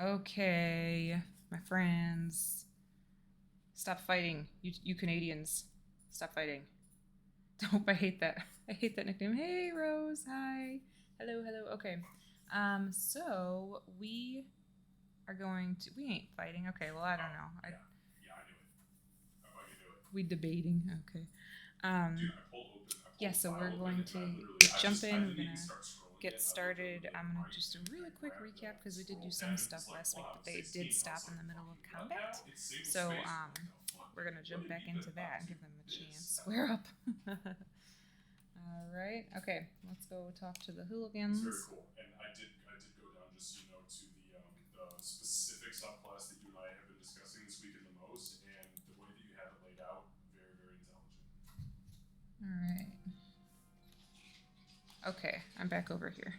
Okay, my friends. Stop fighting. You Canadians. Stop fighting. Don't I hate that. I hate that nickname. Hey Rose, hi. Hello. Okay. So we are going to we ain't fighting. Okay, well I don't know. Yeah, I knew it. I fucking knew it. We debating. Okay. Um Dude, I pulled open. I yeah, pulled the so file we're open, going and I to literally, jump I in. We're didn't even gonna start scrolling get yet. I looked started. really I'm gonna right, just do a and really I quick grabbed recap the because we did do scroll some pen, and stuff it's like, last week, wow, but they did 16 stop plus in like the middle of fucking what combat. now? It's single So space? What the fuck, we're dude? gonna What jump have back you been into that up and to give them a chance. this? Square up. All right. Okay. Let's go talk to the It's very hooligans. cool, and I did go down, just so you know, to the specific subclass that you and I have been discussing this weekend the most, and the way that you have it laid out, very very intelligent. All right. Okay. I'm back over here.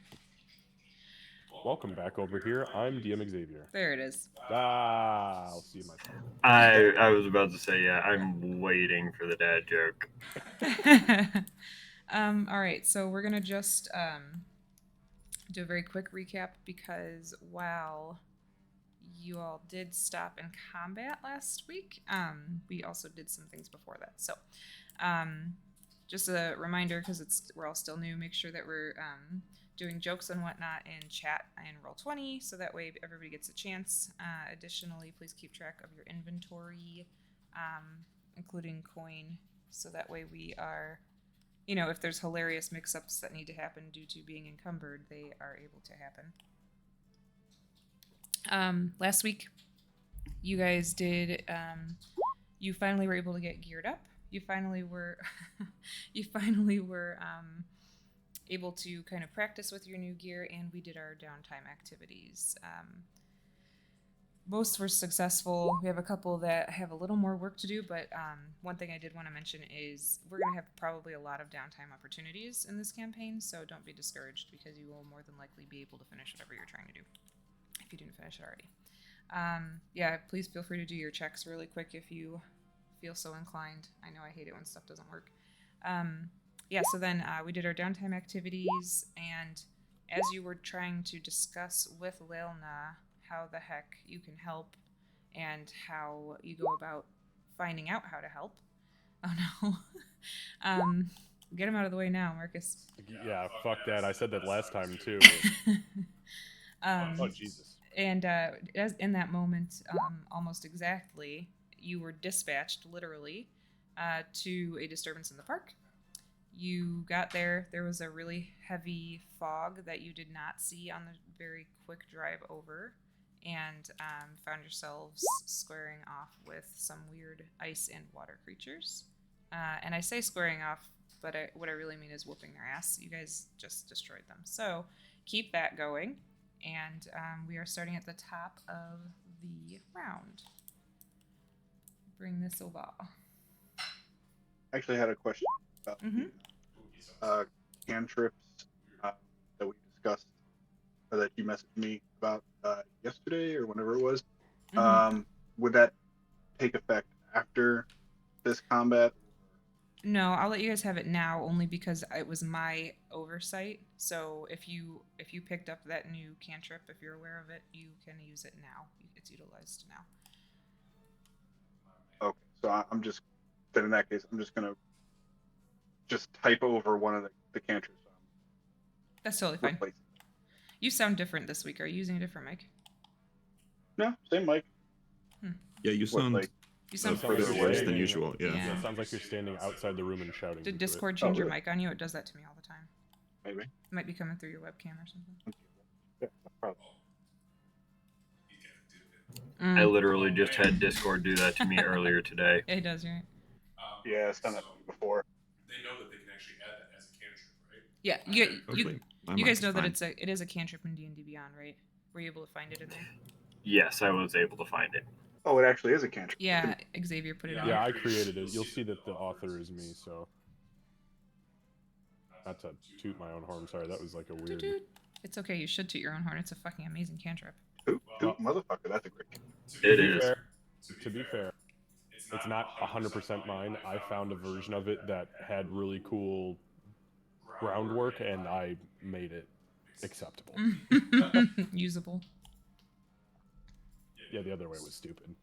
Welcome back over here. I'm DM Xavier. There it is. I'll see you myself. I was about to say, yeah, I'm waiting for the dad joke. All right. So we're gonna just do a very quick recap because while you all did stop in combat last week, we also did some things before that. So, um, just a reminder because we're all still new. Make sure that we're doing jokes and whatnot in chat and Roll20, so that way everybody gets a chance. Additionally, please keep track of your inventory, including coin, so that way we are, if there's hilarious mix-ups that need to happen due to being encumbered, they are able to happen. Last week, you guys did. You finally were able to get geared up. You finally were. you finally were able to kind of practice with your new gear, and we did our downtime activities. Most were successful. We have a couple that have a little more work to do, but one thing I did want to mention is we're going to have probably a lot of downtime opportunities in this campaign, so don't be discouraged because you will more than likely be able to finish whatever you're trying to do if you didn't finish it already. Yeah, please feel free to do your checks really quick if you feel so inclined. I know I hate it when stuff doesn't work. Yeah, so then we did our downtime activities, and as you were trying to discuss with Lilna how the heck you can help and how you go about finding out how to help. Oh no. um, get him out of the way now, Marcus. Yeah, fuck that. I said that last time too. Oh um, Jesus. and as in that moment, almost exactly, you were dispatched literally to a disturbance in the park. You got there. There was a really heavy fog that you did not see on the very quick drive over, and found yourselves squaring off with some weird ice and water creatures. And I say squaring off, but what I really mean is whooping their ass. You guys just destroyed them. So keep that going. And we are starting at the top of the round. Bring this over. I actually had a question about Mm-hmm. the cantrips uh, that we discussed, or that you messaged me about yesterday or whenever it was. Mm-hmm. Would that take effect after this combat? No, I'll let you guys have it now, only because it was my oversight. So if you picked up that new cantrip, if you're aware of it, you can use it now. It's utilized now. Okay, so I'm just, then in that case, I'm just gonna just type over one of the cantrips. That's totally fine. Replace it. You sound different this week. Are you using a different mic? No, same mic. Yeah, you What, sound like, You sound Sounds further like away you're than standing. usual. Yeah. Yeah. Yeah, it sounds like you're standing outside the room and shouting. Did into it. Discord Oh, change your really? mic on you? It does that to me all the time. Maybe. It might be coming through your webcam or something. Yeah, no problem. I literally just had Discord do that to me earlier today. Yeah, he does, right? Yeah, it's done that to me before. They know that they can actually add that as a cantrip, right? Yeah, Hopefully, my you mic guys is know that fine. it is a cantrip in D&D Beyond, right? Were you able to find it in there? Yes, I was able to find it. Oh, it actually is a cantrip. Yeah, Xavier put it in Yeah, there. I created it. You'll see that the author is me. So, not to toot my own horn. Sorry, that was like a weird. It's okay. You should toot your own horn. It's a fucking amazing cantrip. Toot, Well, motherfucker, that's a great. It to be is. fair, to be fair, it's not 100% mine. I found a version of it that had really cool groundwork, and I made it acceptable. Usable. Yeah, the other way was stupid.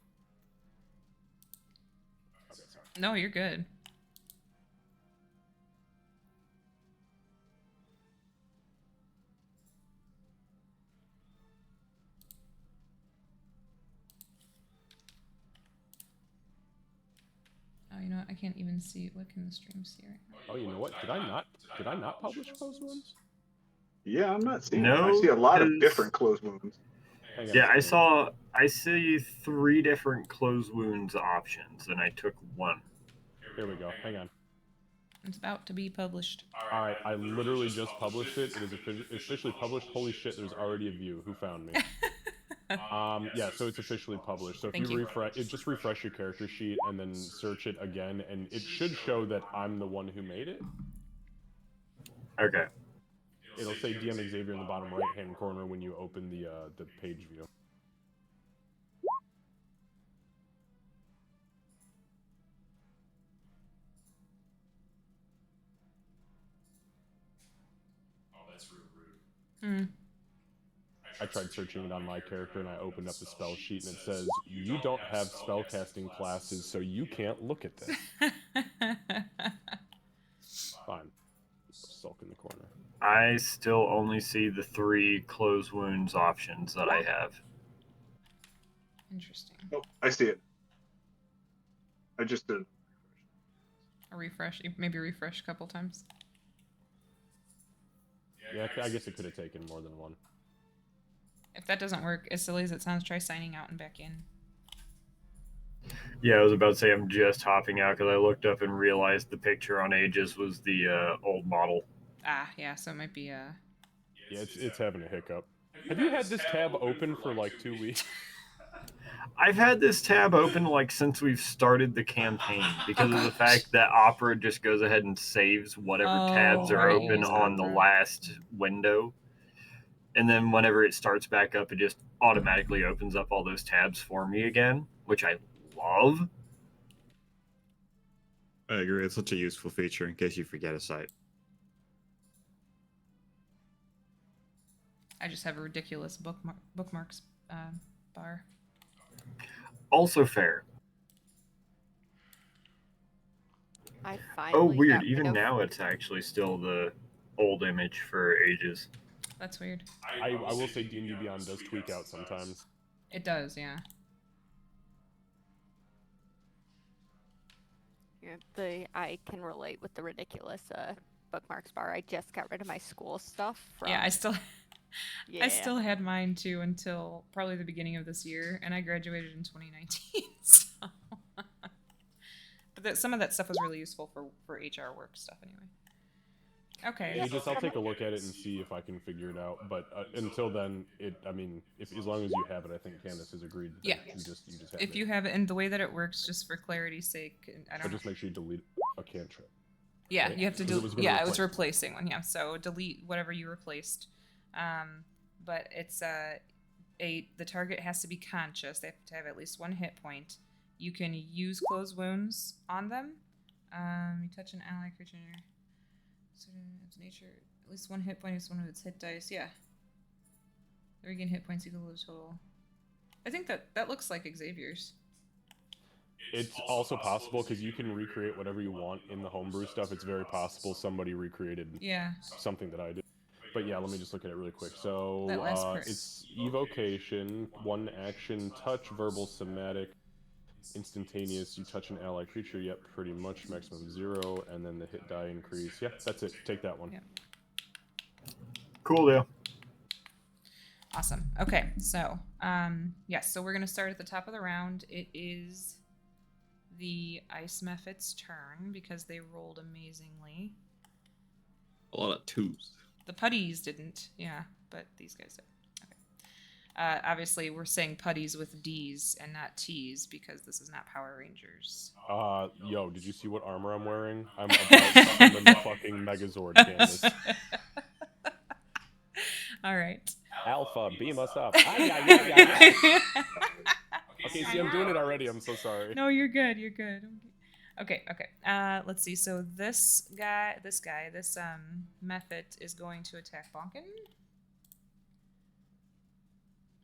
Okay, sorry. No, you're good. Oh, you know what? I can't even see. What can the stream see right now? Oh, you know what? Did I not publish closed wounds? Yeah, I'm not seeing it. No, I see a lot of 'cause- different closed wounds. Hang on a Yeah, second. I see 3 different closed wounds options, and I took one. Here we go. Hang on. It's about to be published. All right, I literally just published it. It is officially published. Holy shit! There's already a view. Who found me? Yeah, so it's officially published. So if Thank you you. just refresh your character sheet and then search it again, and it should show that I'm the one who made it. Okay. It'll say DM Xavier in the bottom right-hand corner when you open the page view. Oh, that's real rude. Hmm. I tried searching it on my character, and I opened up the spell sheet, and it says, "You don't have spellcasting classes, so you can't look at this." Fine. Sulk in the corner. I still only see the 3 closed wounds options that I have. Interesting. Oh, I see it. I just did. A refresh. Maybe refresh a couple times. Yeah, I guess it could have taken more than one. If that doesn't work, as silly as it sounds, try signing out and back in. Yeah, I was about to say I'm just hopping out because I looked up and realized the picture on Aegis was the old model. Ah, yeah. So it might be Yeah, it's having a hiccup. Have you had this tab open for like 2 weeks? I've had this tab open like since we've started the campaign because of the fact that Opera just goes ahead and saves whatever tabs are right, open use on the Opera. last window. And then whenever it starts back up, it just automatically opens up all those tabs for me again, which I love. I agree. It's such a useful feature in case you forget a site. I just have a ridiculous bookmarks bar. Also fair. I Oh, finally weird. got Even rid of- now, it's actually still the old image for Ages. That's weird. I will say D&D Beyond does tweak out sometimes. It does, yeah. Yeah, I can relate with the ridiculous bookmarks bar. I just got rid of my school stuff from. Yeah, I still Yeah. I still had mine too until probably the beginning of this year, and I graduated in 2019. So. But some of that stuff was really useful for HR work stuff anyway. Okay. Aegis, I'll take a look at it and see if I can figure it out. But until then, as long as you have it, I think Candace has agreed. That Yeah. You just have If it. you have it, and the way that it works, just for clarity's sake, I But don't know. just make sure you delete a cantrip. Yeah, right? you have to 'Cause it do. was gonna Yeah, it was replace. replacing one. Yeah, so delete whatever you replaced. But it's the target has to be conscious. They have to have at least 1 hit point. You can use closed wounds on them. You touch an ally creature. Sort of its nature. At least 1 hit point is one of its hit dice. Yeah. The regain hit points equal to the total. I think that looks like Xavier's. It's also possible because you can recreate whatever you want in the homebrew stuff. It's very possible somebody recreated Yeah. something that I did. But yeah, let me just look at it really quick. So That last part. it's evocation, 1 action, touch, verbal, somatic, instantaneous. You touch an ally creature. Yep, pretty much maximum 0, and then the hit die increase. Yep, that's it. Take that one. Yep. Cool deal. Awesome. Okay, so yes, so we're gonna start at the top of the round. It is the Ice Mephit's turn because they rolled amazingly. A lot of 2s. The putties didn't, yeah, but these guys did. Okay. Obviously, we're saying putties with D's and not T's because this is not Power Rangers. Yo, did you see what armor I'm wearing? I'm about to summon the fucking Megazord, Candace. All right. Alpha, beam us up. Ay, ay, ay, ay, ay. Okay, see, I'm doing it already. I'm so sorry. No, you're good. You're good. Okay. Let's see. So this Mephit is going to attack Bonkin.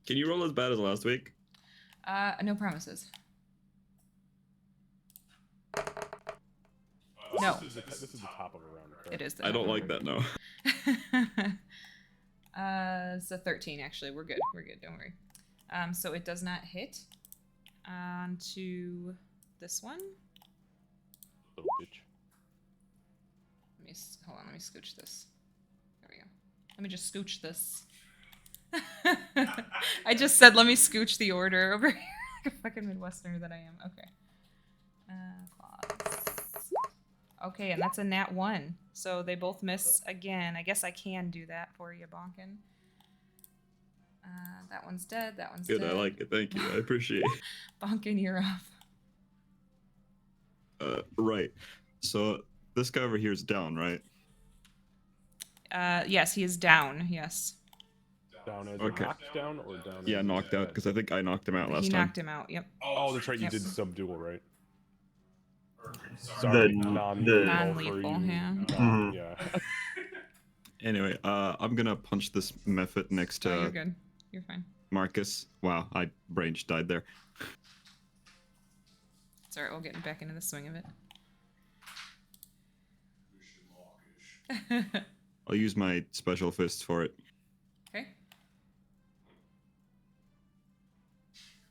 Can you roll as bad as last week? No promises. This No. is the top of a round. Correct? It is. The I don't top like that. No. It's a 13 actually. We're good. We're good. Don't worry. So it does not hit. On to this one. Little bitch. Hold on. Let me scooch this. There we go. Let me just scooch this. I just said let me scooch the order over here like a fucking Midwesterner that I am. Okay. Claws. Okay, and that's a nat 1. So they both miss again. I guess I can do that for you, Bonkin. That one's dead. That one's Good. dead. I like it. Thank you. I appreciate it. Bonkin, you're off. Right. So this guy over here is down, right? Yes, he is down. Yes. Down as Okay. knocked down or down? Yeah, as knocked out dead? because I think I knocked him out last He time. knocked him out. Yep. Oh, that's right. You Yep. did subdual, right? The- Sorry, the- Non-lethal, for you. yeah. Mhm. Yeah. Anyway, I'm gonna punch this method next Oh, you're to good. You're fine. Marcus. Wow, I brain just died there. It's alright. We'll get back into the swing of it. I'll use my special fist for it. Okay.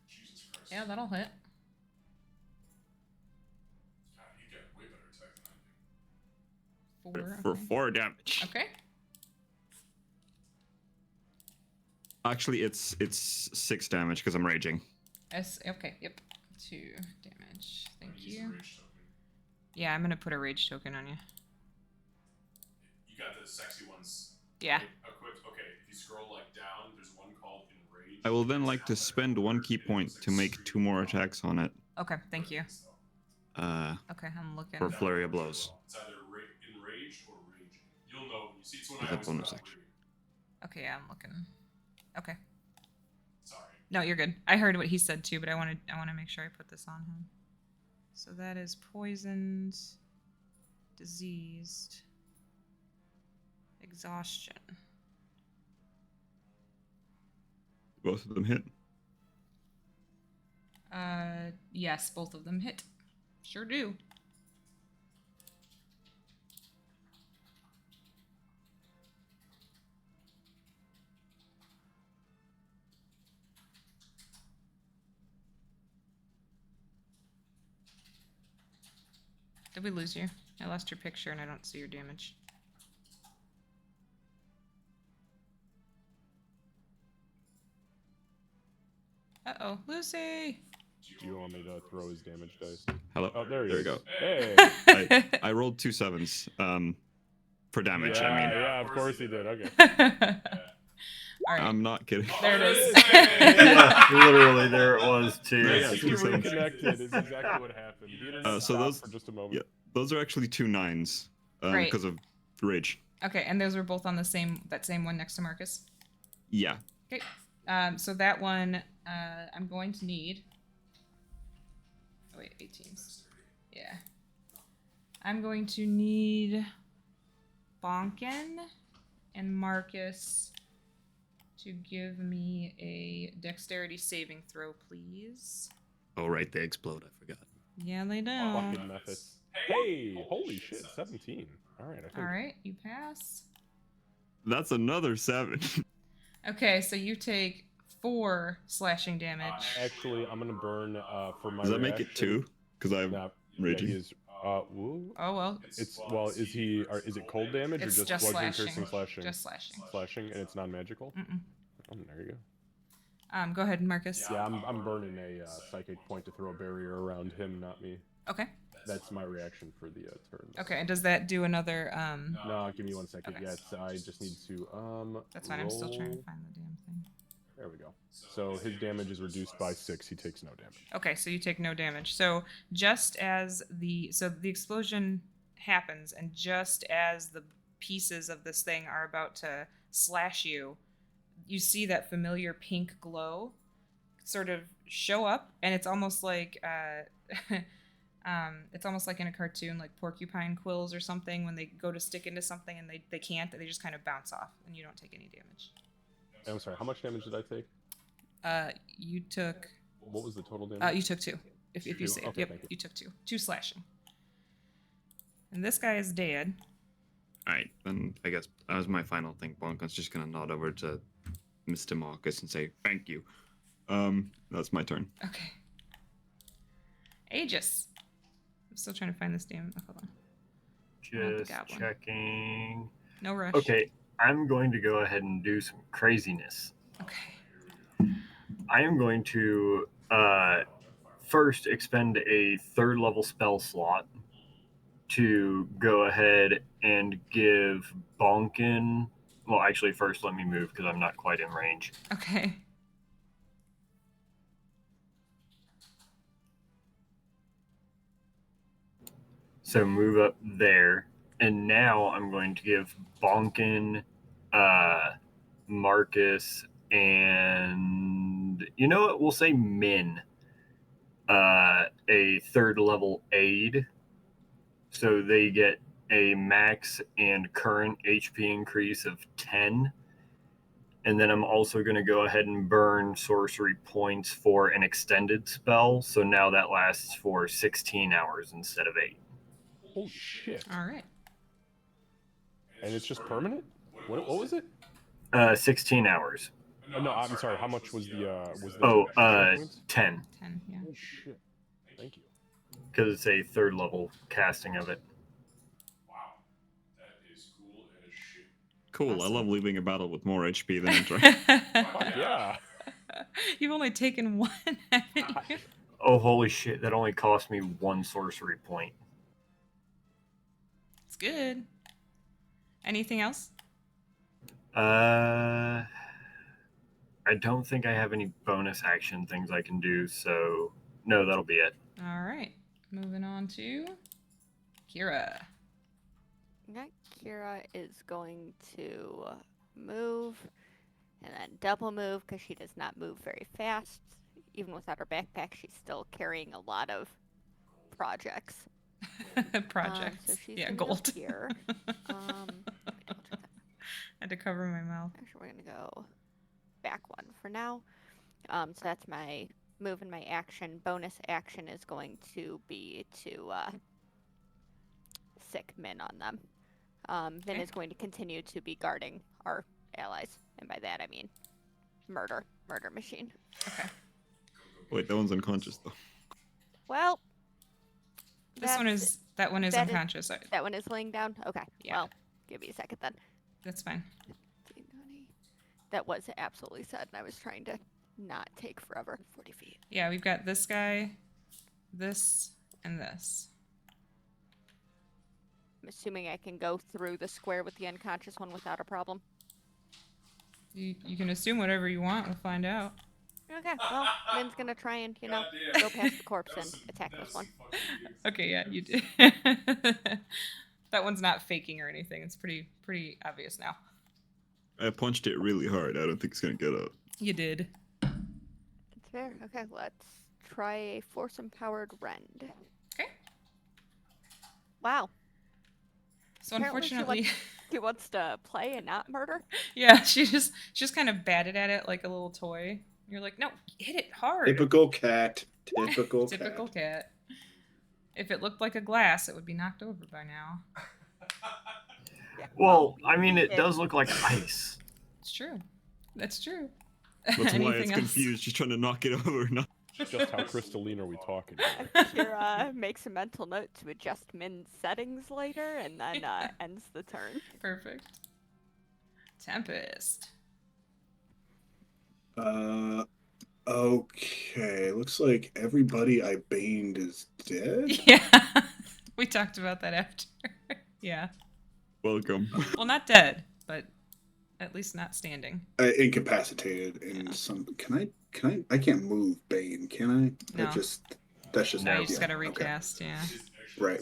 Jesus Christ. Yeah, that'll hit. God, you got way better attack than I do. 4. For Okay. 4 damage. Okay. Actually, it's 6 damage because I'm raging. Okay. Yep. 2 damage. Thank Use the you. rage token. Yeah, I'm gonna put a rage token on you. You got the sexy ones. Yeah. right, equipped. Okay, if you scroll like down, there's one called Enrage. I will then like to spend 1 key point to make 2 more attacks on it. Okay. Thank you. Okay, I'm looking. For flurry of blows. It's either Enraged or Raging. You'll know when you see it's when With I a always bonus put out action. Rage. Okay, yeah, I'm looking. Okay. Sorry. No, you're good. I heard what he said too, but I want to make sure I put this on him. So that is poisoned, diseased, exhaustion. Both of them hit. Yes, both of them hit. Sure do. Did we lose you? I lost your picture and I don't see your damage. Uh-oh, Lucy! Do you want me to throw his damage dice? Hello. Oh, there he There is. we go. Hey. I rolled 2 7s. For damage, yeah, I mean. yeah, of course he did. Okay. Alright, I'm not kidding. there it is. Yeah, literally, there it was too. Yeah, He 2 7s. reconnected is exactly what happened. He didn't So stop those- for just a moment. Yeah, those are actually 2 9s. Right. Because of rage. Okay, and those were both on the same one next to Marcus. Yeah. Okay. So that one, I'm going to need. Oh wait, 18s. Yeah. I'm going to need Bonkin and Marcus to give me a dexterity saving throw, please. Oh, right, they explode. I forgot. Yeah, they do. Fucking methods. Hey, holy shit, 17. All right, I think. All right, you pass. That's another 7. Okay, so you take 4 slashing damage. Actually, I'm gonna burn for my. Does that make it reaction. 2? Because I'm Nah, raging. Yeah, he is. Woo. Oh well, It's is he? Is it cold damage it's or just bludgeoning, slashing. piercing, slashing? Just slashing. Slashing, and it's non-magical. Mm-mm. There you go. Go ahead, Marcus. Yeah, I'm burning a psychic point to throw a barrier around him, not me. Okay. That's my reaction for the turn. Okay, and does that do another No, give me 1 second. Okay. Yes, I just need to That's fine, I'm still trying to roll- find the damn thing. There we go. So his damage is reduced by 6. He takes no damage. Okay, so you take no damage. So just as the explosion happens and just as the pieces of this thing are about to slash you, you see that familiar pink glow sort of show up, and it's almost like it's almost like in a cartoon, like porcupine quills or something, when they go to stick into something and they can't, they just kind of bounce off and you don't take any damage. I'm sorry, how much damage did I take? You took What was the total damage? You took 2. If you Two? saved. Okay, Yep, thank you. you took 2. 2 slashing. And this guy is dead. Alright, then I guess as my final thing, Bonkon's just gonna nod over to Mr. Marcus and say, thank you. That's my turn. Okay. Aegis. I'm still trying to find this damn. Oh, hold on. Not the Just goblin. checking. No rush. Okay, I'm going to go ahead and do some craziness. Okay. I am going to first expend a 3rd level spell slot to go ahead and give Bonkin. Well, actually, first let me move because I'm not quite in range. Okay. So move up there. And now I'm going to give Bonkin, Marcus, and you know what? We'll say Min a 3rd level aid. So they get a max and current HP increase of 10. And then I'm also going to go ahead and burn sorcery points for an extended spell. So now that lasts for 16 hours instead of 8. Holy shit. All right. And it's just permanent? What was it? 16 hours. No, I'm sorry. How much was the Oh, points? 10. 10, yeah. Oh shit. Thank you. Because it's a 3rd level casting of it. Wow. That is cool as shit. Cool, Awesome. I love leaving a battle with more HP than entering. Fuck yeah. You've only taken 1, haven't you? Oh, holy shit. That only cost me 1 sorcery point. It's good. Anything else? I don't think I have any bonus action things I can do, so no, that'll be it. All right. Moving on to Kira. Okay, Kira is going to move and then double move because she does not move very fast. Even without her backpack, she's still carrying a lot of projects. Projects. So she's Yeah, gonna go gold. here. Double check that. Had to cover my mouth. Actually, we're gonna go back one for now. So that's my move and my action. Bonus action is going to be to sick Min on them. Min Okay. is going to continue to be guarding our allies, and by that I mean murder machine. Okay. Wait, that one's unconscious though. Well, That one is that is- unconscious. that one is laying down. Okay. Yeah. Well, give me a second then. That's fine. That was absolutely sad, and I was trying to not take forever. 40 feet. Yeah, we've got this guy, this, and this. I'm assuming I can go through the square with the unconscious one without a problem. You can assume whatever you want. We'll find out. Okay, well, Min's gonna try and, Goddamn. go past the corpse and attack this one. Okay, yeah, you did. That one's not faking or anything. It's pretty obvious now. I punched it really hard. I don't think it's gonna get up. You did. It's fair. Okay, let's try a force-empowered rend. Okay. Wow. So Apparently she unfortunately, He wants to play and not murder? yeah, she just kind of batted at it like a little toy. You're like, no, hit it hard. Typical cat. Typical cat. Typical cat. If it looked like a glass, it would be knocked over by now. Yeah. Well, I mean, it does look like ice. It's true. That's true. That's why it's Anything else? confused. She's trying to knock it over. Not... Just how crystalline are we talking here? Kira makes a mental note to adjust Min's settings later and then ends the turn. Perfect. Tempest. Okay. Looks like everybody I baned is dead. Yeah. We talked about that after. Yeah. Welcome. Well, not dead, but at least not standing. Incapacitated in some. Can I? I can't move Bane, can I? No. That's just No, no. you just Yeah, gotta okay. recast, yeah. Right.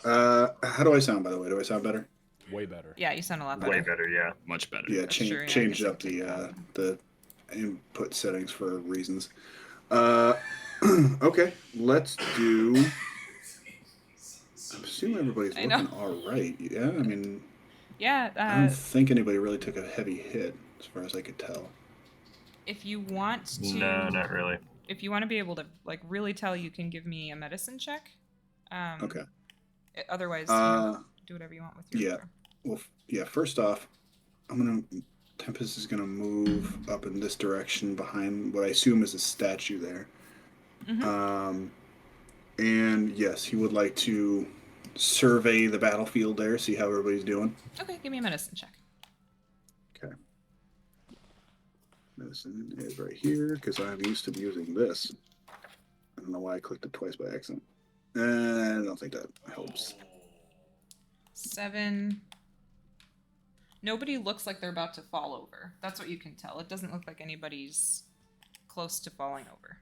How do I sound, by the way? Do I sound better? Way better. Yeah, you sound a lot better. Way better, yeah. Much better. Yeah, That's true, yeah, I changed guess I up picked that up. the input settings for reasons. Okay, let's do. I assume everybody's I know. looking all right. Yeah, I mean, I Yeah, don't think anybody really took a heavy hit, as far as I could tell. if you want to... No, not really. if you want to be able to like really tell, you can give me a medicine check. Okay. Otherwise, do whatever you want with your. Yeah. Well, yeah. First off, Tempest is gonna move up in this direction behind what I assume is a statue there. Mm-hmm. And yes, he would like to survey the battlefield there, see how everybody's doing. Okay, give me a medicine check. Okay. Medicine is right here because I'm used to using this. I don't know why I clicked it twice by accident. I don't think that helps. 7. Nobody looks like they're about to fall over. That's what you can tell. It doesn't look like anybody's close to falling over.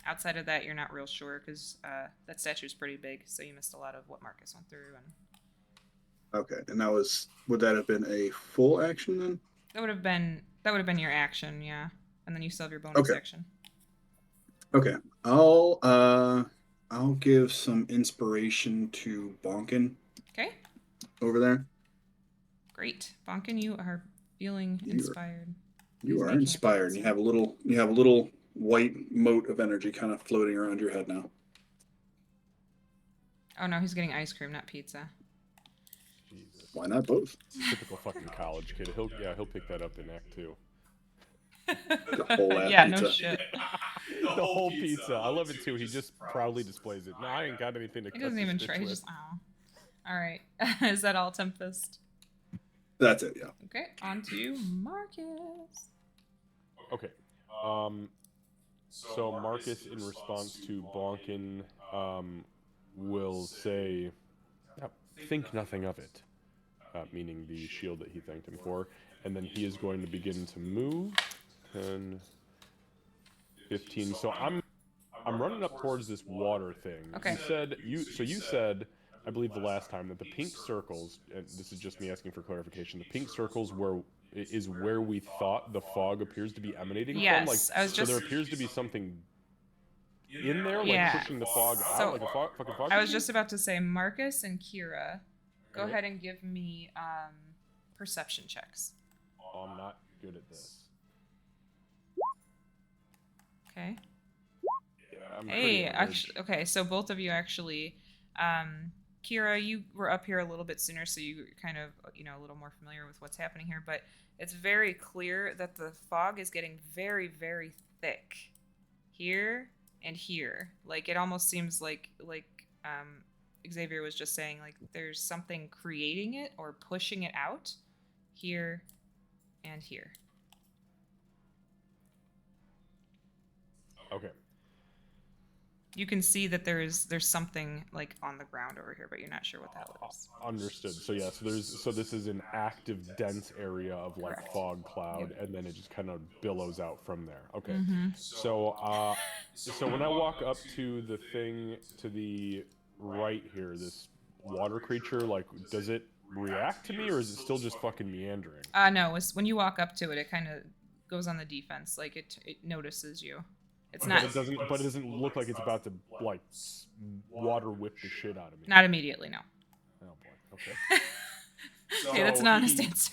Outside of that, you're not real sure because that statue's pretty big, so you missed a lot of what Marcus went through. And Okay, and would that have been a full action then? that would have been your action, yeah. And then you still have your bonus action. Okay, I'll give some inspiration to Bonkin. Okay. Over there. Great, Bonkin, you are feeling inspired. You are inspired. You have a little white mote of energy kind of floating around your head now. Oh no, he's getting ice cream, not pizza. Jesus. Why not both? Typical fucking college kid. He'll pick that up in Act 2. The whole yeah, pizza. No shit. the whole pizza. I love it too. He just proudly displays it. No, I ain't got anything to. He doesn't even try. He just All right. Is that all, Tempest? That's it. Yeah. Okay. On to Marcus. Okay. So Marcus, in response to Bonkin, will say, "Think nothing of it," meaning the shield that he thanked him for, and then he is going to begin to move. 10, 15. So I'm running up towards this water thing. Okay. You said, I believe the last time, that the pink circles, and this is just me asking for clarification, the pink circles is where we thought the fog appears to be emanating from? Like, so there appears to be something in there, like pushing the fog out, like a fucking fog. I was just about to say, Marcus and Kira, go ahead and give me perception checks. Oh, I'm not good at this. Okay. Yeah, hey, actually, okay, so both of you actually, Kira, you were up here a little bit sooner, so you kind of, a little more familiar with what's happening here, but it's very clear that the fog is getting very, very thick here and here. Like, it almost seems like Xavier was just saying, like, there's something creating it or pushing it out here and here. Okay. You can see that there's something like on the ground over here, but you're not sure what that is. Understood. So yeah, so this is an active, dense area of like Correct. fog cloud, and then it just kind of billows out from there. Okay. Mm-hmm. So when I walk up to the thing to the right here, this water creature, like, does it react to me, or is it still just fucking meandering? No. When you walk up to it, it kind of goes on the defense. Like it notices you. It's not. But it doesn't look like it's about to like water whip the shit out of me. Not immediately, no. Oh boy. Okay. Okay, that's an honest answer.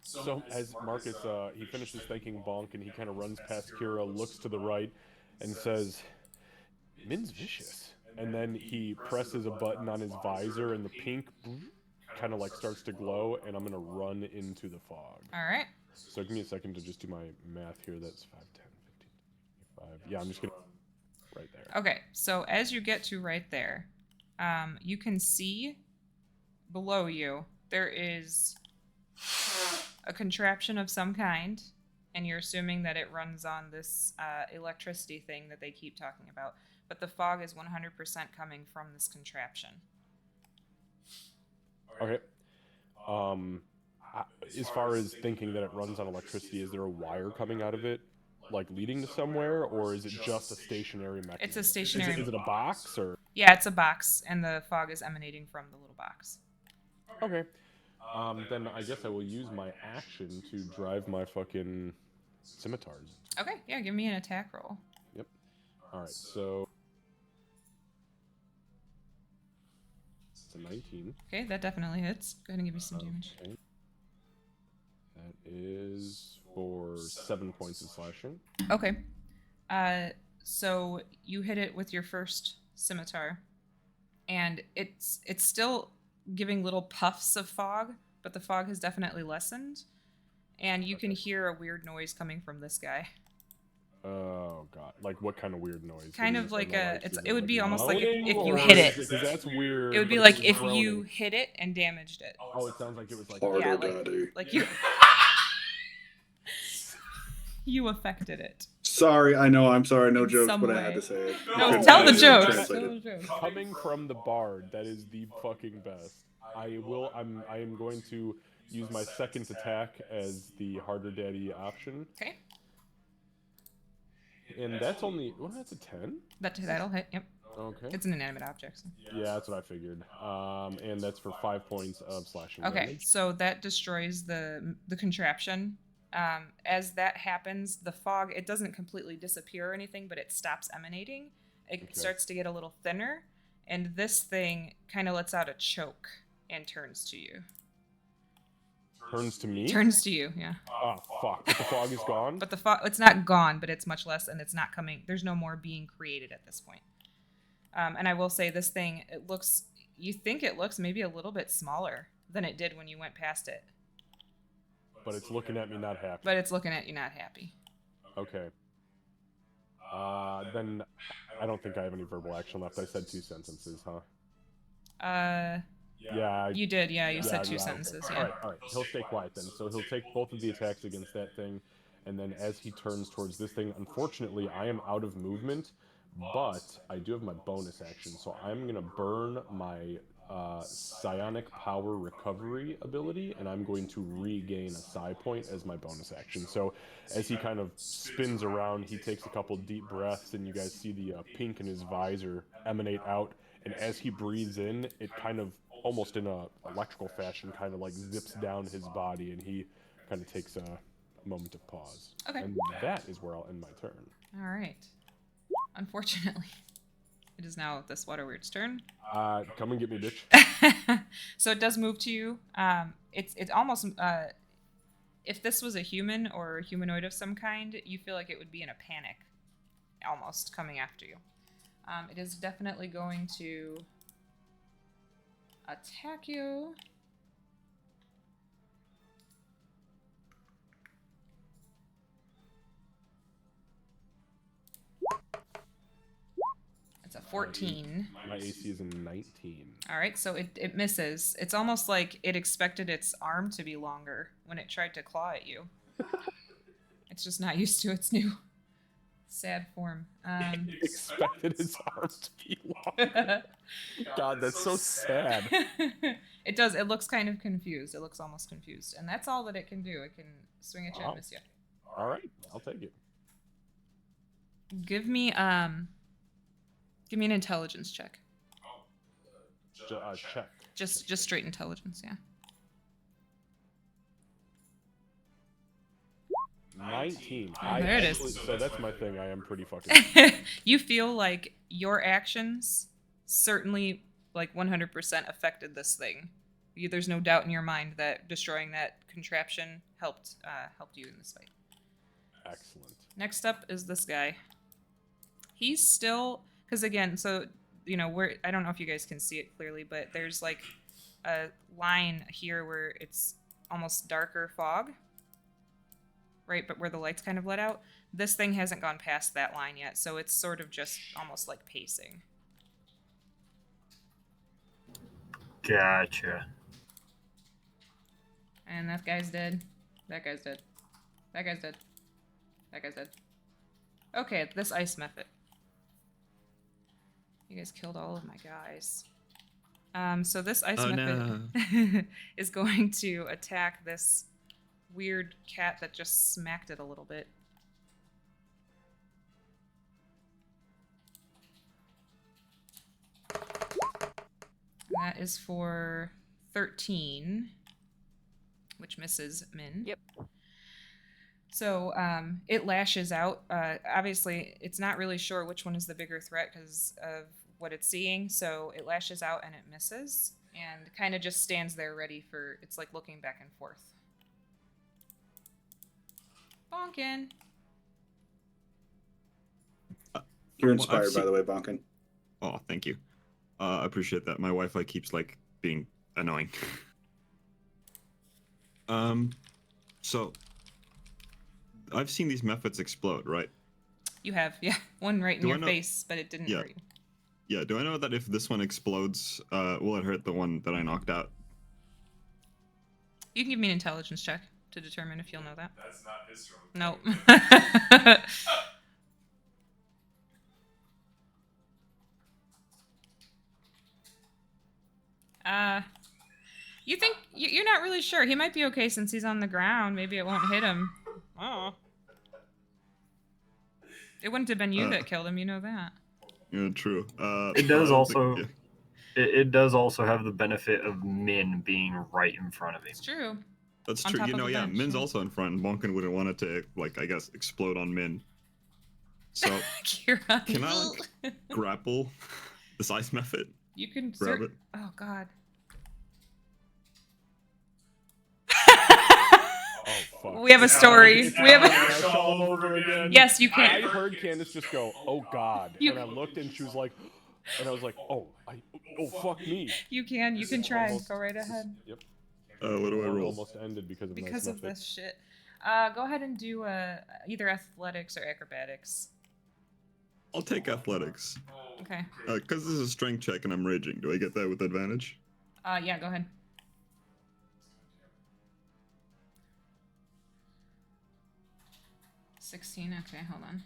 So as Marcus, he finishes thanking Bonk, and he kind of runs past Kira, looks to the right, and says, "Min's vicious." And then he presses a button on his visor, and the pink kind of like starts to glow, and I'm gonna run into the fog. All right. So give me a second to just do my math here. That's 5, 10, 15, 25. Yeah, I'm just gonna right there. Okay, so as you get to right there, you can see below you there is a contraption of some kind, and you're assuming that it runs on this electricity thing that they keep talking about. But the fog is 100% coming from this contraption. Okay. As far as thinking that it runs on electricity, is there a wire coming out of it, like leading to somewhere, or is it just a stationary mechanism? It's a stationary. Is it a box, or? Yeah, it's a box, and the fog is emanating from the little box. Okay. Then I guess I will use my action to drive my fucking scimitars. Okay, yeah, give me an attack roll. Yep. All right, so it's a 19. Okay, that definitely hits. Go ahead and give me some damage. Okay. That is for 7 points of slashing. Okay. So you hit it with your first scimitar, and it's still giving little puffs of fog, but the fog has definitely lessened, and you can hear a weird noise coming from this guy. Oh god! Like what kind of weird noise? Kind What of do you like mean, a. is It would be almost like moaning, if you or hit is it. Because that's weird. It would be but like it's if you groaning. hit it and damaged it. Oh, it sounds like it was like. Harder, Yeah, like- daddy. Like you. You affected it. Sorry, I know. I'm sorry. No In jokes, some but I way. had to say it. No, Couldn't tell the say it, jokes. translate Tell it. the jokes. Coming from the bard, that is the fucking best. I am going to use my second attack as the harder daddy option, Okay. and that's only. Well, that's a 10. That'll hit. Yep. Okay. It's an inanimate object. So. Yeah, that's what I figured. And that's for 5 points of slashing Okay, damage. so that destroys the contraption. As that happens, the fog, it doesn't completely disappear or anything, but it stops emanating. It Okay. starts to get a little thinner, and this thing kind of lets out a choke and turns to you. Turns to me. Turns to you, yeah. Oh fuck! But the fog is gone. But the fog, it's not gone, but it's much less, and it's not coming. There's no more being created at this point. And I will say, this thing, it looks. You think it looks maybe a little bit smaller than it did when you went past it, But it's looking at me not happy. but it's looking at you not happy. Okay. Then I don't think I have any verbal action left. I said 2 sentences, huh? Yeah. You did, yeah. You said 2 okay. sentences, All yeah. right, all right. He'll stay quiet then. So he'll take both of the attacks against that thing, and then as he turns towards this thing, unfortunately, I am out of movement, but I do have my bonus action, so I'm gonna burn my psionic power recovery ability, and I'm going to regain a psi point as my bonus action. So as he kind of spins around, he takes a couple deep breaths, and you guys see the pink in his visor emanate out, and as he breathes in, it kind of almost in a electrical fashion kind of like zips down his body, and he kind of takes a moment of pause. Okay. And that is where I'll end my turn. All right. Unfortunately, it is now this water weird's turn. Come and get me, bitch. So it does move to you. It's almost if this was a human or a humanoid of some kind, you feel like it would be in a panic, almost coming after you. It is definitely going to attack you. It's a 14. My AC is a 19. All right, so it misses. It's almost like it expected its arm to be longer when it tried to claw at you. It's just not used to its new sad form. Expected his arm to be long. God, that's so sad. It does. It looks kind of confused. It looks almost confused, and that's all that it can do. It can swing at you and Wow. miss you. All right, I'll take it. Give me an intelligence check. Check. Just straight intelligence, yeah. 19. There it is. So that's my thing. I am pretty fucking. You feel like your actions certainly, like 100%, affected this thing. There's no doubt in your mind that destroying that contraption helped you in this fight. Excellent. Next up is this guy. He's still, because again, so I don't know if you guys can see it clearly, but there's like a line here where it's almost darker fog. Right, but where the lights kind of let out. This thing hasn't gone past that line yet, so it's sort of just almost like pacing. Gotcha. And that guy's dead. That guy's dead. That guy's dead. That guy's dead. Okay, this ice method. You guys killed all of my guys. So this ice method is going to attack this weird cat that just smacked it a little bit. That is for 13, which misses Min. Yep. So it lashes out. Obviously, it's not really sure which one is the bigger threat because of what it's seeing. So it lashes out and it misses and kind of just stands there ready for, it's like looking back and forth. Bonkin. You're Well, I've inspired, by seen- the way, Bonkin. Oh, thank you. I appreciate that. My Wi-Fi keeps like being annoying. So I've seen these methods explode, right? You have, yeah, one right in Do I your know- face, but it didn't Yeah. hurt you. Yeah. Do I know that if this one explodes, will it hurt the one that I knocked out? You can give me an intelligence check to determine if you'll know that. That's not his strong Nope. point. You think you're not really sure. He might be okay since he's on the ground. Maybe it won't hit him. Oh. It wouldn't have been you that killed him. You know that. Yeah, true. It does I don't also. think- It does also have the benefit of Min being right in front of him. It's true. That's On true. top You of know, the yeah, bench, Min's yeah. also in front. Bonkin wouldn't want it to, like, I guess, explode on Min. So, Kira. can I, like, grapple this ice method? You can. grab it? Oh God. Oh fuck. We have a story. It's We have a- Alex all over again. Yes, you I can. heard Candace just go, "Oh God," You- and I looked and she was like, and I was like, "Oh, fuck me." You can. You can try. Almost- Go right ahead. Yep. What do I War roll? almost ended because of an Because ice of method. this shit. Go ahead and do either athletics or acrobatics. I'll take athletics. Okay. Because this is a strength check and I'm raging. Do I get that with advantage? Yeah. Go ahead. 16. Okay, hold on.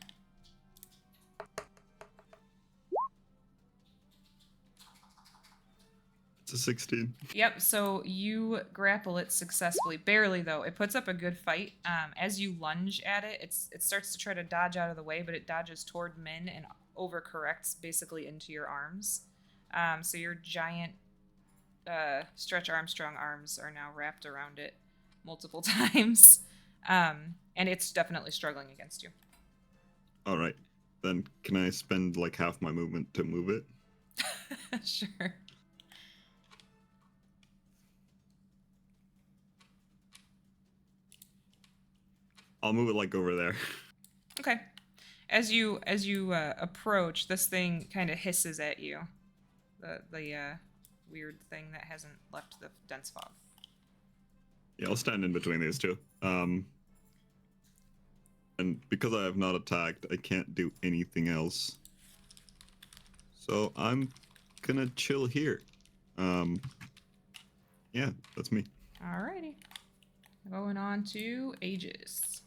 It's a 16. Yep, so you grapple it successfully. Barely, though. It puts up a good fight. As you lunge at it, it starts to try to dodge out of the way, but it dodges toward Min and overcorrects basically into your arms. So your giant Stretch Armstrong arms are now wrapped around it multiple times. And it's definitely struggling against you. All right. Then can I spend like half my movement to move it? Sure. I'll move it like over there. Okay. As you approach, this thing kind of hisses at you. The weird thing that hasn't left the dense fog. Yeah, I'll stand in between these two. And because I have not attacked, I can't do anything else. So I'm gonna chill here. Yeah, that's me. Alrighty. Going on to Aegis.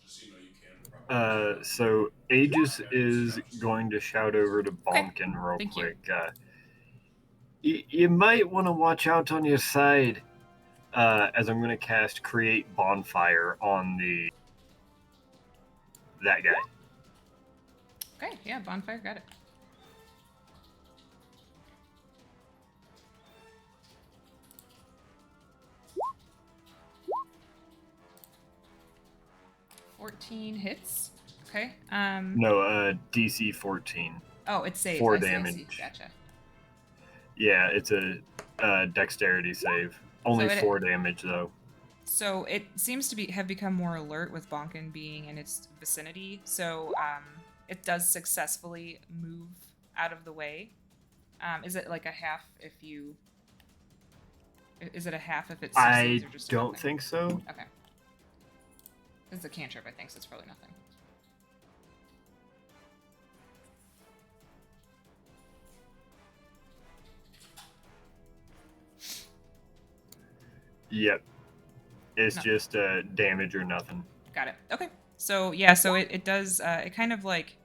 Just so you know, you can probably. So Aegis is going to shout over to Okay. Bonkin real Thank you. quick. You might want to watch out on your side. As I'm going to cast Create Bonfire on that guy. Okay, yeah, bonfire, got it. $14 hits. Okay. No, DC 14. Oh, it's saved. 4 I see. damage. Gotcha. Yeah, it's a dexterity save. Only So it- 4 damage though. So it seems to have become more alert with Bonkin being in its vicinity. So it does successfully move out of the way. Is it like a half if you? Is it a half if it I succeeds or just don't nothing? think so. Okay. It's a cantrip, I think, so it's probably nothing. Yep. It's No. just damage or nothing. Got it. Okay. So yeah, so it does it kind of like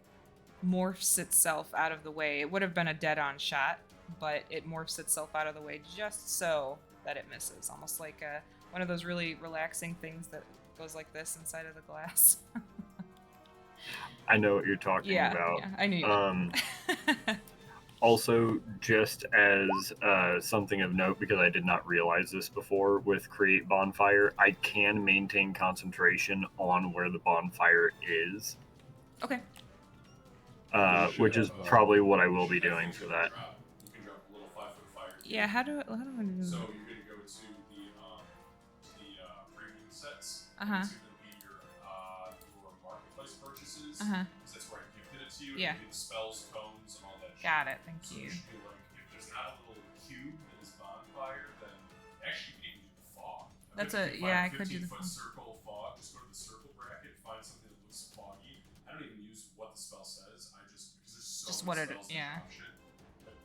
morphs itself out of the way. It would have been a dead-on shot, but it morphs itself out of the way just so that it misses. Almost like one of those really relaxing things that goes like this inside of the glass. I know what you're talking yeah, about. yeah, I knew you would. Also, just as something of note, because I did not realize this before, with Create Bonfire, I can maintain concentration on where the bonfire is, Okay. which is probably what I will be doing for that. You can drop a little 5-foot fire. Yeah, how do I do So that? you're gonna go to the premium sets. Uh-huh. It's gonna be your marketplace purchases, Uh-huh. Because that's where I gifted it to you. Yeah. And the spells, tones, and all that shit. Got it. Thank So you. there should be like, if there's not a little cube that is bonfire, then actually you can even do the fog. That's bet you can yeah, I find could do the 15-foot fog. circle of fog. Just go to the circle bracket, find something that looks foggy. I don't even use what the spell says. I just because there's so Just many what it- spells yeah. that drop shit. But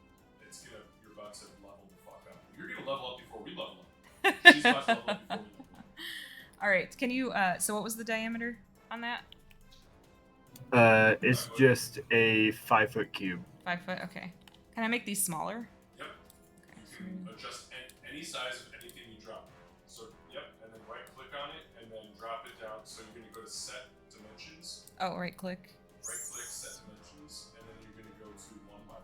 you're about to level the fuck up. You're gonna level up before we level up. She's about to level up before we level up. All right. Can you? So what was the diameter on that? It's just a 5-foot cube. 5 foot. Okay. Can I make these smaller? Yep. Okay. You can adjust any size of anything you drop. So, yep, and then right click on it, and then drop it down. So you're going to go to set dimensions. Oh, right click. Right click, set dimensions, and then you're going to go to 1 by 1.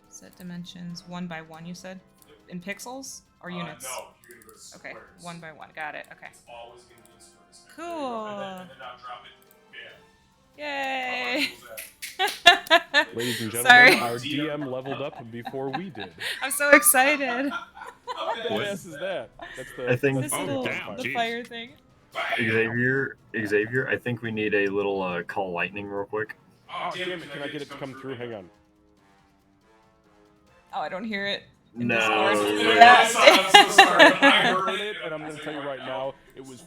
Set dimensions 1 by 1. You said Yep. in pixels or units? No, you're going to go to squares. Okay. 1 by 1. Got it. Okay. It's always going to be in squares. Cool. And then now drop it. Bam. Yay! How hard was that? Ladies and Sorry. gentlemen, our DM leveled up before we did. I'm so excited. How badass is that? That's the. I think- This Oh, little damn, the jeez. fire thing. Xavier, I think we need a little call lightning real quick. Oh, damn it! Can I get it to come through? Hang on. Oh, I don't hear it. In No. Discord. Yeah, Yeah. I'm so sorry. I heard Heard it, it, and I'm gonna tell you right now, it was.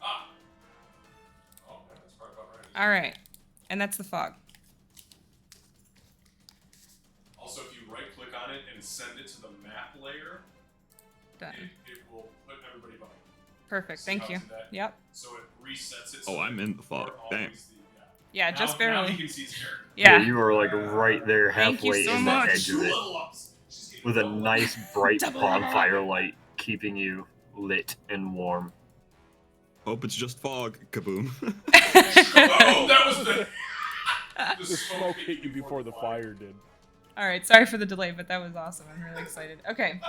Ah. Oh, that's probably about right. All right, and that's the fog. Also, if you right click on it and send it to the map layer, Done. it will put everybody behind. Perfect. See Thank how you. to that? Yep. So it resets it. Oh, so I'm that in the fog. we're Damn. always the- Yeah, Now- just Now barely. he can see his character. Yeah. You are like right there Thank you halfway so in much. the edge of it. Level ups. She's getting With a level nice bright Double bonfire light keeping you lit and warm. Hope it's just fog. Kaboom. Oh, that was the. The smoke hit you before the fire did. All right. Sorry for the delay, but that was awesome. I'm really excited. Okay.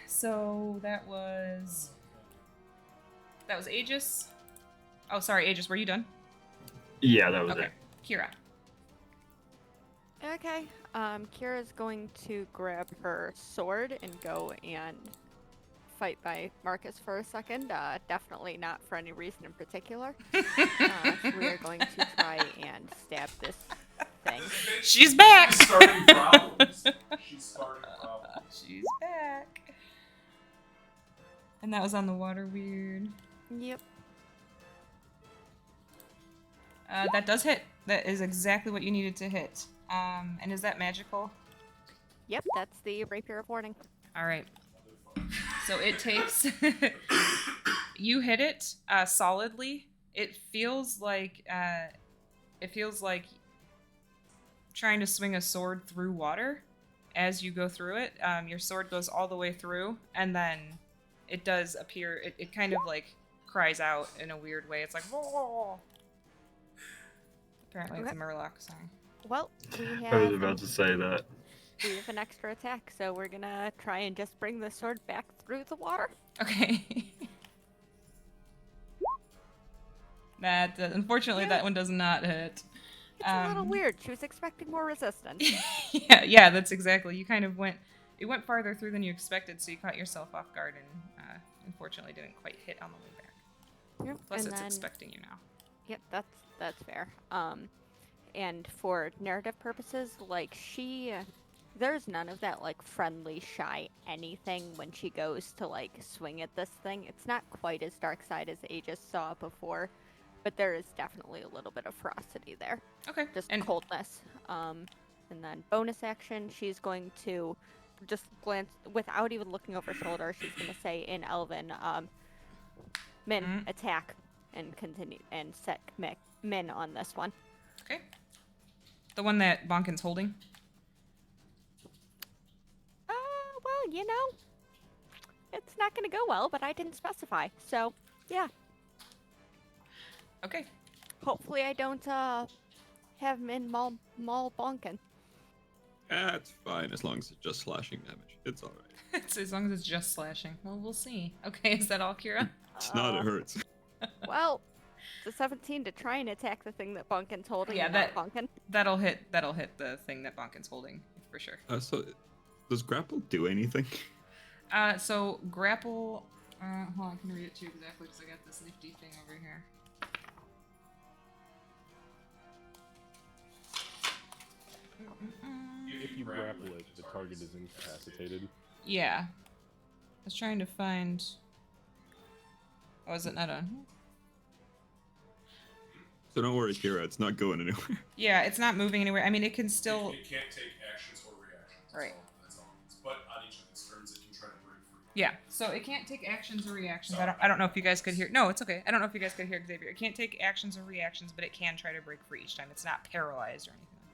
So that was Aegis. Oh, sorry, Aegis. Were you done? Yeah, that was Okay. it. Kira. Okay. Kira's going to grab her sword and go and fight by Marcus for a second. Definitely not for any reason in particular. We are going to try and stab this thing. She's back. She's starting problems. She's starting problems. She's back. And that was on the water weird. Yep. That does hit. That is exactly what you needed to hit. And is that magical? Yep, that's the Rapier of Warning. All right. So it takes. You hit it solidly. It feels like trying to swing a sword through water. As you go through it, your sword goes all the way through, and then it does appear. It kind of like cries out in a weird way. It's like. Whoa. Apparently, it's a Okay. Murloc song. Well, we I was have, about to say that. we have an extra attack, so we're gonna try and just bring the sword back through the water. Okay. That unfortunately that one does not hit. It's a little weird. She was expecting more resistance. Yeah, that's exactly. You kind of went. It went farther through than you expected, so you caught yourself off guard and unfortunately didn't quite hit on the way back. Yep, Plus, and it's then- expecting you now. Yep, that's fair. And for narrative purposes, like there's none of that like friendly, shy anything when she goes to like swing at this thing. It's not quite as dark side as Aegis saw before, but there is definitely a little bit of ferocity there, Okay. just And coldness. And then bonus action, she's going to just glance without even looking over her shoulder. She's gonna say in Elven, Min, Mhm. attack, and continue and set Min on this one. okay. The one that Bonkin's holding. Well, you know, it's not gonna go well, but I didn't specify. So, yeah, Okay. hopefully I don't have Min maul Bonkin. That's fine as long as it's just slashing damage. It's alright. It's as long as it's just slashing. Well, we'll see. Okay, is that all, Kira? It's not, it hurts. Well, it's a 17 to try and attack the thing that Bonkin's holding. Yeah, and that- not Bonkin. That'll hit the thing that Bonkin's holding for sure. So, does grapple do anything? So grapple. Hold on, I can read it too exactly because I got this nifty thing over here. If you grapple it, the target is incapacitated. Yeah. I was trying to find. Oh, is it not on here? So don't worry, Kira. It's not going anywhere. Yeah, it's not moving anywhere. I mean, it can still. It can't take actions or reactions. Right. That's all it is. But on each of its turns, it can try to break free. Yeah, so it can't take actions or reactions. I don't know if you guys could hear. No, it's okay. I don't know if you guys could hear Xavier. It can't take actions or reactions, but it can try to break free each time. It's not paralyzed or anything like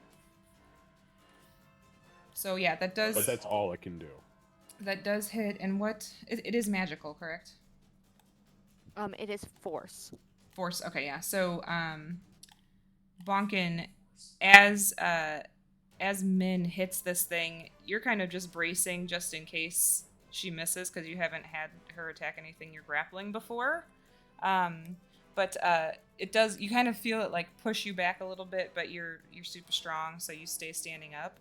that. So yeah, that does. But that's all it can do. That does hit, and what? It is magical, correct? It is force. Force. Okay, yeah. So, Bonkin, as Min hits this thing, you're kind of just bracing just in case she misses because you haven't had her attack anything you're grappling before. But it does. You kind of feel it like push you back a little bit, but you're super strong, so you stay standing up.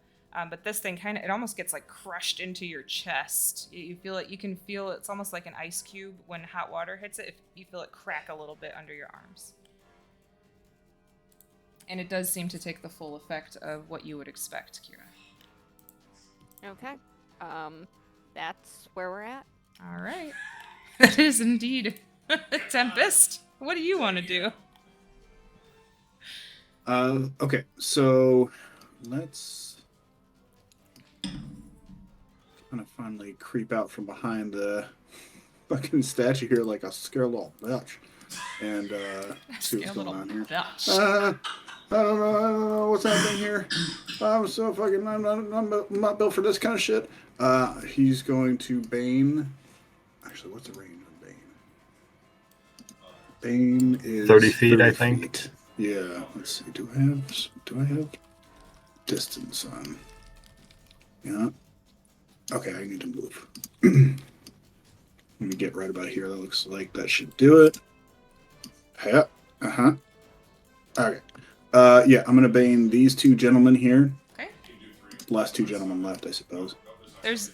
But this thing it almost gets like crushed into your chest. You feel it. You can feel it's almost like an ice cube when hot water hits it. You feel it crack a little bit under your arms. And it does seem to take the full effect of what you would expect, Kira. Okay. That's where we're at. All right. That is indeed Tempest. What do you want to do? Okay, so let's kind of finally creep out from behind the fucking statue here like a scared little bitch. And see what's going on here. I don't know what's happening here. I'm so fucking, I'm not built for this kind of shit. He's going to Bane. Actually, what's the range of Bane? Bane is 30 feet, I think. Feet. Yeah, let's see. Do I have distance on? Yeah. Okay, I need to move. Let me get right about here. That looks like that should do it. Yeah. Uh-huh. Okay. Yeah, I'm gonna bane these two gentlemen here. Okay. Last two gentlemen left, I suppose. There's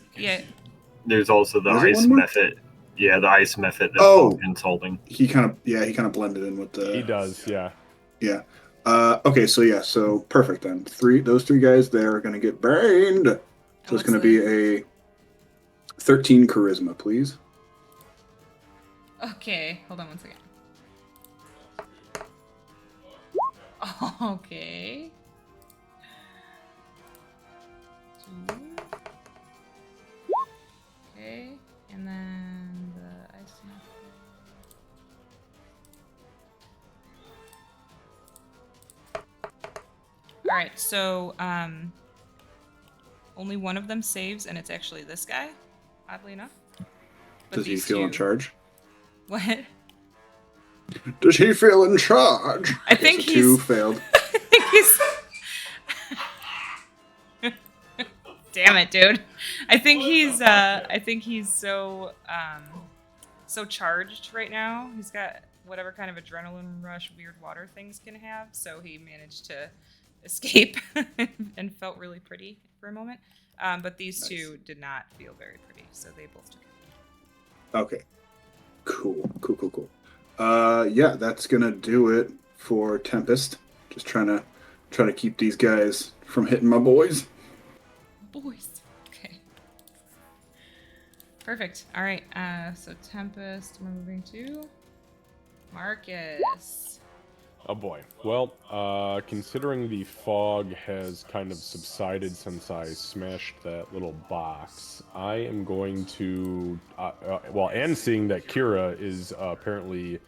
also the Is it ice one more? method. Yeah, the ice method that Bonkin's holding. He kind of blended in with the. He does, yeah. Yeah. Okay, so perfect then. Those three guys there are gonna get baned. So it's gonna be a 13 charisma, please. Okay, hold on one second. Okay. 2. Okay, and then the ice method. All right, so only one of them saves, and it's actually this guy, oddly enough. But Does he these feel in two- charge? What? Does he feel in charge? I think so 2 he's- failed. I think he's. Damn it, dude! I think he's so so charged right now. He's got whatever kind of adrenaline rush weird water things can have. So he managed to escape and felt really pretty for a moment. But these two did not feel very pretty, so they both took it. Okay. Cool. Yeah, that's gonna do it for Tempest. Just trying to keep these guys from hitting my boys. Boys. Okay. Perfect. All right. So Tempest, we're moving to Marcus. Oh boy. Well, considering the fog has kind of subsided since I smashed that little box, I am going to, and seeing that Kira is apparently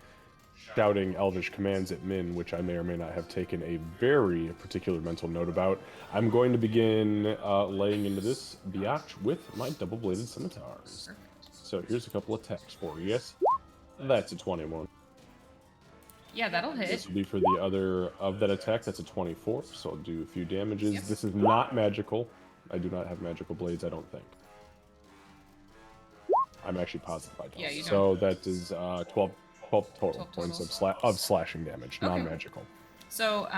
shouting elvish commands at Min, which I may or may not have taken a very particular mental note about, I'm going to begin laying into this biatch with my double-bladed scimitars. So here's a couple attacks for you. Yes, that's a 21. Yeah, that'll hit. This will be for the other of that attack. That's a 24, so I'll do a few damages. Yep. This is not magical. I do not have magical blades, I don't think. I'm actually positive I don't. Yeah, you so that is 12 total 12 points total. of slashing damage, Okay. non-magical. So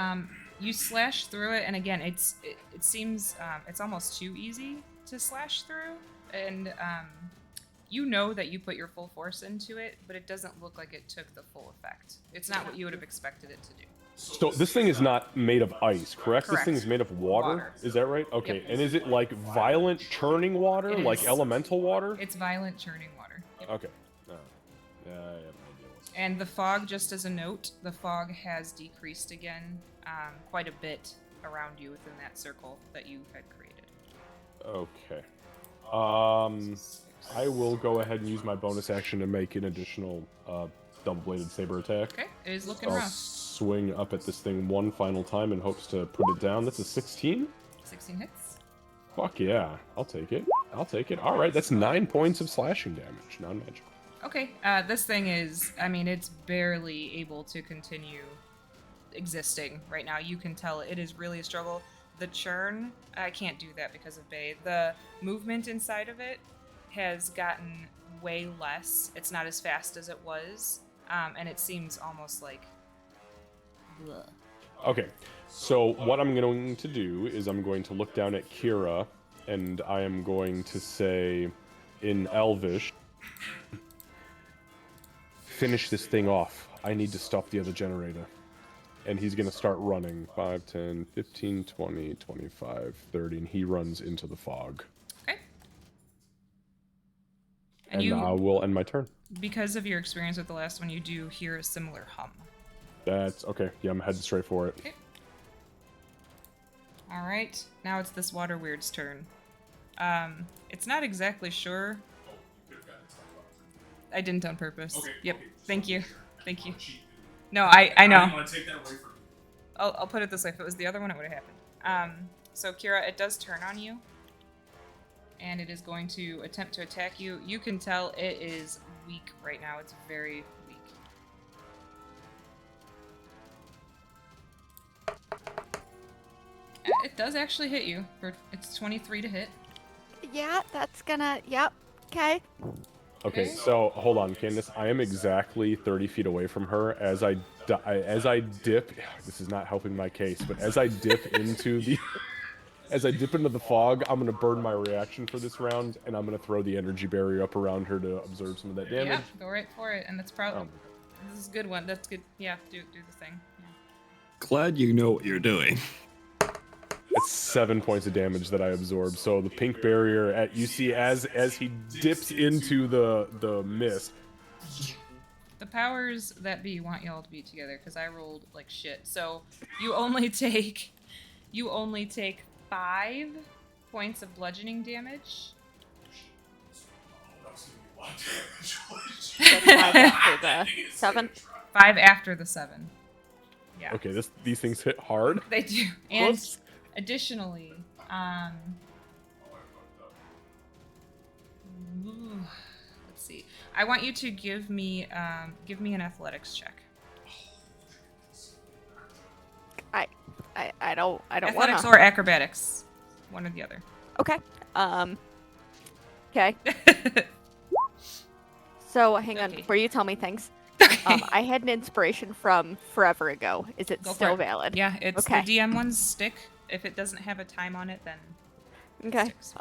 you slash through it, and again, it seems it's almost too easy to slash through, and you know that you put your full force into it, but it doesn't look like it took the full effect. It's not what you would have expected it to do. So this thing is not made of ice, correct? This thing Correct. is made of water. Water. Is that right? Okay. Yep. And is it like violent churning water, It like is. elemental water? It's violent churning water. Yep. Okay. Yeah, I have no idea what's. And the fog, just as a note, the fog has decreased again quite a bit around you within that circle that you had created. Okay. I will go ahead and use my bonus action to make an additional double-bladed saber attack. Okay, it is looking I'll rough. swing up at this thing one final time in hopes to put it down. That's a 16. 16 hits. Fuck yeah, I'll take it. I'll take it. All right, that's 9 points of slashing damage, non-magical. Okay, this thing is, I mean, it's barely able to continue existing right now. You can tell it is really a struggle. The churn, I can't do that because of Bay. The movement inside of it has gotten way less. It's not as fast as it was, and it seems almost like... Bleh. Okay, so what I'm going to do is I'm going to look down at Kira, and I am going to say in Elvish, finish this thing off. I need to stop the other generator. And he's going to start running. 5, 10, 15, 20, 25, 30, and he runs into the fog. Okay. And I will end my turn. Because of your experience with the last one, you do hear a similar hum. That's okay. Yeah, I'm heading straight for it. Okay. All right. Now it's this water weird's turn. It's not exactly sure. Oh, you could have gotten it. I didn't on purpose. Okay. Yep. Okay, just Thank wanted you. to make sure. Thank you. Cheat. No, I I know. didn't want to take that away from you. I'll put it this way. If it was the other one, it would have happened. So Kira, it does turn on you, and it is going to attempt to attack you. You can tell it is weak right now. It's very weak. It does actually hit you. It's 23 to hit. Yeah, that's gonna. Yep. Okay. Okay, Okay. so hold on, Candace. I am exactly 30 feet away from her as I dip. This is not helping my case, but as I dip into the fog, I'm gonna burn my reaction for this round, and I'm gonna throw the energy barrier up around her to absorb some of that damage. Yeah, go right for it. And that's probably Oh. this is a good one. That's good. Yeah, do the thing. Yeah. Glad you know what you're doing. It's 7 points of damage that I absorb. So the pink barrier you see as he dips into the mist. The powers that be want y'all to be together because I rolled like shit. So you only take 5 points of bludgeoning damage. Oh, that was going to be a lot of damage. That's 5 after the 7. 5 after the 7. Yeah. Okay, these things hit hard. They do. And Whoops. additionally, Oh, I fucked up. let's see. I want you to give me an athletics check. I don't Athletics wanna. or acrobatics, one or the other. Okay. Okay. So hang on Okay. before you tell me things. Okay. I had an inspiration from forever ago. Is it Go for still it. valid? Yeah, it's Okay. the DM ones stick. If it doesn't have a time on it, then it Okay. sticks.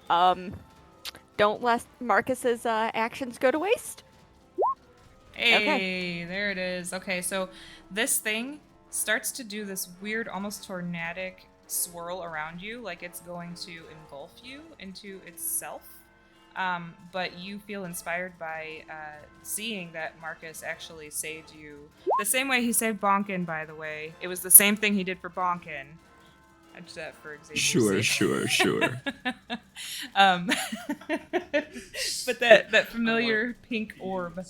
Don't let Marcus's actions go to waste. Hey, there it is. Okay, so this thing starts to do this weird, almost tornadic swirl around you, like it's going to engulf you into itself. But you feel inspired by seeing that Marcus actually saved you the same way he saved Bonkin, by the way. It was the same thing he did for Bonkin. I did that for Xavier's Sure. but that familiar pink orb,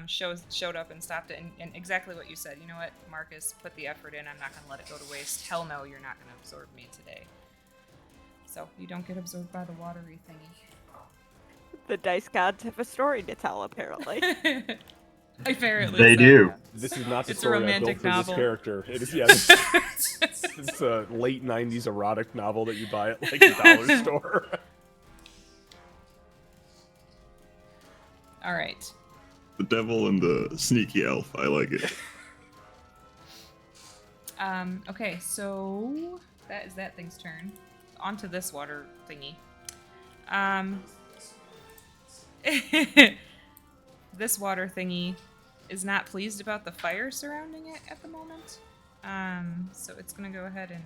showed up and stopped it, and exactly what you said. You know what, Marcus, put the effort in. I'm not going to let it go to waste. Hell no, you're not going to absorb me today. So you don't get absorbed by the watery thingy. The dice gods have a story to tell, apparently. Apparently, They so. do. This is not the It's a story I built romantic for novel. this character. It is, yes. It's a late 90s erotic novel that you buy at like the dollar store. All right. The devil and the sneaky elf. I like it. Okay, so that is that thing's turn. On to this water thingy. This water thingy is not pleased about the fire surrounding it at the moment. So it's gonna go ahead and.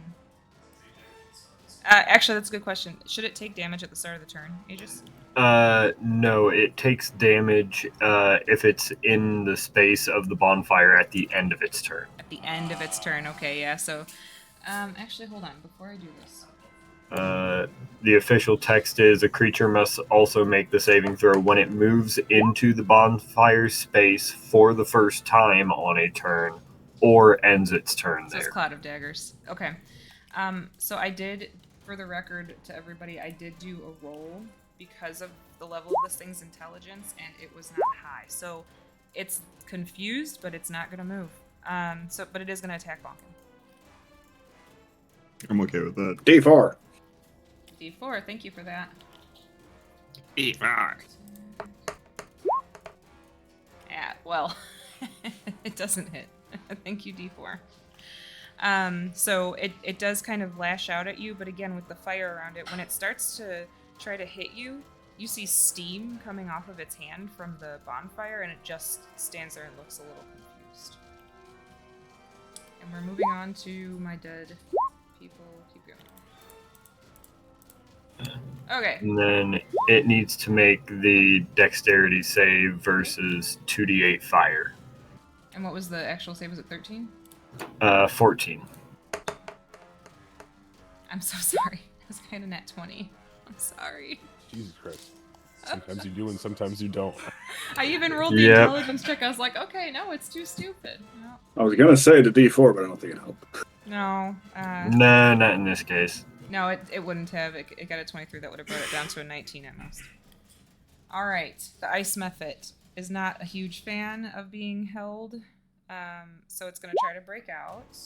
Actually, that's a good question. Should it take damage at the start of the turn, Aegis? No, it takes damage if it's in the space of the bonfire at the end of its turn. At the end of its turn, okay, yeah. So, actually, hold on. Before I do this, the official text is a creature must also make the saving throw when it moves into the bonfire space for the first time on a turn or ends its turn so it's there. Cloud of Daggers. Okay. So I did, for the record to everybody, I did do a roll because of the level of this thing's intelligence, and it was not high. So it's confused, but it's not gonna move. But it is gonna attack Bonkin. I'm okay with that. D4. D4, thank you for that. E5. Yeah, well, it doesn't hit. Thank you, D4. So it does kind of lash out at you, but again, with the fire around it, when it starts to try to hit you, you see steam coming off of its hand from the bonfire, and it just stands there and looks a little confused. And we're moving on to my dead people. Keep going. Okay. And then it needs to make the dexterity save versus 2d8 fire. And what was the actual save? Was it 13? 14. I'm so sorry. It was kind of nat 20. I'm sorry. Jesus Christ. Sometimes you do and sometimes you don't. I even rolled the intelligence check. I was like, okay, no, it's too stupid. No. I was gonna say the D4, but I don't think it helped. No. No, not in this case. No, it wouldn't have. It got a 23. That would have brought it down to a 19 at most. All right. The Ice Mephit is not a huge fan of being held. So it's going to try to break out.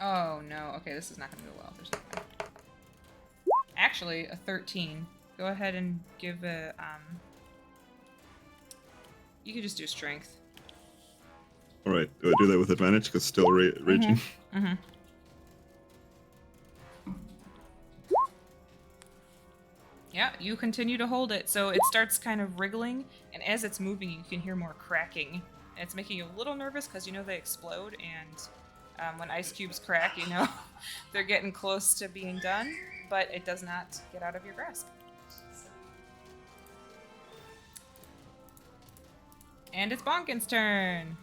Oh, no. Okay, this is not going to go well. There's no way. Actually, a 13. Go ahead and give a... You could just do strength. Alright, do I do that with advantage because still raging? Mm-hmm. Yeah, you continue to hold it. So it starts kind of wriggling, and as it's moving, you can hear more cracking. And it's making you a little nervous because you know they explode, and when ice cubes crack, you know they're getting close to being done, but it does not get out of your grasp. And it's Bonkin's turn.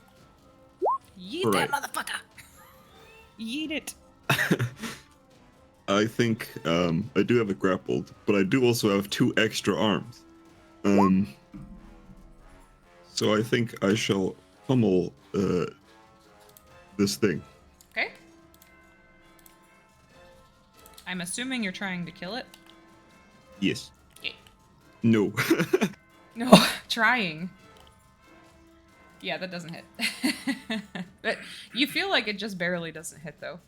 Yeet that motherfucker! Yeet it! I think I do have it grappled, but I do also have 2 extra arms. So I think I shall pummel this thing. Okay. I'm assuming you're trying to kill it? Yes. Okay. No. No, trying. Yeah, that doesn't hit. But you feel like it just barely doesn't hit, though.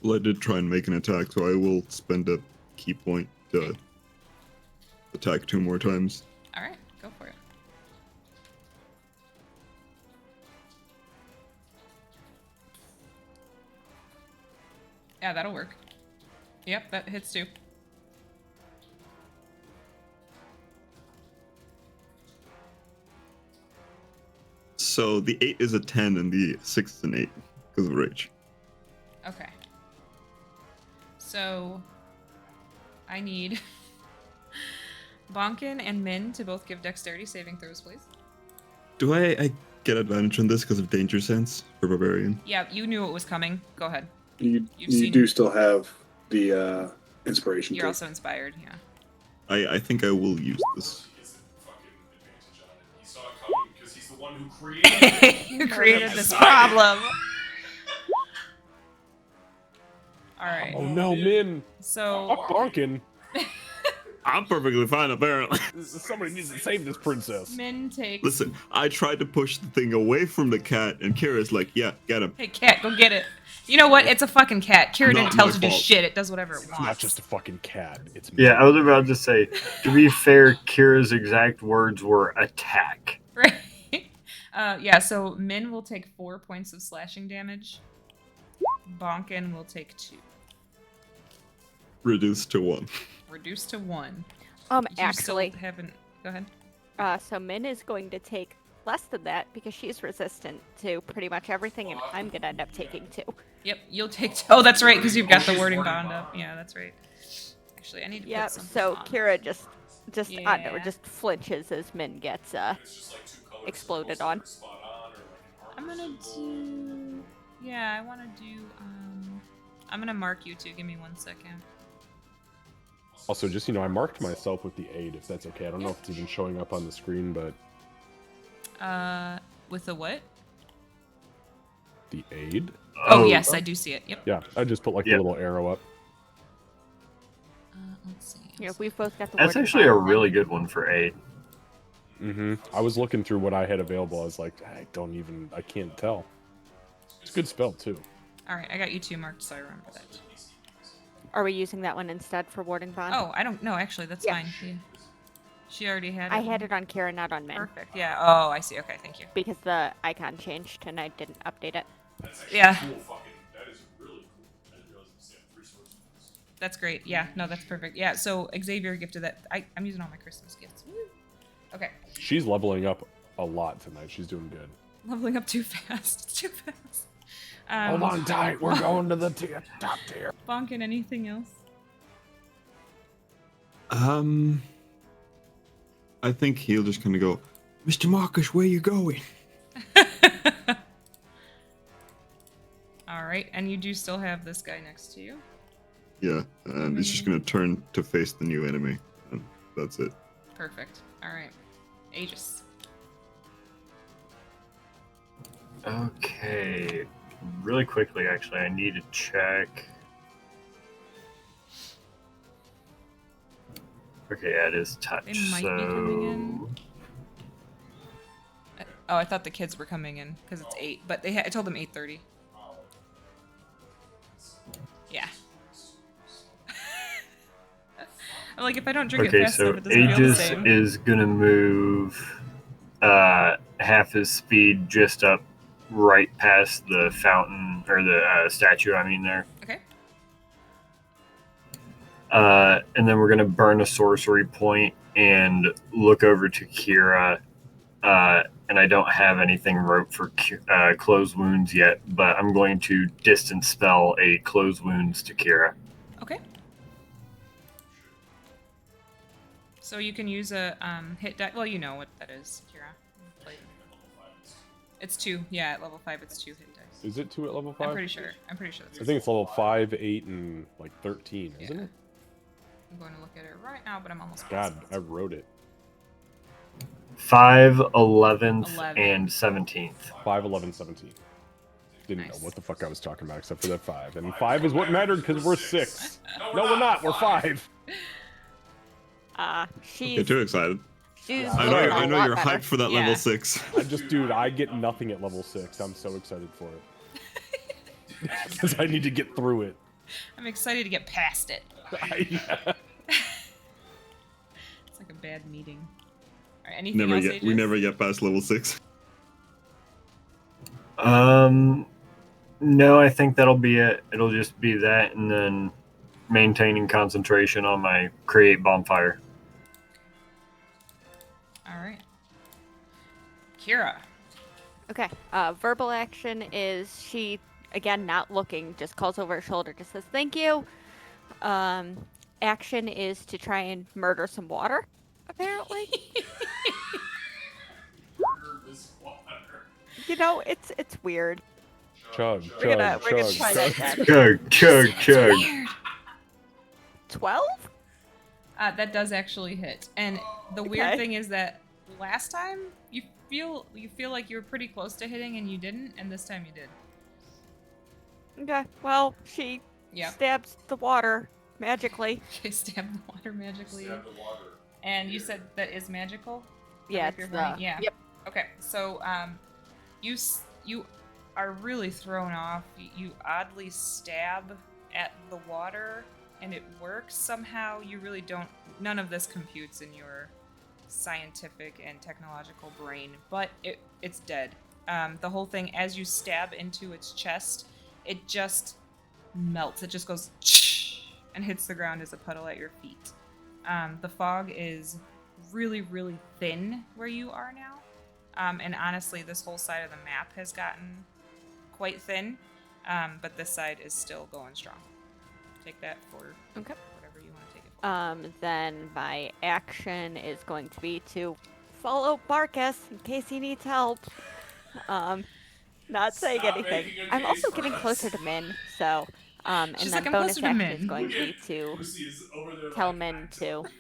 Well, I did try and make an attack, so I will spend a key point to attack 2 more times. Alright, go for it. Yeah, that'll work. Yep, that hits too. So the 8 is a 10 and the 6 is an 8 because of rage. Okay. So I need Bonkin and Min to both give dexterity saving throws, please. Do I get advantage on this because of danger sense for barbarian? Yeah, you knew it was coming. Go ahead. You seen do it. still have the inspiration. You're too. also inspired, yeah. I think I will use this. He has a fucking advantage on it. He saw it coming because he's the one who created it. You created this problem. Alright. Oh no, Min! So Fuck Bonkin! I'm perfectly fine, apparently. Somebody needs to save this princess. Min takes. Listen, I tried to push the thing away from the cat, and Kira's like, yeah, get him. Hey, cat, go get it. You know what? It's a fucking cat. Kira didn't Not tell my it to do fault. shit. It does whatever it It's wants. not just a fucking cat. It's Yeah, I was about to say, to be fair, Kira's exact words were attack. Right. Yeah, so Min will take 4 points of slashing damage. Bonkin will take 2. Reduced to 1. Reduced to 1. Actually, still haven't. Go ahead. So Min is going to take less than that because she's resistant to pretty much everything, and I'm gonna end up taking 2. Yep, you'll take. Oh, that's right, because you've got the wording bound up. Yeah, that's right. Actually, I need to Yep. put something So on. Kira just Yeah. just flinches as Min gets exploded on. I'm gonna do. Yeah, I want to do. I'm gonna mark you two. Give me 1 second. Also, just I marked myself with the aid, if that's okay. I don't know if it's even showing up on the screen, but With the what? the aid. Oh yes, I do see it. Yep. Yeah, I just put like the little arrow up. Let's see. We've both got the. That's wording actually a bound. really good one for 8. I was looking through what I had available. I was like, I can't tell. It's a good spell too. All right, I got you two marked, so I remember that. Are we using that one instead for warding bond? Oh, I don't know. Actually, that's Yeah. fine. She already had it. I had it on Kira, not on Min. Perfect. Yeah. Oh, I see. Okay, thank you. Because the icon changed and I didn't update it. Yeah. That is really cool. I didn't realize it had 3 swords. That's great. Yeah. No, that's perfect. Yeah. So Xavier gifted that. I'm using all my Christmas gifts. Woo. Okay. She's leveling up a lot tonight. She's doing good. Leveling up too fast. It's too fast. Hold on tight. We're going to the top tier. Bonkin, anything else? I think he'll just kind of go, Mr. Marcus, where you going? All right, and you do still have this guy next to you. Yeah, and he's just gonna turn to face the new enemy, and that's it. Perfect. All right, Aegis. Okay. Really quickly, actually, I need to check. Okay, yeah, it is touch. They might be coming in. Oh, I thought the kids were coming in because it's 8, but I told them 8:30. Yeah. I'm like, if I don't drink it Okay, fast so enough, it doesn't feel the Aegis same. is gonna move half his speed just up right past the fountain, or the statue, I mean, there. Okay. And then we're gonna burn a sorcery point and look over to Kira. And I don't have anything wrote for closed wounds yet, but I'm going to distance spell a closed wounds to Kira. Okay. So you can use a hit die. Well, you know what that is, Kira. It's 2. Yeah, at level 5, it's 2 hit dice. Is it 2 at level 5? I'm pretty sure. That's I think it's level 5, 8, and like 13, isn't it? I'm going to look at it right now, but I'm almost God, positive. I wrote it. 5, 11th, 11. and 17th. 5, 11, 17. Didn't Nice. know what the fuck I was talking about except for that 5. And 5 is what mattered because we're 6. No, we're not. We're 5. You're She's too excited. looking I a know lot you're better. hyped for that Yeah. level 6. Dude, I get nothing at level 6. I'm so excited for it. Because I need to get through it. I'm excited to get past it. Yeah. It's like a bad meeting. All right, anything else, We Aegis? never get past level 6. No, I think that'll be it. It'll just be that, and then maintaining concentration on my create bonfire. All right. Kira. Okay. Verbal action is she, again, not looking, just calls over her shoulder, just says thank you. Action is to try and murder some water, apparently. You know, it's weird. Chug, We're chug, gonna chug, try chug. that again. Chug, chug, chug. 12? That does actually hit. And the weird Okay. thing is that last time you feel like you were pretty close to hitting and you didn't, and this time you did. Okay. Well, she Yeah. stabs the water magically. Okay, stab the water magically. And you said that is magical? Yeah, If you're it's running- yeah. Yep. Okay, so you are really thrown off. You oddly stab at the water, and it works somehow. You really don't. None of this computes in your scientific and technological brain, but it's dead. The whole thing, as you stab into its chest, it just melts. It just goes and hits the ground as a puddle at your feet. The fog is really, really thin where you are now. And honestly, this whole side of the map has gotten quite thin, but this side is still going strong. Take that for whatever you want to take it for. Then my action is going to be to follow Marcus in case he needs help. Not saying Stop anything. making a I'm case also for getting us. closer to Min, so and She's then like, I'm bonus closer to action is Min. going to be to Lucy is over there tell like, Min "I to told you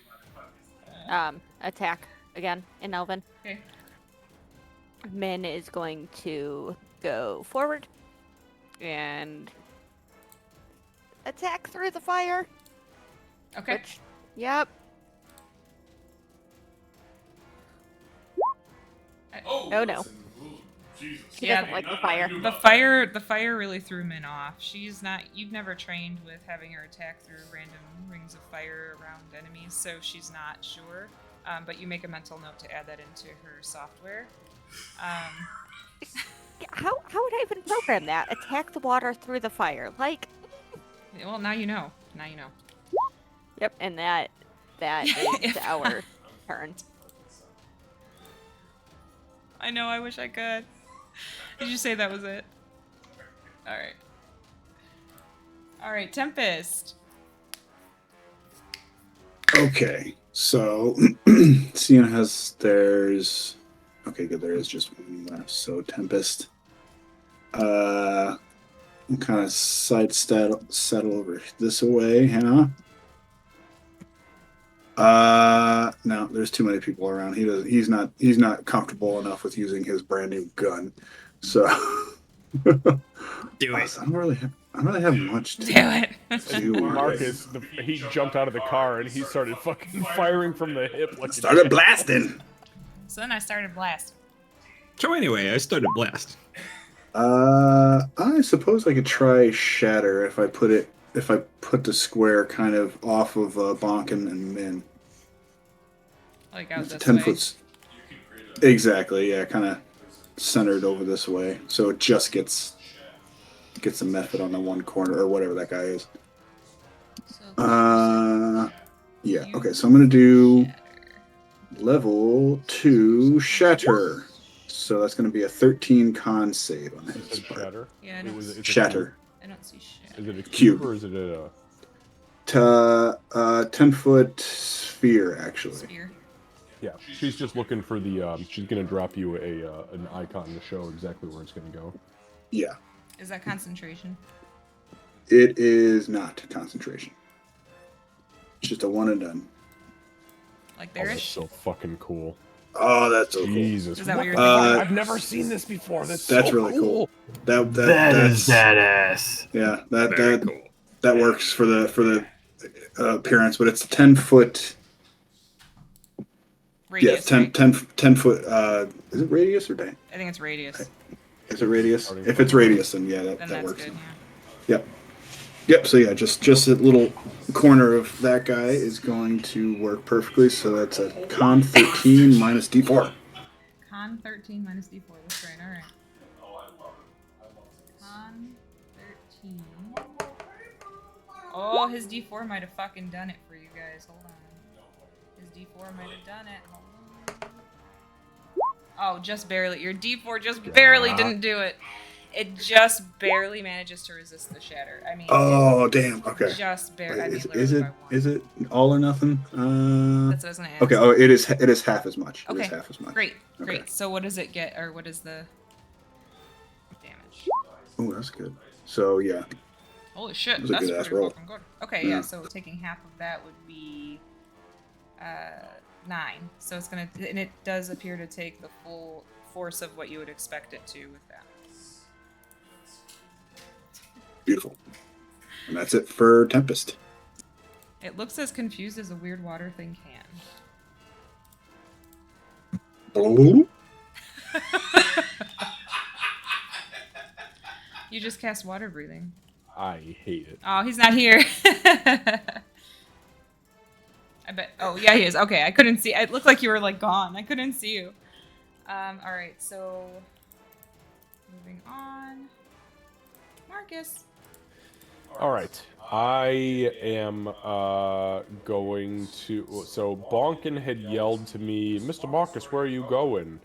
not to fucking-" attack again in Elven. Okay. Min is going to go forward and attack through the fire. Okay. Which, yep. Oh, no. listen, ooh, Jesus. She Yeah, doesn't like the Nothing I fire. can do The about fire really threw Min off. You've never trained with having her attack through random rings of fire around enemies, so she's not sure. But you make a mental note to add that into her software. How would I even program that? Attack the water through the fire. Like, Well, now you know. Now you know. yep, and that is our turn. I know, I wish I could. Did you say that was it? Alright. Alright, Tempest. Okay, so Sienna there's okay, good. There is just one left. So Tempest, kind of settle over this way, huh? No, there's too many people around. He's not comfortable enough with using his brand new gun. So Do it. I don't really have much to Do it. do. Marcus, he jumped out of the car and he started fucking firing from the hip like Started blasting. So then I started blasting. So anyway, I started blast. I suppose I could try shatter if I put the square kind of off of Bonkin and Min. Like out It's a this 10 way. foot. Exactly, yeah, kind of centered over this way, so it just gets a method on the one corner or whatever that guy is. So Yeah. Okay, so I'm gonna do shatter. level 2 shatter. So that's gonna be a 13 con save on You his said part. shatter? Yeah, I don't, Is it Shatter. I don't see shatter. Is it a Cube. cube or is it a 10-foot sphere, actually. Spear. Yeah, she's just looking for the. She's gonna drop you an icon to show exactly where it's gonna go. Yeah. Is that concentration? It is not concentration. It's just a one and done. Like Oh, that's bearish? so fucking cool. Oh, that's so cool. Jesus, Is that what you're the thinking? fuck? I've never seen this before. That's really cool. That That's is badass. Yeah, Very that cool. that works for the appearance, but it's 10-foot. Radius, Yeah, right? 10 foot. Is it radius or day? I think it's radius. Is it radius? Starting If from- it's radius, then yeah, Then that that's works. good, yeah. Yep. So yeah, just a little corner of that guy is going to work perfectly. So that's a con 13 minus d4. Con 13 minus d4. That's right, alright. Oh, I love it. I love it. Con 13. Oh, his d4 might have fucking done it for you guys. Hold on. His d4 might have done it. Hold on. Oh, just barely. Your d4 just barely didn't do it. It just barely manages to resist the shatter. I mean, Oh damn. Okay. just barely. I Wait, mean, is literally it by one. is it all or nothing? That's what I was gonna ask. Okay. Oh, it is half as much. It Okay. is half as much. Great, Okay. great. So what does it get, or what is the damage? Oh, that's good. So yeah. Holy shit, That was a that's good-ass pretty roll. fucking good. Okay, Yeah. yeah. So taking half of that would be 9. So it's gonna, and it does appear to take the full force of what you would expect it to with that. Beautiful. And that's it for Tempest. It looks as confused as a weird water thing can. Oh. You just cast water breathing. I hate it. Oh, he's not here. I bet. Oh, yeah, he is. Okay, I couldn't see. It looked like you were like gone. I couldn't see you. All right. So moving on. Marcus. All right. I am going to. So Bonkin had yelled to me, "Mr. Marcus, where are you going?"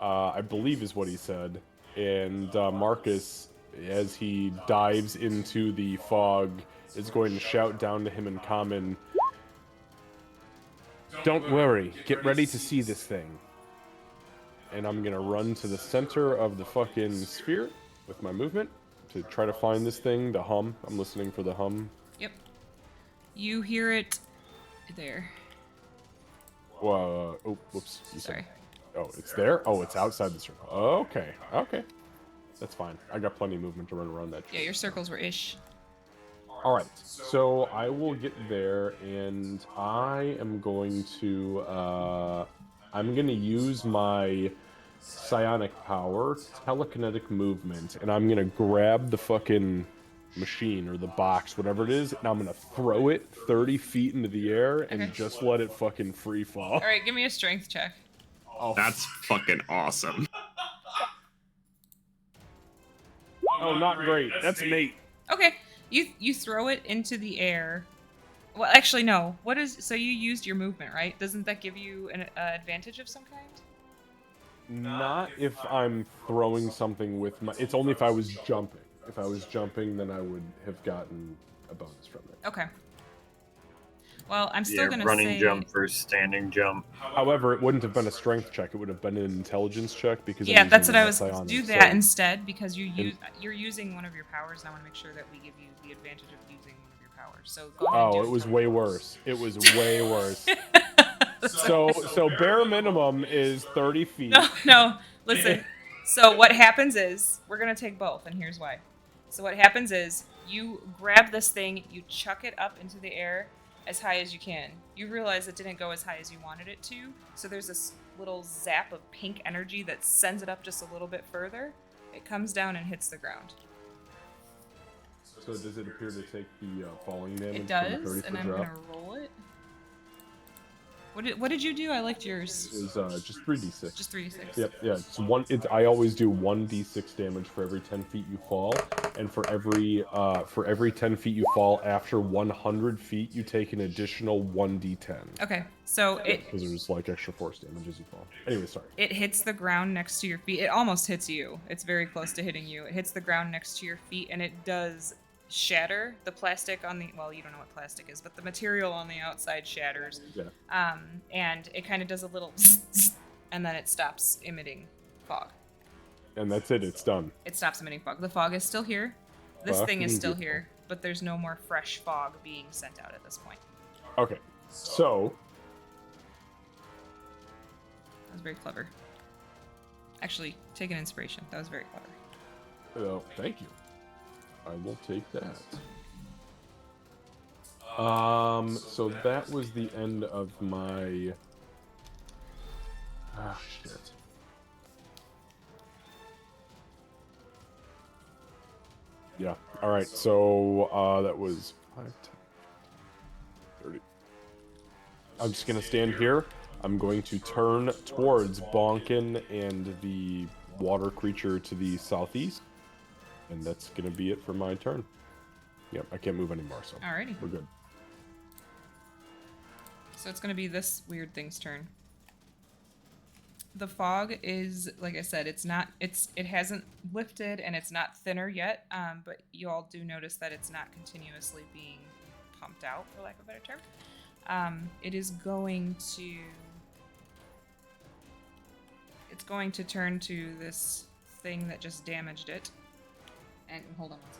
I believe is what he said. And Marcus, as he dives into the fog, is going to shout down to him in common, "Don't worry, get ready to see this thing." And I'm gonna run to the center of the fucking sphere with my movement to try to find this thing, the hum. I'm listening for the hum. Yep. You hear it there. Oh, whoops. Sorry. Oh, it's there? Oh, it's outside the circle. Okay, okay. That's fine. I got plenty of movement to run around that. Yeah, your circles were ish. Alright, so I will get there, and I am going to, I'm going to use my psionic power, telekinetic movement, and I'm going to grab the fucking machine, or the box, whatever it is, and I'm going to throw it 30 feet into the air, and just let it fucking free fall. Alright, give me a strength check. Oh, that's fucking awesome. Oh, not great. That's an 8. Okay, you throw it into the air. Well, actually, no. What is so you used your movement, right? Doesn't that give you an advantage of some kind? Not if I'm throwing something with my. It's only if I was jumping. If I was jumping, then I would have gotten a bonus from it. Okay. Well, I'm still gonna say running jump versus standing jump. However, it wouldn't have been a strength check. It would have been an intelligence check because yeah, I'm that's using what I my was. psionic, Do that so- instead because you're using one of your powers, and I want to make sure that we give you the advantage of using one of your powers. So go ahead. Oh, it was way worse. It was way worse. So bare minimum is 30 feet. No. Listen. So what happens is we're gonna take both, and here's why. So what happens is you grab this thing, you chuck it up into the air as high as you can. You realize it didn't go as high as you wanted it to, so there's this little zap of pink energy that sends it up just a little bit further. It comes down and hits the ground. So does it appear to take the falling damage? It from the does, 30-foot and I'm drop? gonna roll it. What did you do? I liked yours. It was just 3d6. Just 3d6. Yep, yeah. It's one. I always do 1d6 damage for every 10 feet you fall, and for every 10 feet you fall after 100 feet, you take an additional 1d10. Okay, so because there's like extra force damage as you fall. Anyway, sorry. It hits the ground next to your feet. It almost hits you. It's very close to hitting you. It hits the ground next to your feet, and it does shatter. The plastic on the, well, you don't know what plastic is, but the material on the outside shatters. Yeah. And it kind of does a little and then it stops emitting fog. And that's it. It's done. It stops emitting fog. The fog is still here. This thing is still here, but there's no more fresh fog being sent out at this point. Okay. So. That was very clever. Actually, take an inspiration. That was very clever. Oh, thank you. I will take that. So that was the end of my... Ah, shit. Yeah, alright, so, that was 5, 10, 30. I'm just gonna stand here. I'm going to turn towards Bonkin and the water creature to the southeast. And that's gonna be it for my turn. Yep, I can't move anymore, so Alrighty. we're good. So it's gonna be this weird thing's turn. The fog is, like I said, it hasn't lifted and it's not thinner yet, but you all do notice that it's not continuously being pumped out, for lack of a better term. It's going to turn to this thing that just damaged it. And hold on 1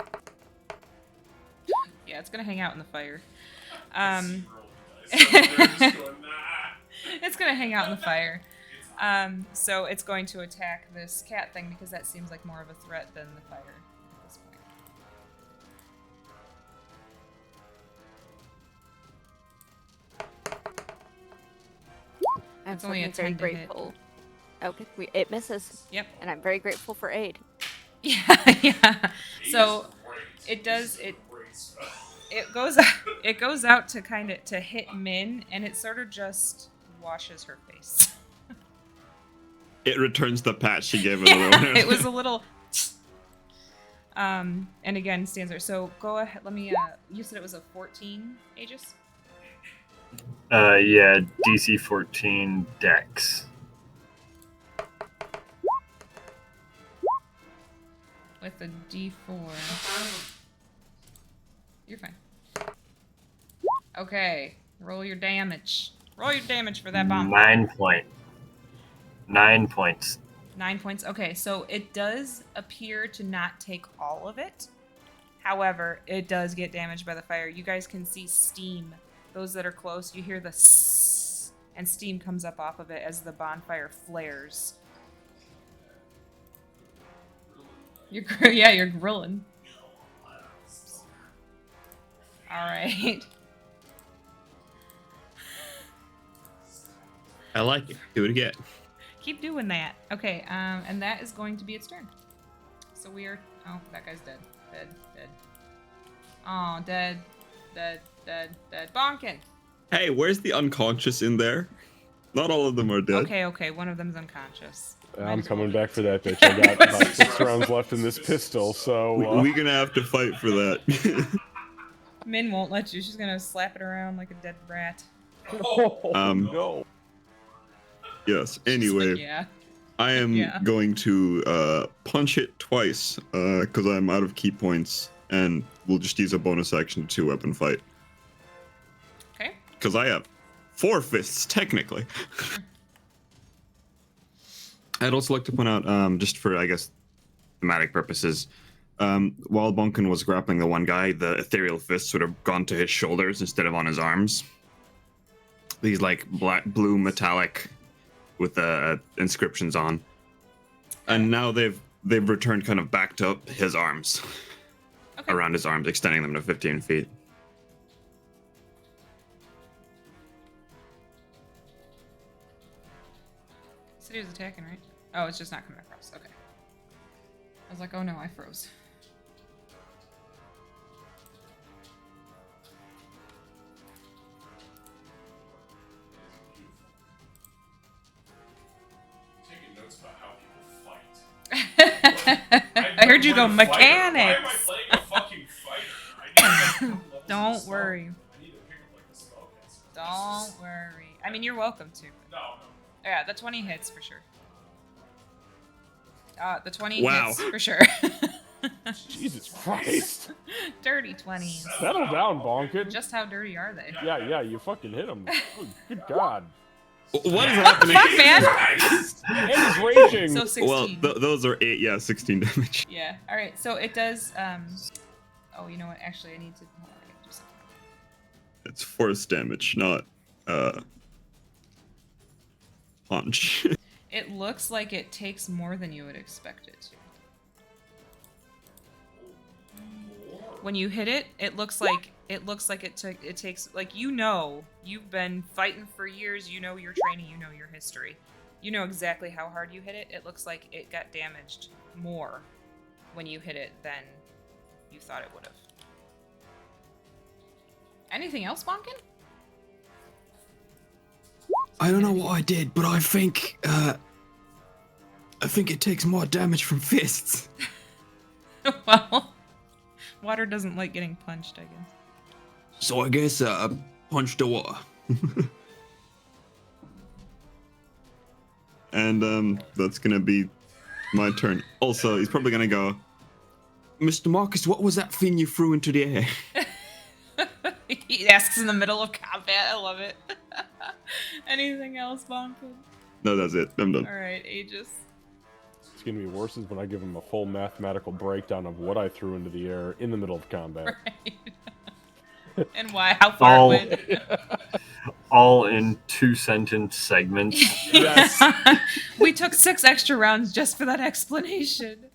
second. Yeah, it's gonna hang out in the fire. It's gonna hang out in the fire. So it's going to attack this cat thing because that seems like more of a threat than the fire at this point. I'm It's only a certainly 10 very to hit. grateful. Okay, it misses. Yep. And I'm very grateful for aid. Yeah. So it does it. It goes out to kind of to hit Min, and it sort of just washes her face. It returns the pat she gave it. Yeah, it was a little. And again, stands there. So go ahead. Let me. You said it was a 14 Aegis. Yeah, DC 14 Dex. With a D4. You're fine. Okay, roll your damage. Roll your damage for that bomb. 9 points. 9 points. 9 points. Okay, so it does appear to not take all of it. However, it does get damaged by the fire. You guys can see steam. Those that are close, you hear the sss, and steam comes up off of it as the bonfire flares. You're grilling. All right. I like it. Do it again. Keep doing that. Okay, and that is going to be its turn. So we are... Oh, that guy's dead. Dead. Oh, dead. Bonkin! Hey, where's the unconscious in there? Not all of them are dead. Okay, one of them's unconscious. I'm coming back for that bitch. I got about 6 rounds left in this pistol, so... We're gonna have to fight for that. Min won't let you. She's gonna slap it around like a dead rat. No. Yes, anyway. Like, yeah. I am going to punch it twice, because I'm out of key points, and we'll just use a bonus action to weapon fight. Okay. Because I have 4 fists, technically. I'd also like to point out, just for, I guess, thematic purposes, while Bunkin was grappling the one guy, the ethereal fists would have gone to his shoulders instead of on his arms. These, like, blue metallic with inscriptions on. And now they've returned kind of back to his arms. Okay. Around his arms, extending them to 15 feet. So he was attacking, right? Oh, it's just not coming across. Okay. I was like, oh no, I froze. I heard you go mechanics. Why am I playing a fucking fighter? Don't worry. Don't worry. I mean, you're welcome to. No. Yeah, the 20 hits for sure. The 20 wow. hits for sure. Jesus Christ. Dirty 20s. Settle down, Bonkin. Just how dirty are they? Yeah, you fucking hit him. Good God. What is happening? Fuck, man? And he's raging. So 16. Well, those are 16 damage. Yeah. All right. So it does. Oh, you know what? Actually, I need to. Hold on, I gotta do something. It's force damage, not punch. It looks like it takes more than you would expect it to. When you hit it, it looks like it takes, like, you've been fighting for years, you know your training, you know your history. You know exactly how hard you hit it. It looks like it got damaged more when you hit it than you thought it would have. Anything else, Bonkin? I don't know what I did, but I think it takes more damage from fists. Well, water doesn't like getting punched, I guess. So I guess punch the water. And that's gonna be my turn. Also, he's probably gonna go, Mr. Marcus, what was that thing you threw into the air? He asks in the middle of combat. I love it. Anything else, Bonkin? No, that's it. I'm done. All right, Aegis. It's gonna be worse is when I give him a full mathematical breakdown of what I threw into the air in the middle of combat. Right. And why? How far it went? All in 2-sentence segments. Yes. We took 6 extra rounds just for that explanation.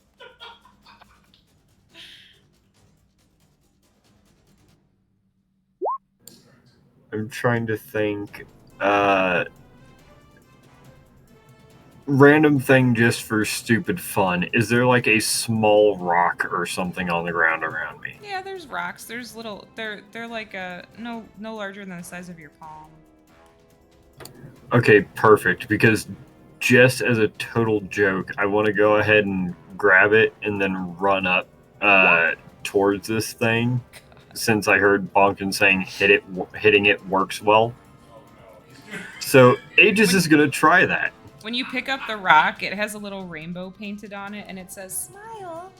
I'm trying to think. Random thing just for stupid fun. Is there like a small rock or something on the ground around me? Yeah, there's rocks. There's little. They're like no larger than the size of your palm. Okay, perfect. Because just as a total joke, I want to go ahead and grab it and then run up towards this thing, since I heard Bonkin saying hitting it works well. So Aegis is gonna try that. When you pick up the rock, it has a little rainbow painted on it, and it says "Smile."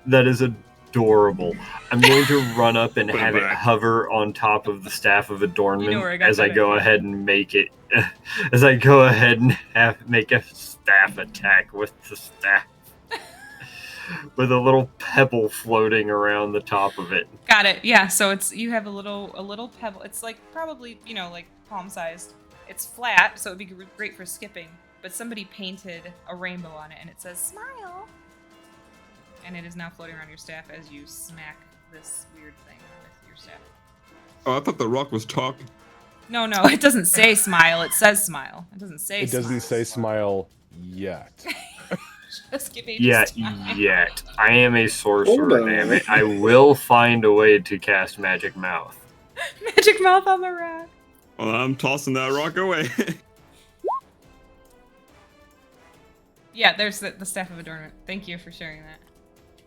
That is adorable. I'm going to run up and Put it have it back. hover on top of the staff of adornment You know where I got as I that go idea. ahead and make it. As I go ahead and make a staff attack with the staff, with a little pebble floating around the top of it. Got it. Yeah. So you have a little pebble. It's like probably like palm sized. It's flat, so it'd be great for skipping. But somebody painted a rainbow on it, and it says "Smile." And it is now floating around your staff as you smack this weird thing with your staff. Oh, I thought the rock was talking. No, it doesn't say "Smile." It says "Smile." It doesn't say. It doesn't say smile yet. Just give me Yeah, time. yet. I am a Hold sorcerer, on. damn it. I will find a way to cast Magic Mouth. Magic mouth on the rock. Well, I'm tossing that rock away. Yeah, there's the staff of adornment. Thank you for sharing that.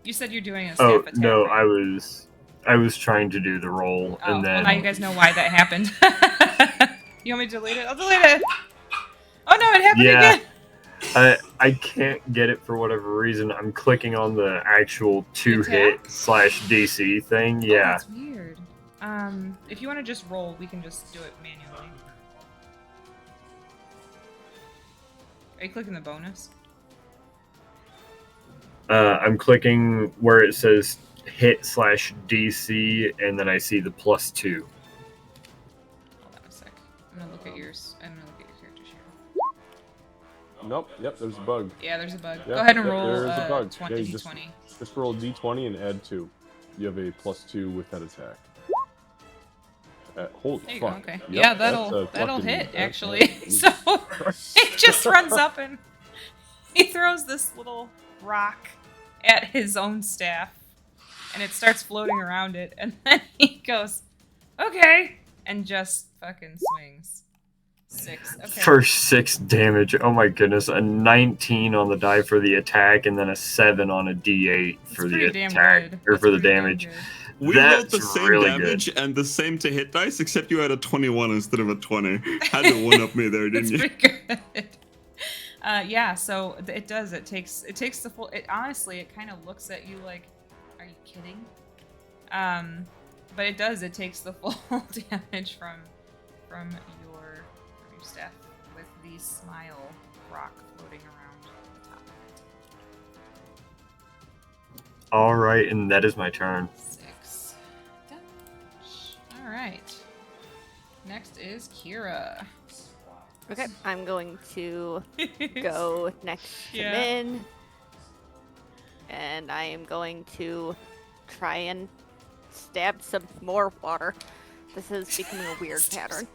You said you're doing a staff Oh, attack. no, right? I was trying to do the roll, Oh, and then... well, now you guys know why that happened. You want me to delete it? I'll delete it. Oh no, it happened Yeah. again. I can't get it for whatever reason. I'm clicking on the actual attack? 2-hit/DC thing. Oh, Yeah. that's weird. If you want to just roll, we can just do it manually. Are you clicking the bonus? I'm clicking where it says hit/DC, and then I see the +2. Hold on a sec. I'm gonna look at yours. I'm gonna look at your character sheet. Nope. Yep. There's a bug. Yeah, there's a bug. Yep, Go ahead and yep, roll there is a bug. 20, Yeah, you d20. Just roll d20 and add 2. You have a +2 with that attack. Holy There you fuck. go. Okay. Yep, Yeah, that's that'll a fucking- hit that's- actually. that's- So it just runs up and he throws this little rock at his own staff, and it starts floating around it, and then he goes, "Okay," and just fucking swings. 6. Okay. For 6 damage. Oh my goodness. A 19 on the die for the attack, and then a 7 on a D8 It's for the pretty damn attack. good. Or That's for the pretty damn damage. good. We That's rolled the same really damage and the same to hit dice, except you had a 21 instead of a 20. Had to one up me there, That's didn't you? pretty good. Yeah, so it does. It takes the full. It honestly, it kind of looks at you like, "Are you kidding?" But it does. It takes the full damage from your staff with the smile rock floating around the top of it. Alright, and that is my turn. 6 damage. All right. Next is Kira. Okay, I'm going to go next to Yeah. Min. And I am going to try and stab some more water. This is becoming a weird pattern.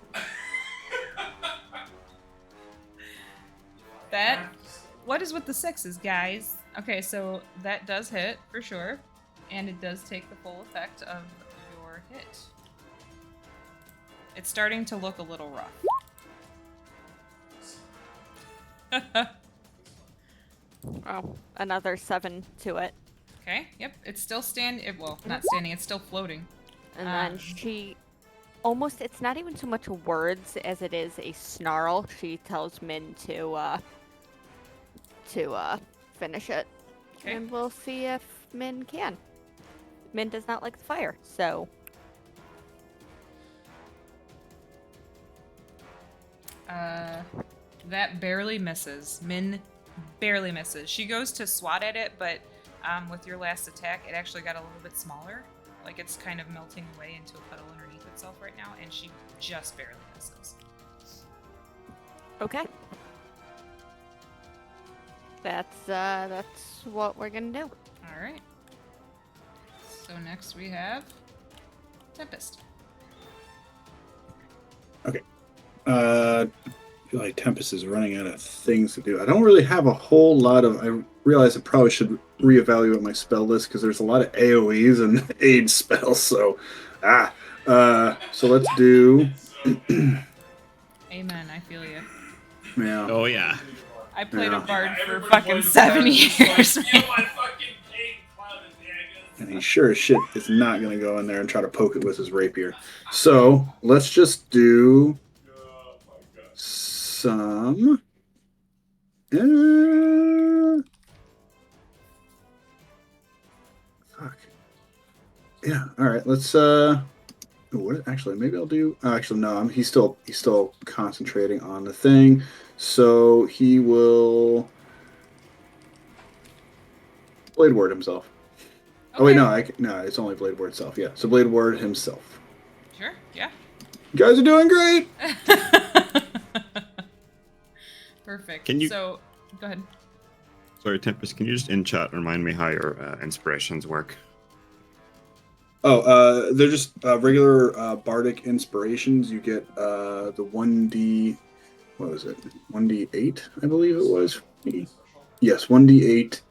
What is with the 6s, guys? Okay, so that does hit for sure, and it does take the full effect of your hit. It's starting to look a little rough. Oh, another 7 to it. Okay, yep, it's still well, not standing, it's still floating. And then she almost, it's not even so much words as it is a snarl. She tells Min to finish it. Okay. And we'll see if Min can. Min does not like the fire, so That barely misses. Min barely misses. She goes to swat at it, but with your last attack, it actually got a little bit smaller. Like it's kind of melting away into a puddle underneath itself right now, and she just barely misses. okay. That's what we're gonna do. All right. So next we have Tempest. I feel like Tempest is running out of things to do. I don't really have a whole lot of. I realize I probably should reevaluate my spell list because there's a lot of AoEs and aid spells. So, so let's do. Amen. I feel you. Yeah. Oh, yeah. I played Yeah. a bard for Everybody fucking plays 7 that. It's years. like, feel my fucking pain, And he sure as shit is not going to go in there and try to poke it with his rapier. So let's just do some. Fuck. Yeah. All right. Let's. What? Actually, maybe I'll do. Actually, no. He's still concentrating on the thing. So he will blade ward himself. Okay. Oh wait, no, it's only blade ward itself. Yeah. So blade ward himself. Sure. Yeah. You guys are doing great. Perfect. Can you- So, go ahead. Sorry, Tempest, can you just in chat remind me how your inspirations work? Oh, they're just regular bardic inspirations. You get the 1d. What was it? 1d8, I believe it was. Yes, 1d8.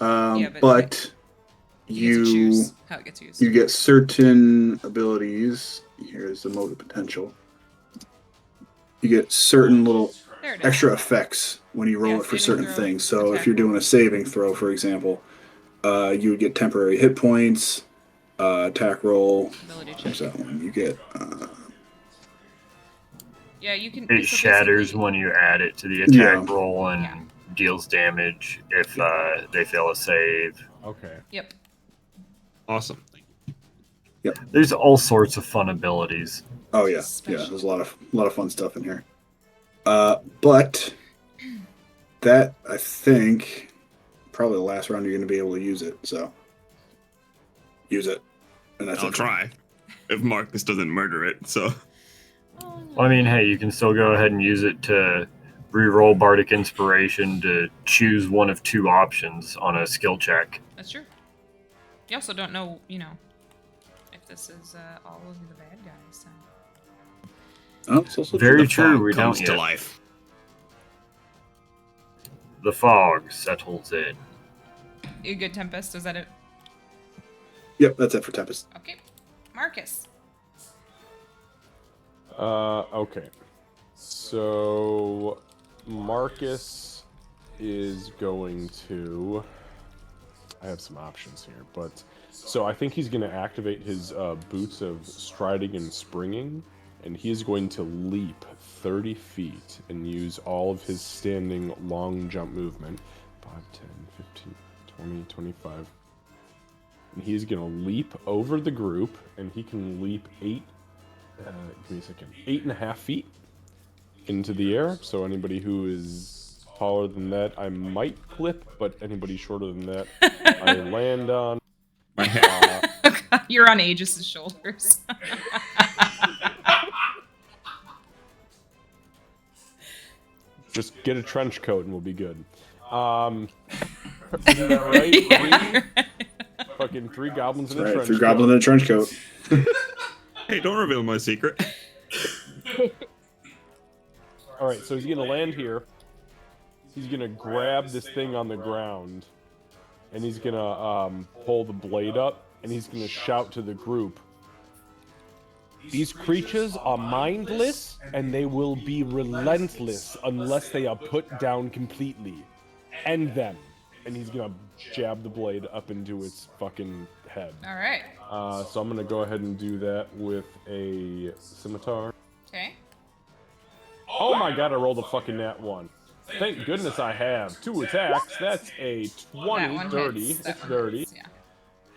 Yeah, but you get to choose how it gets used. you get certain abilities. Here's the mode of potential. You get certain little There it is. extra effects when you roll Yeah, it for saving certain throw, things. So attack if you're doing roll. a saving throw, for example, you would get temporary hit points, attack roll. Ability check. There's that one. You get. Yeah, you can. It so shatters basically- when you add it to the attack Yeah. roll and Yeah. deals damage if they fail a save. Okay. Yep. Awesome. There's all sorts of fun abilities. Oh yeah, Special. yeah. There's a lot of fun stuff in here. But that I think probably the last round you're going to be able to use it. So use it, and that's I'll it. try. If Marcus doesn't murder it, so. Oh, no. Well, I mean, hey, you can still go ahead and use it to re-roll Bardic Inspiration to choose one of two options on a skill check. That's true. You also don't know, if this is all of the bad guys. So. Oh, it's also Very The true, fog we comes don't to yet. life. The fog settles in. You good, Tempest? Is that it? Yep, that's it for Tempest. Okay. Marcus. Okay. So Marcus is going to. I have some options here, but so I think he's going to activate his boots of striding and springing, and he is going to leap 30 feet and use all of his standing long jump movement. 5, 10, 15, 20, 25. And he's going to leap over the group, and he can leap 8.5 feet into the air. So anybody who is taller than that, I might clip, but anybody shorter than that, I land on. My head. You're on Aegis's shoulders. Just get a trench coat and we'll be good. Isn't that right? Fucking 3 goblins in a All right, trench 3 coat. goblins in a trench coat. Hey, don't reveal my secret. All right, so he's gonna land here. He's gonna grab this thing on the ground, and he's gonna pull the blade up, and he's gonna shout to the group. These creatures are mindless, and they will be relentless unless they are put down completely. End them. And he's gonna jab the blade up into its fucking head. All right. So I'm gonna go ahead and do that with a scimitar. Okay. Oh my god, I rolled a fucking nat 1. Thank goodness I have 2 attacks. That's a 20, That one dirty. hits. That It's one dirty. hits, yeah.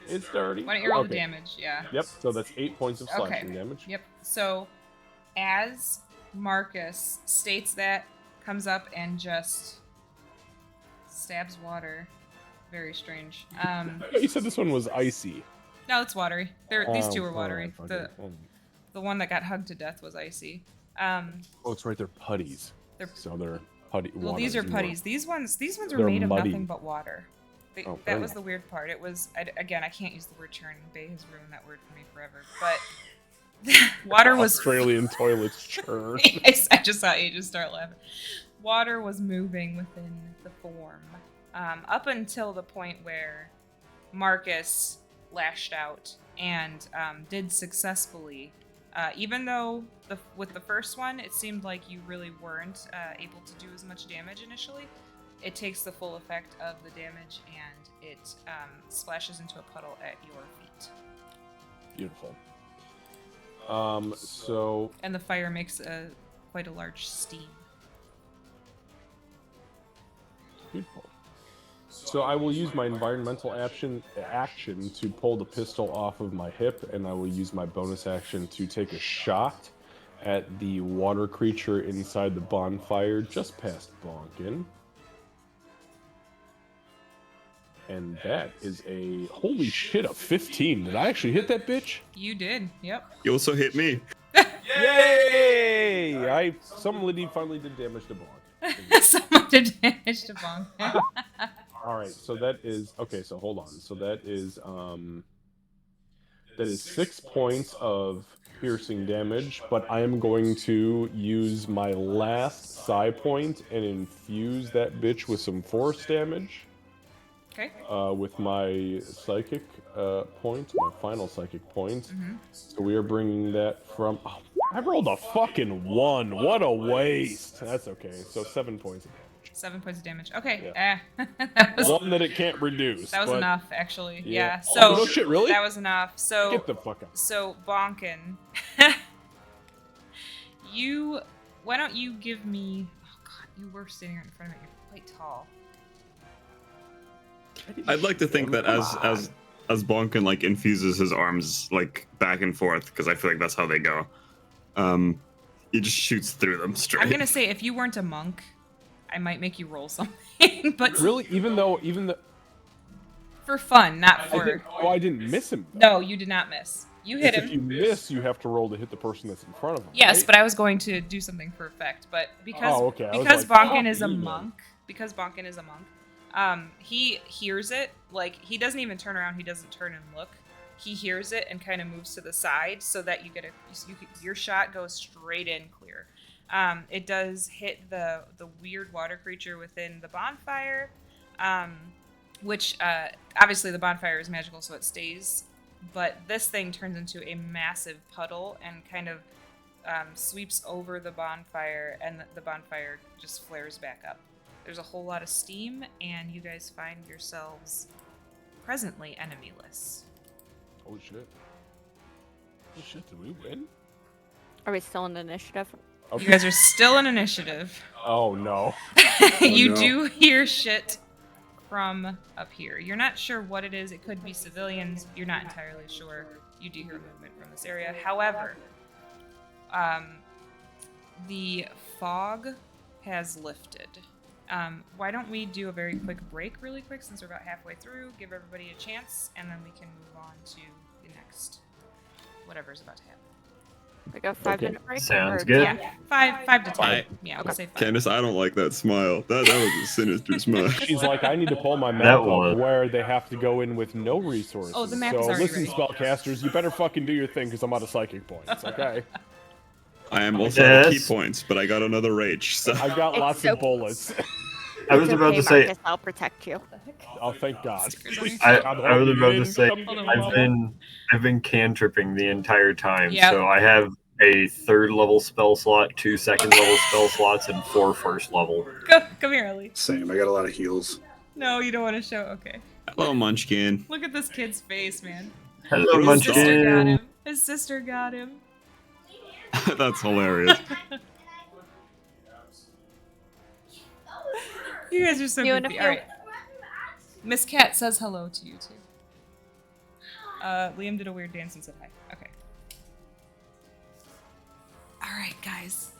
It's dirty. Why don't you roll the Okay. damage? Yeah. Yep, so that's 8 points of slashing Okay. damage. Yep. So, as Marcus states that, comes up and just stabs water. Very strange. You said this one was icy. No, it's watery. These two are Oh, watery. alright, The one that got hugged to death was icy. Oh, it's right. They're putties. They're So they're putty. well, these are waters, putties. These ones are They're made of muddy. nothing but water. Oh, That very was the weird part. It was again, I can't use the word churn. Bay has ruined that word for me forever. But water was Australian toilets churn. I just saw Aegis start laughing. Water was moving within the form up until the point where Marcus lashed out and did successfully. Even though with the first one, it seemed like you really weren't able to do as much damage initially. it takes the full effect of the damage, and it splashes into a puddle at your feet. Beautiful. So And the fire makes quite a large steam. beautiful. So I will use my environmental action to pull the pistol off of my hip, and I will use my bonus action to take a shot at the water creature inside the bonfire just past Bonkin. And that is a holy shit, a 15. Did I actually hit that bitch? You did, yep. You also hit me. Yay! Some lady finally did damage to Bonk. Someone did damage to Bonk. Alright, so that is okay, so hold on. So that is 6 points of piercing damage, but I am going to use my last psi point and infuse that bitch with some force damage. Okay. With my psychic point, my final psychic point. Mm-hmm. So we are bringing that from. Oh, I rolled a fucking 1. What a waste. That's okay. So 7 points of damage. 7 points of damage. Okay. Yeah. That was, One that it can't reduce. that was but enough, actually. yeah. So Oh, no shit, really? that was enough. So Get the fuck out. So Bonkin, why don't you give me? Oh God, you were standing right in front of me. You're quite tall. I'd like to think that as Bonkin like infuses his arms like back and forth, because I feel like that's how they go. He just shoots through them straight. I'm gonna say if you weren't a monk, I might make you roll something, but Really, even though for fun, not for. I didn't miss him. Though. No, you did not miss. You hit him. If you miss, you have to roll to hit the person that's in front of him. Yes, right? but I was going to do something for effect. But because Oh, okay. I was because like, Bonkin is a even. monk, he hears it. Like he doesn't even turn around. He doesn't turn and look. He hears it and kind of moves to the side so that you get your shot goes straight in clear. It does hit the weird water creature within the bonfire, which obviously the bonfire is magical, so it stays. But this thing turns into a massive puddle and kind of sweeps over the bonfire, and the bonfire just flares back up. There's a whole lot of steam, and you guys find yourselves presently enemyless. Holy shit. Holy shit, did we win? Are we still in initiative? Okay. You guys are still in initiative. Oh no. You no. do hear shit from up here. You're not sure what it is. It could be civilians. You're not entirely sure. You do hear movement from this area. However, the fog has lifted. Why don't we do a very quick break really quick since we're about halfway through, give everybody a chance, and then we can move on to the next whatever's about to happen. We go 5-minute break. Sounds or- good. Yeah, 5 to 10. Five. Yeah, we'll say 5. Candace, I don't like that smile. That was a sinister smile. She's like, I need to pull my map That up was- where they have to go in with no resources. Oh, the map so is already listen, ready. spellcasters, you better fucking do your thing because I'm out of psychic points, okay? I am also out of key Yes. points, but I got another rage. So I've got It's lots so- of bullets. I was It's about okay, to say, Marcus, I'll protect you. Oh, thank God. I was about to say, Come I've been cantripping the entire time, Yep. so I have a 3rd level spell slot, 2 2nd level spell slots, and 4 1st level. Come here, Ellie. Same. I got a lot of heals. No, you don't want to show. Okay. hello, Munchkin. Look at this kid's face, man. Hello, His His sister got Munchkin. him. His sister got him. That's hilarious. You guys are so You and a goofy. few. All right. Miss Cat says hello to you too. Liam did a weird dance and said hi. Okay. All right, guys.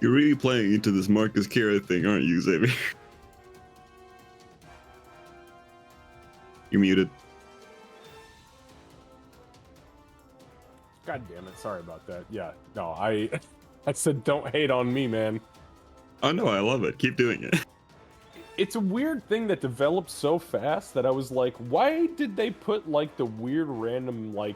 You're really playing into this Marcus Kira thing, aren't you, Xavier? You're muted. God damn it! Sorry about that. Yeah, no, I said don't hate on me, man. Oh no, I love it. Keep doing it. It's a weird thing that developed so fast that I was like, why did they put like the weird random like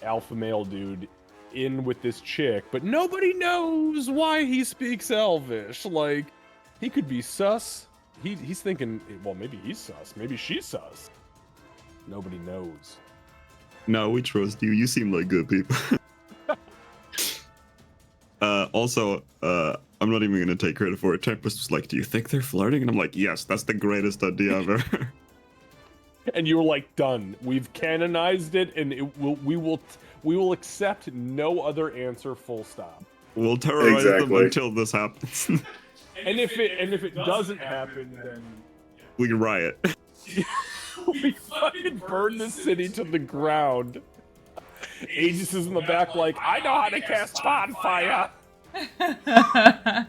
alpha male dude in with this chick, but nobody knows why he speaks Elvish? Like, he could be sus. He's thinking, well, maybe he's sus. Maybe she's sus. Nobody knows. No, we trust you. You seem like good people. Also, I'm not even going to take credit for it. Tempest was like, do you think they're flirting? And I'm like, yes, that's the greatest idea I've ever. And you were like, done. We've canonized it, and we will accept no other answer, full stop. We'll terrorize them Exactly. until this happens. And if it doesn't happen, then We riot. we fucking burn the city to the ground. Aegis is in the back like, I know how to cast bonfire. If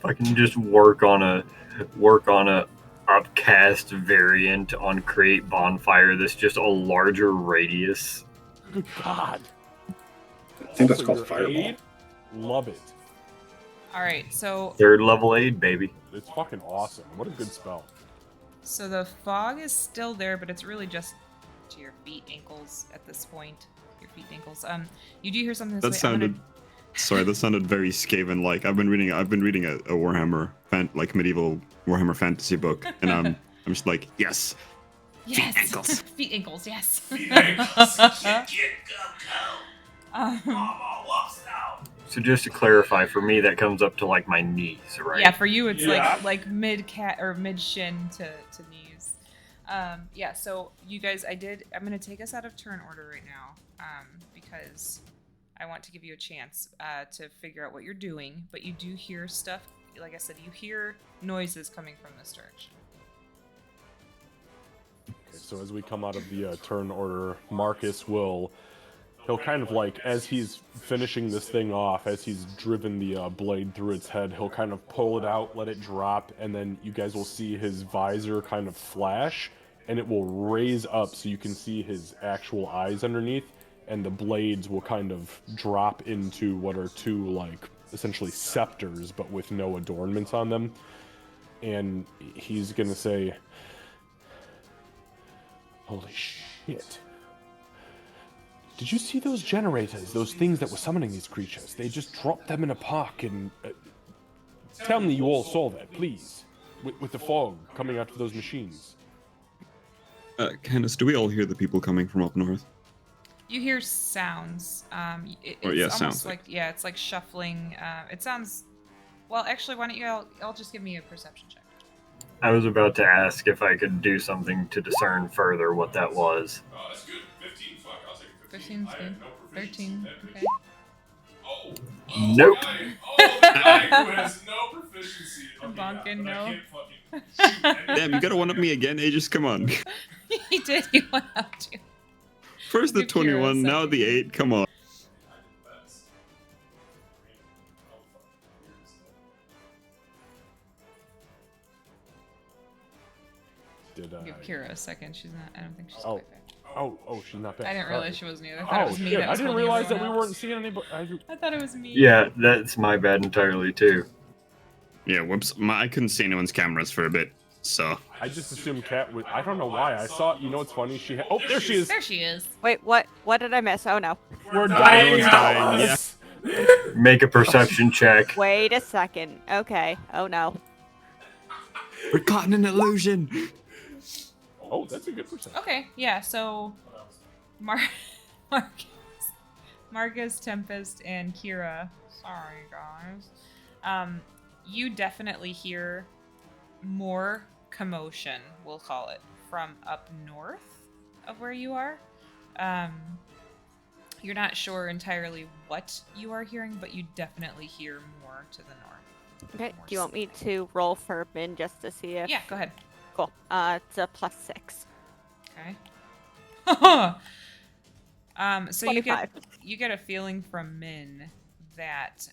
I can just work on a upcast variant on create bonfire that's just a larger radius. Good God. I think that's Also, called your Fireball. aid, love it. All right, so 3rd level aid, baby. It's fucking awesome. What a good spell. the fog is still there, but it's really just to your feet, ankles at this point. Your feet, ankles. You do hear something this That way. sounded. Sorry, that sounded very Skaven-like. I've been reading a Warhammer, medieval Warhammer fantasy book, and I'm just like, yes. Yes. Feet, ankles. Feet, ankles. Yes. Feet, ankles. Um, So just to clarify, for me that comes up to like my knees, right? Yeah, for you it's Yeah. like mid cat or mid shin to knees. Yeah, so you guys, I'm gonna take us out of turn order right now, because I want to give you a chance to figure out what you're doing, but you do hear stuff. Like I said, you hear noises coming from this direction. Okay, so as we come out of the turn order, Marcus he'll kind of like, as he's finishing this thing off, as he's driven the blade through its head, he'll kind of pull it out, let it drop, and then you guys will see his visor kind of flash, and it will raise up so you can see his actual eyes underneath, and the blades will kind of drop into what are two, like, essentially scepters, but with no adornments on them. And he's gonna say, holy shit. Did you see those generators, those things that were summoning these creatures? They just dropped them in a park and... tell me you all saw that, please. With the fog coming out of those machines. Candace, do we all hear the people coming from up north? You hear sounds. It's Or, yeah, almost sounds. like it's like shuffling. It sounds. Well, actually, why don't you all just give me a perception check? I was about to ask if I could do something to discern further what that was. Oh, that's good. 15. Fuck, I'll take a 15's 15. I have good. no proficiency 13. in that. Okay. Oh. Nope. The guy who has no proficiency. Okay, Bonkin, but no. I can't fucking shoot anything. Damn, you gotta one up me again, Aegis, come on. He did. He went up to. First the Give Kira a 21, now second. the 8, come on. I did the best. How fucking weird is that? Did I... Give Kira a second. She's not. I don't think she's Oh. quite back. Oh, she's not back. I didn't Sorry. realize she wasn't either. I thought it was me. shit, That I was didn't holding realize that we everyone weren't else. seeing anybody. I thought it was me. Yeah, that's my bad entirely too. Yeah, whoops. I couldn't see anyone's cameras for a bit, so. I just assumed Kat would... I don't know why. I saw... You know what's funny? She had... Oh, there she is! There she is. Wait, what did I miss? Oh no. We're dying. dying! Everyone's dying, Make a perception check. Wait a second. Okay. Oh no. We're caught in an illusion! Oh, that's a good percent. Okay. Yeah. So, Marcus, Tempest, and Kira. Sorry, guys. You definitely hear more commotion, we'll call it, from up north of where you are. You're not sure entirely what you are hearing, but you definitely hear more to the north. Okay. More Do you want me to roll for Min just to see if? Yeah, go ahead. Cool. It's a +6. Okay. So 25. you get a feeling from Min that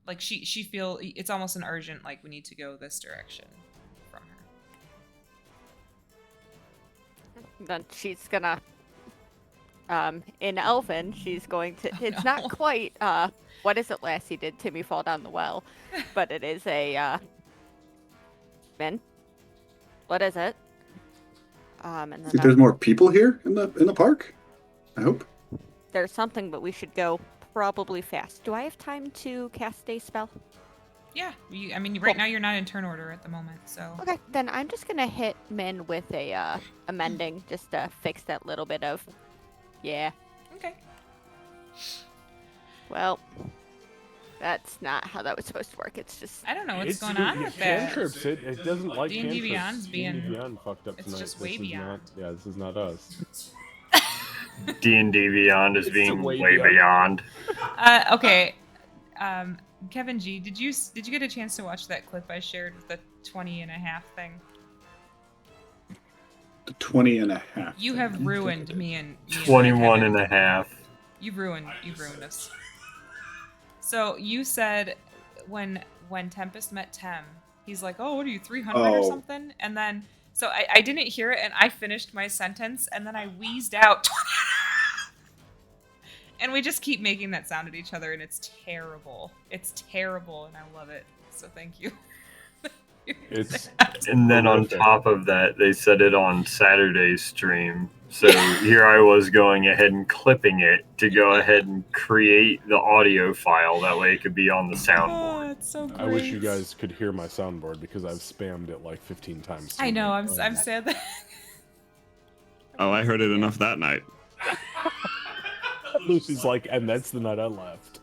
Like she feel it's almost an urgent, like we need to go this direction from her. Then she's gonna, in Elven, she's going to. It's no. not quite. What is it, Lassie did Timmy fall down the well? But it is a. Min. What is it? And then Think there's more people here in the park? I hope. there's something, but we should go probably fast. Do I have time to cast a spell? Yeah, I mean, right now you're not in turn order at the moment, so. Okay, then I'm just gonna hit Min with a mending just to fix that little bit of. Yeah. Okay. Well, that's not how that was supposed to work. It's just. I don't know what's It's going on with that. cantrips. It doesn't like D&D cantrips. Beyond's being- D&D Beyond fucked up it's tonight. just This way is beyond. Not, yeah, this is not us. D&D Beyond is It's being way way beyond. Okay. Kevin G, did you get a chance to watch that clip I shared with the 20 and a half thing? The 20 and a half. You thing. have I don't ruined think I me and 21 and a half. You've ruined us. So you said when Tempest met Tem, he's like, "Oh, what are you, 300 or Oh. something?" And then so I didn't hear it, and I finished my sentence, and then I wheezed out 20. And we just keep making that sound at each other, and it's terrible. It's terrible, and I love it. So thank you. It's And then on top of that, they said it on Saturday's stream. So here I was going ahead and clipping it to go ahead and create the audio file. That way it could be on the Oh, soundboard. it's so great. I wish you guys could hear my soundboard because I've spammed it like 15 times. I know. I'm tonight. sad that. Oh, I heard it enough that night. Lucy's like, and that's the night I left.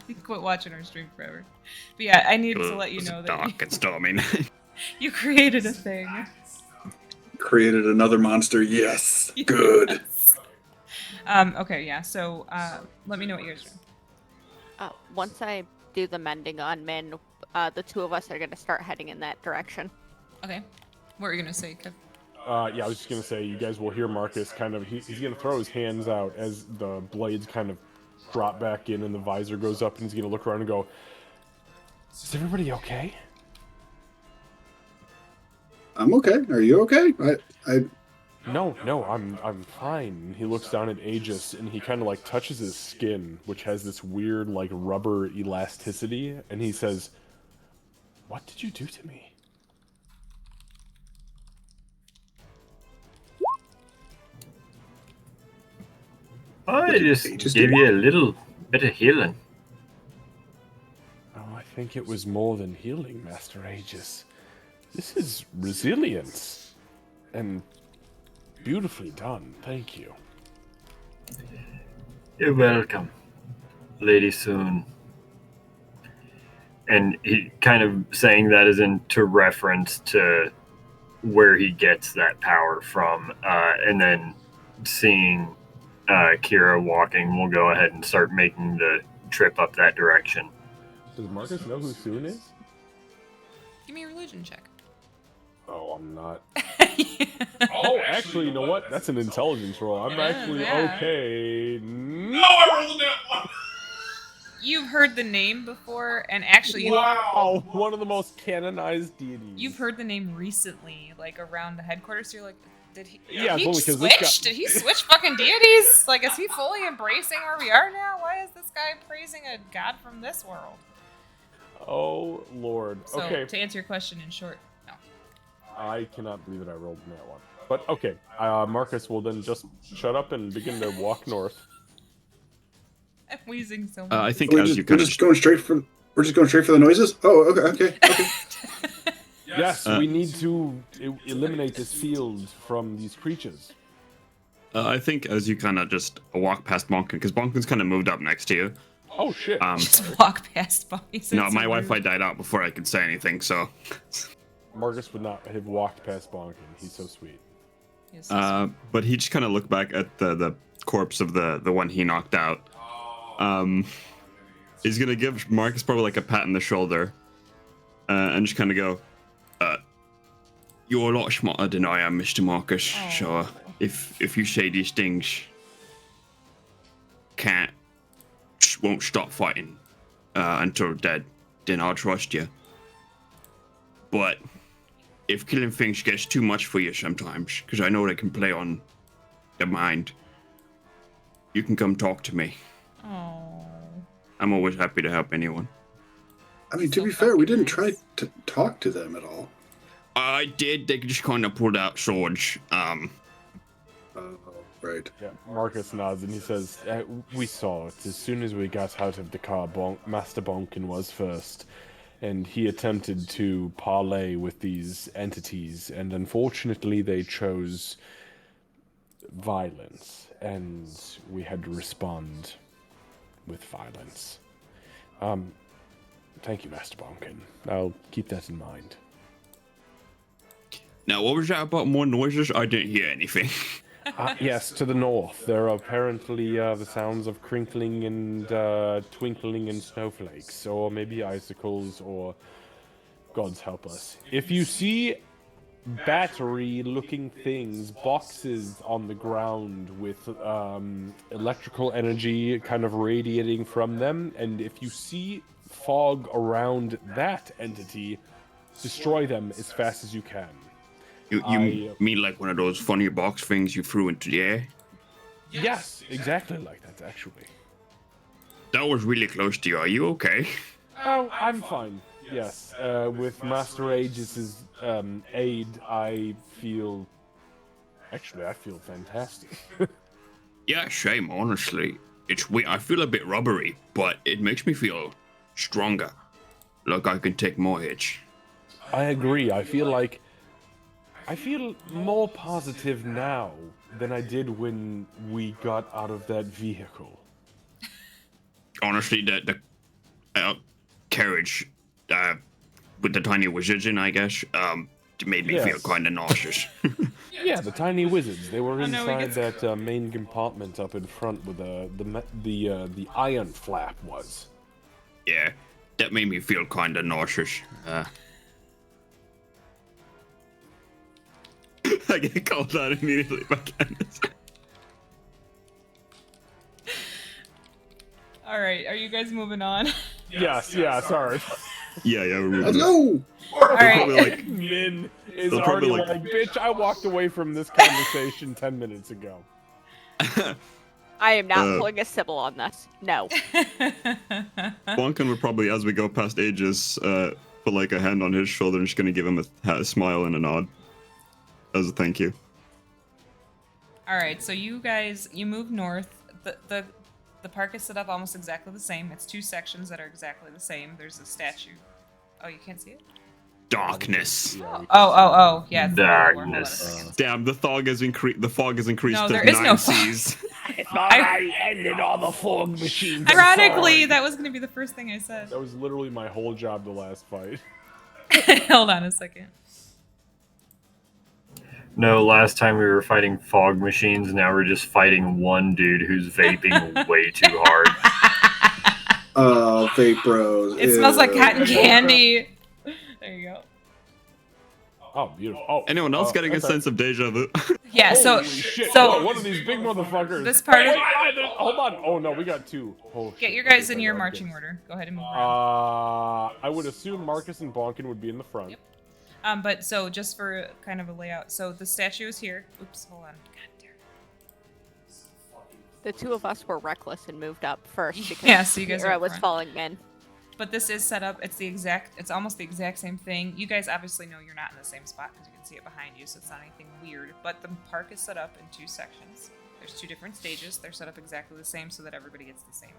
You quit watching our stream forever. But yeah, I needed to let you It was know a that dark and stormy night. you created a thing. Created another monster. Yes. Good. Yes. Okay, yeah. So let me know what you guys are doing. Once I do the mending on Min, the two of us are gonna start heading in that direction. Okay. What were you gonna say, Kev? Yeah, I was just gonna say, you guys will hear Marcus kind of. He's gonna throw his hands out as the blades kind of drop back in and the visor goes up, and he's gonna look around and go, "Is everybody okay?" I'm okay. Are you okay? No, I'm fine. And he looks down at Aegis and he kind of like touches his skin, which has this weird like rubber elasticity, and he says, "What did you do to me?" I just give you a little bit of healing. Oh, I think it was more than healing, Master Aegis. This is resilience. And beautifully done, thank you. You're welcome, Lady Soon. And he kind of saying that is into reference to where he gets that power from. And then seeing Kira walking, we'll go ahead and start making the trip up that direction. Does Marcus know who Soon is? Give me a religion check. Oh, I'm not. Oh, actually, you know what? That's an intelligence roll. I'm actually yeah. okay. No, I rolled a net one. You've heard the name before, and actually, Wow, one of the most canonized deities. you've heard the name recently, like around the headquarters. So you're like, did he? Yeah, did he it's only 'cause this switch? guy- Did he switch fucking deities? Like, is he fully embracing where we are now? Why is this guy praising a god from this world? Oh, Lord. So, Okay. to answer your question in short, no. I cannot believe that I rolled in that one. But okay, Marcus will then just shut up and begin to walk north. I'm wheezing so much. I think We're as just, you we're kind just going straight for. We're just going straight for the noises. Oh, okay. Yes, we need to eliminate this field from these creatures. I think as you kind of just walk past Bonkin, because Bonkin's kind of moved up next to you. Oh shit! Just walk past Bonnie. No, my Wi-Fi died out before I could say anything, so. Marcus would not have walked past Bonkin. He's so sweet. Yes, But he just kind of looked back at the corpse of the one he knocked out. He's gonna give Marcus probably like a pat on the shoulder, and just kind of go, "You're a lot smarter than I am, Mr. Marcus. So if you say these things, won't stop fighting, until dead, then I'll trust you. But if killing things gets too much for you sometimes, because I know they can play on the mind, you can come talk to me. Oh. I'm always happy to help anyone. I mean, to be fair, we didn't try to talk to them at all. I did. They just kind of pulled out swords. Right. Yeah, Marcus nods and he says, we saw it. As soon as we got out of the car, Master Bonkin was first. And he attempted to parlay with these entities, and unfortunately they chose violence, and we had to respond with violence. Thank you, Master Bonkin. I'll keep that in mind. Now, what was that about more noises? I didn't hear anything. Yes, to the north. There are apparently the sounds of crinkling and twinkling and snowflakes, or maybe icicles, or gods help us. If you see battery-looking things, boxes on the ground with electrical energy kind of radiating from them, and if you see fog around that entity, destroy them as fast as you can. You mean like one of those funny box things you threw into the air? Yes, exactly like that, actually. That was really close to you. Are you okay? Oh, I'm fine. Yes, with Master Aegis's aid, I feel fantastic. Yeah, shame, honestly. It's weird. I feel a bit rubbery, but it makes me feel stronger. Like I can take more hits. I agree. I feel more positive now than I did when we got out of that vehicle. Honestly, the carriage with the tiny wizards in, I guess, it made me feel kind of nauseous. Yeah, the tiny wizards. They were Oh, no, inside that main compartment up in front where the iron flap was. Yeah, that made me feel kind of nauseous. I get called out immediately by Candace. All right, are you guys moving on? Yes, yeah, sorry. Yeah, we're moving. Let's go! All right. Like, Min is They'll already probably like, bitch, I walked away from this conversation 10 minutes ago. I am not pulling a Sybil on this. No. Bonkin would probably, as we go past Aegis, put like a hand on his shoulder and just gonna give him a smile and a nod as a thank you. All right, so you guys, you move north. The park is set up almost exactly the same. It's two sections that are exactly the same. There's a statue. Oh, you can't see it? Darkness. Oh, yeah. It's Darkness. Damn, the fog has increased. The fog has increased No, to there is 9 no Cs. I thought I ended all the fog machines. Ironically, that was going to be the first thing I said. That was literally my whole job the last fight. Hold on a second. No, last time we were fighting fog machines, now we're just fighting one dude who's vaping way too hard. Vape bros. It smells like cotton candy. There you go. Oh, beautiful. Oh, Anyone else getting a sense of deja vu? Yeah, Holy shit. so one of these big motherfuckers. this part of hold on. Oh no, we got two. Oh, get shit. your guys in Okay, your okay. marching order. Go ahead and move around. I would assume Marcus and Bonkin would be in the front. Yep. But so just for kind of a layout, so the statue is here. Oops, hold on. God damn. The two of us were reckless and moved up first because Yeah, so you guys are Kira up was front. falling in. But this is set up. It's almost the exact same thing. You guys obviously know you're not in the same spot because you can see it behind you, so it's not anything weird. But the park is set up in two sections. There's two different stages. They're set up exactly the same so that everybody gets the same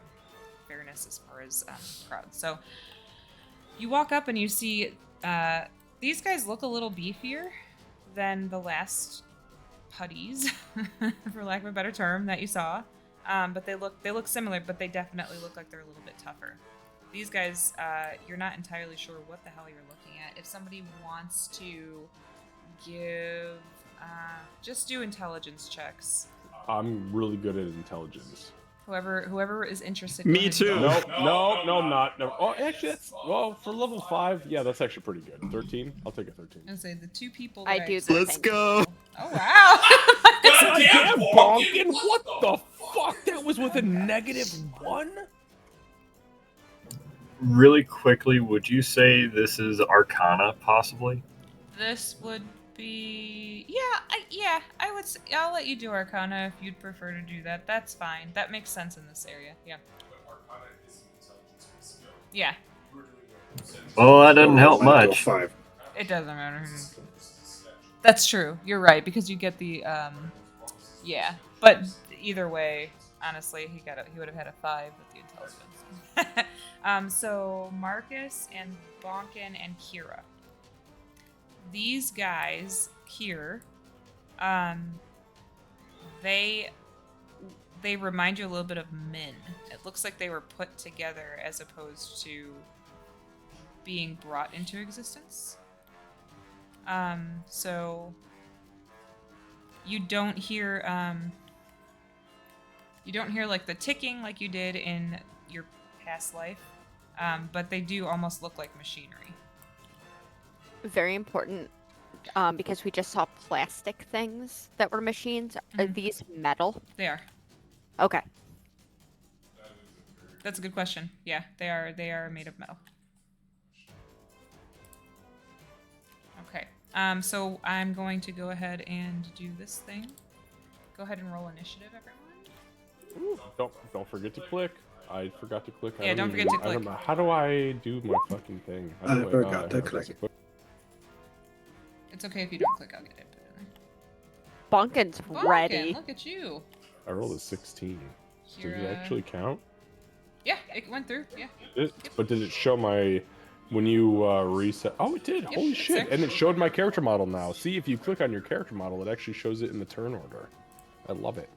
fairness as far as crowds. So you walk up and you see these guys look a little beefier than the last putties, for lack of a better term, that you saw. But they look similar, but they definitely look like they're a little bit tougher. These guys, you're not entirely sure what the hell you're looking at. If somebody wants to give, just do intelligence checks. I'm really good at intelligence. Whoever is interested. Me go ahead and too. go. No, I'm not. No. Oh, actually, for level 5, yeah, that's actually pretty good. 13? I'll take a 13. I say the two people. I that do the Let's same. go. Oh wow! God damn, Bonkin! What the fuck? That was with a -1? really quickly, would you say this is Arcana, possibly? This would be I would say, I'll let you do Arcana if you'd prefer to do that. That's fine. That makes sense in this area. Yeah. But Arcana is an intelligence-based skill. Yeah. You were doing a percentage. Well, that doesn't help Might go much. 5. It doesn't matter. That's true. You're right because you get the yeah. But either way, honestly, he would have had a 5 with the intelligence. So Marcus and Bonkin and Kira. These guys here, they remind you a little bit of Min. It looks like they were put together as opposed to being brought into existence. So you don't hear like the ticking like you did in your past life, but they do almost look like machinery. Very important, because we just saw plastic things that were machines. Are these metal? They are. Okay. That's a good question. Yeah, they are made of metal. Okay. So I'm going to go ahead and do this thing. Go ahead and roll initiative, everyone. Ooh, don't forget to click. I forgot to click. Yeah, don't forget to click. How do I do my fucking thing? I forgot to click. It's okay if you don't click. I'll get it. Bonkin's ready. Look at you. I rolled a 16. Did it Kira. actually count? Yeah, it went through. Yeah. But did it show my when you reset? Oh, it did. Yep, Holy it's shit! there. And it showed my character model now. See, if you click on your character model, it actually shows it in the turn order. I love it.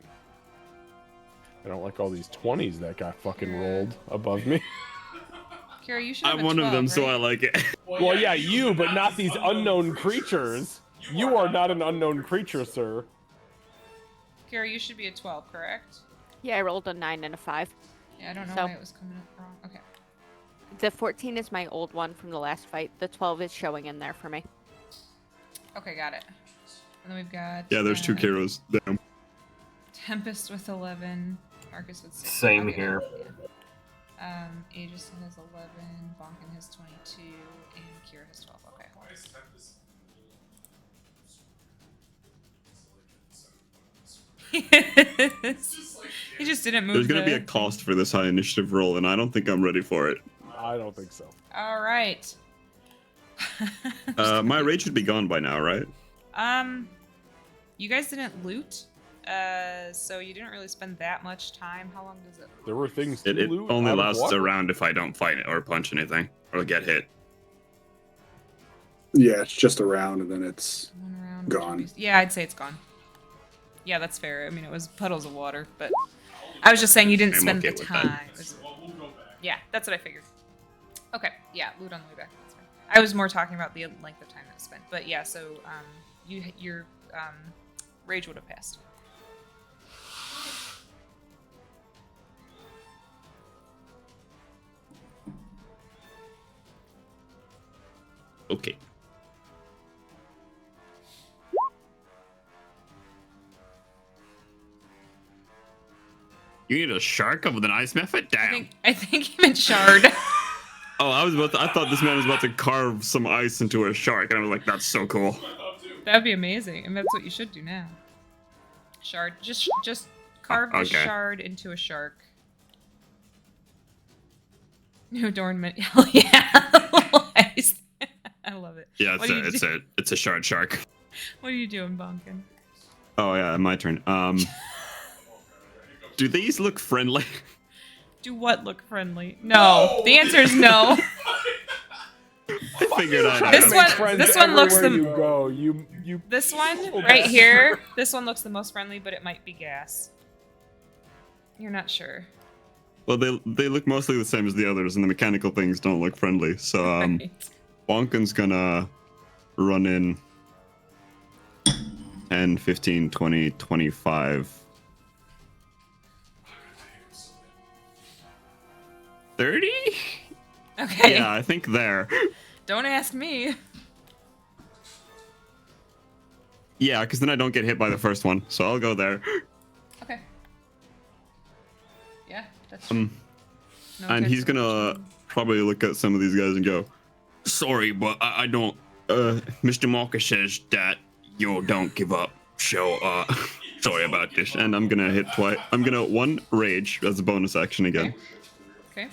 I don't like all these 20s that got fucking rolled above me. Kira, you should have I'm a one 12, of them, so I right? like it. Well, yeah, you, but not these unknown creatures. You are not an unknown creature, sir. Kira, you should be a 12, correct? Yeah, I rolled a 9 and a 5. Yeah, I don't know So- why it was coming up wrong. Okay. The 14 is my old one from the last fight. The 12 is showing in there for me. Okay, got it. And then we've got Yeah, there's 2 Kiros. Damn. Tempest with 11, Marcus with 16. Same Okay, here. Yeah. Aegis has 11, Bonkin has 22, and Kira has 12. Okay. Why is Tempest He just didn't move. There's gonna be the a cost for this high initiative roll, and I don't think I'm ready for it. I don't think so. All right. My rage should be gone by now, right? You guys didn't loot, so you didn't really spend that much time. How long does it? There were things to It loot. only out of lasts what? a round if I don't fight it or punch anything or get hit. Yeah, it's just a round and then it's One round. Gone. Yeah, I'd say it's gone. Yeah, that's fair. I mean, it was puddles of water, but I was just saying you didn't I'm spend okay the with that. time. Yeah, that's what I figured. Okay, yeah, loot on the way back. That's fine. I was more talking about the length of time that was spent, but yeah. So your rage would have passed. Okay. You need a shark with an ice method? Damn. I think he meant shard. Oh, I thought this man was about to carve some ice into a shark, and I was like, that's so cool. That would be amazing, and that's what you should do now. Shard, just carve the Okay. shard into a shark. No adornment. Hell yeah! I love it. Yeah, What do you do? it's a shard shark. What are you doing, Bonkin? Oh yeah, my turn. Do these look friendly? Do what look friendly? No. The answer is no. I figured I'd This ask. one- Friends this one looks everywhere the- you go. You This one right here. This one looks the most friendly, but it might be gas. You're not sure. Well, they look mostly the same as the others, and the mechanical things don't look friendly. So Right. Bonkin's gonna run in 10, 15, 20, 25, 30? Okay. Yeah, I think there. Don't ask me. Yeah, because then I don't get hit by the first one, so I'll go there. Okay. Yeah, that's Um, no and he's text. gonna probably look at some of these guys and go, sorry, but I don't. Mr. Marcus says that you don't give up. So, sorry about this. And I'm gonna hit twice. I'm gonna one rage as a bonus action again. Okay.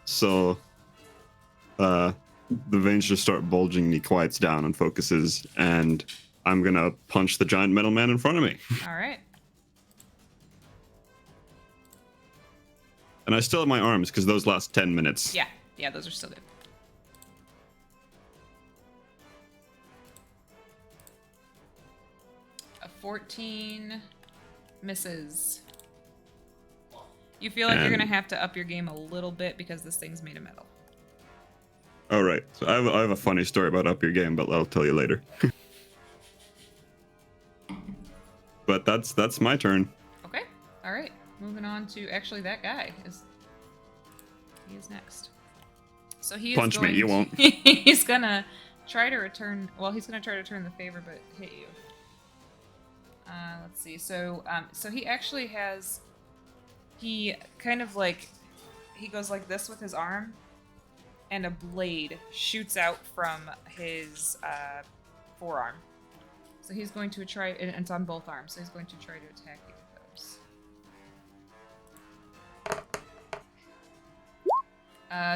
So, the veins just start bulging, and he quiets down and focuses, and I'm gonna punch the giant metal man in front of me. All right. And I still have my arms because those last 10 minutes. Yeah, those are still good. A 14 misses. You feel like you're gonna have to up your game a little bit because this thing's made of metal. All right. So I have a funny story about up your game, but I'll tell you later. But that's my turn. Okay. All right. Moving on to actually that guy is next. So he is Punch me, going you won't. He's gonna try to return. Well, he's gonna try to return the favor, but hit you. Let's see. So he actually has. He kind of like he goes like this with his arm, and a blade shoots out from his forearm. So he's going to try, and it's on both arms. So he's going to try to attack you with those.